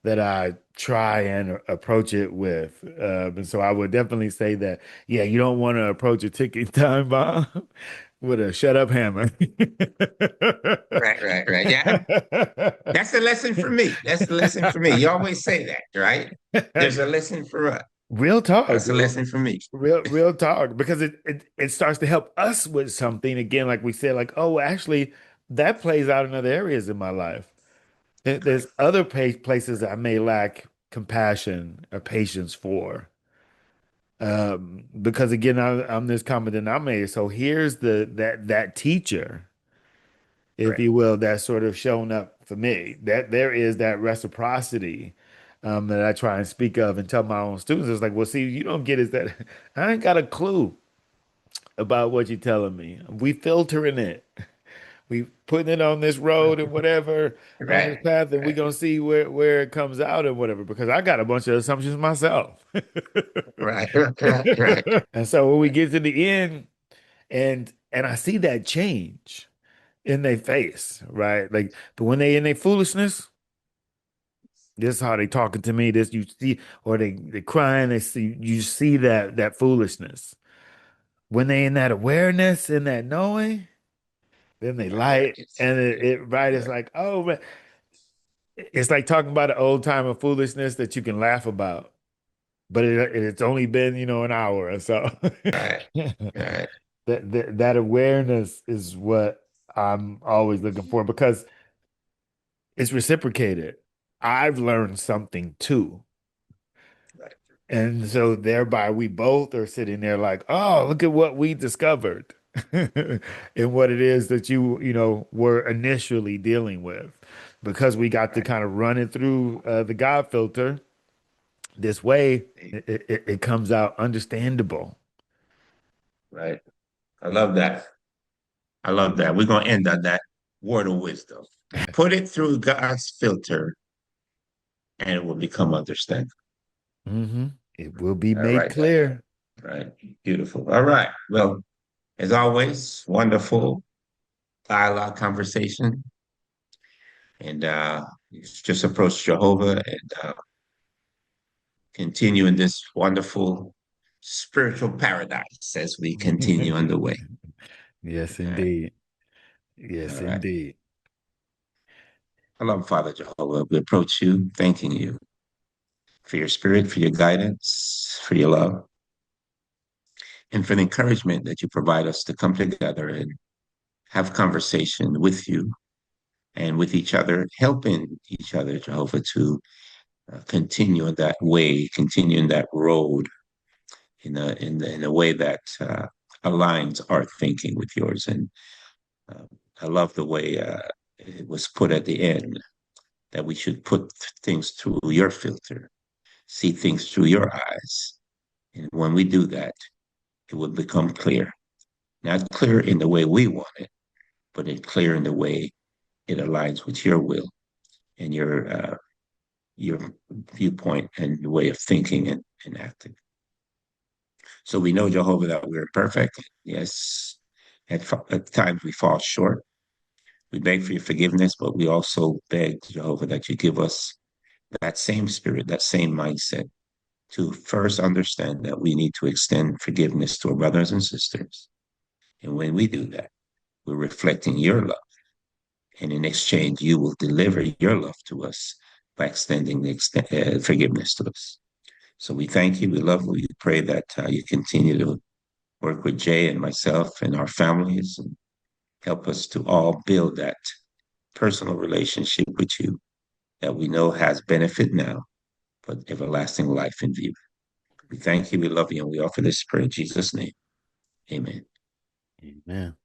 that I try and approach it with. And so I would definitely say that, yeah, you don't want to approach a ticking time bomb with a shut up hammer. right. Yeah, that's a lesson for me. That's the lesson for me. You always say that, right? There's a lesson for us. Real talk. That's a lesson for me. Real talk, because it starts to help us with something again, like we said, like, oh, actually, that plays out in other areas in my life. There's other places I may lack compassion or patience for, because again, I'm this common denominator. So here's that teacher, if Right, you will, that's sort of shown up for me. That there is that reciprocity. That I try and speak of and tell my own students. It's like, well, see, you don't get is that I ain't got a clue about what you're telling me. We filtering it. We putting it on this road and whatever on this right, path, and we right, gonna see where it comes out and whatever. Because I got a bunch of assumptions myself. right. And so when we get to the end, and I see that change in their face, right? Like, but when they in their foolishness, this is how they talking to me. This you see, or they crying. They see you see that foolishness. When they in that awareness and that knowing. Then they Right. light, and it right. It's like, oh, man. It's like talking about an old time of foolishness that you can laugh about, but it's only been, an hour or so. Right, right, That awareness is what I'm always looking for because it's reciprocated. I've learned something too. right, And so thereby we both are sitting there like, oh, look at what we discovered and what it is that were initially dealing with. Because we got to right. kind of run it through the God filter this way, it comes out understandable. Right. I love that. I love that. We're gonna end on that word of wisdom. Put it through God's filter, and it will become understandable. It will be All made right. clear. Right. Beautiful. All right. Well, as always, wonderful dialogue conversation. And just approach Jehovah and continue in this wonderful spiritual paradise as we continue on the way. Yes, All right. indeed. Yes, All right. indeed. Hello, Father Jehovah. We approach you, thanking you for your spirit, for your guidance, for your love, and for the encouragement that you provide us to come together and have conversation with you and with each other, helping each other, Jehovah, to continue in that way, continue in that road in a way that aligns our thinking with yours. And uh, I love the way it was put at the end that we should put things through your filter, see things through your eyes. And when we do that, it will become clear. Not clear in the way we want it, but it's clear in the way it aligns with your will and your viewpoint and your way of thinking and acting. So we know, Jehovah, that we're perfect. Yes, at times we fall short. We beg for your forgiveness, but we also beg, Jehovah, that you give us that same spirit, that same mindset to first understand that we need to extend forgiveness to our brothers and sisters. And when we do that, we're reflecting your love. And in exchange, you will deliver your love to us by extending forgiveness to us. So we thank you. We love you. We pray that you continue to work with Jay and myself and our families and help us to all build that personal relationship with you that we know has benefit now, but everlasting life in view. We thank you. We love you. And we offer this prayer in Jesus' name. Amen. Amen.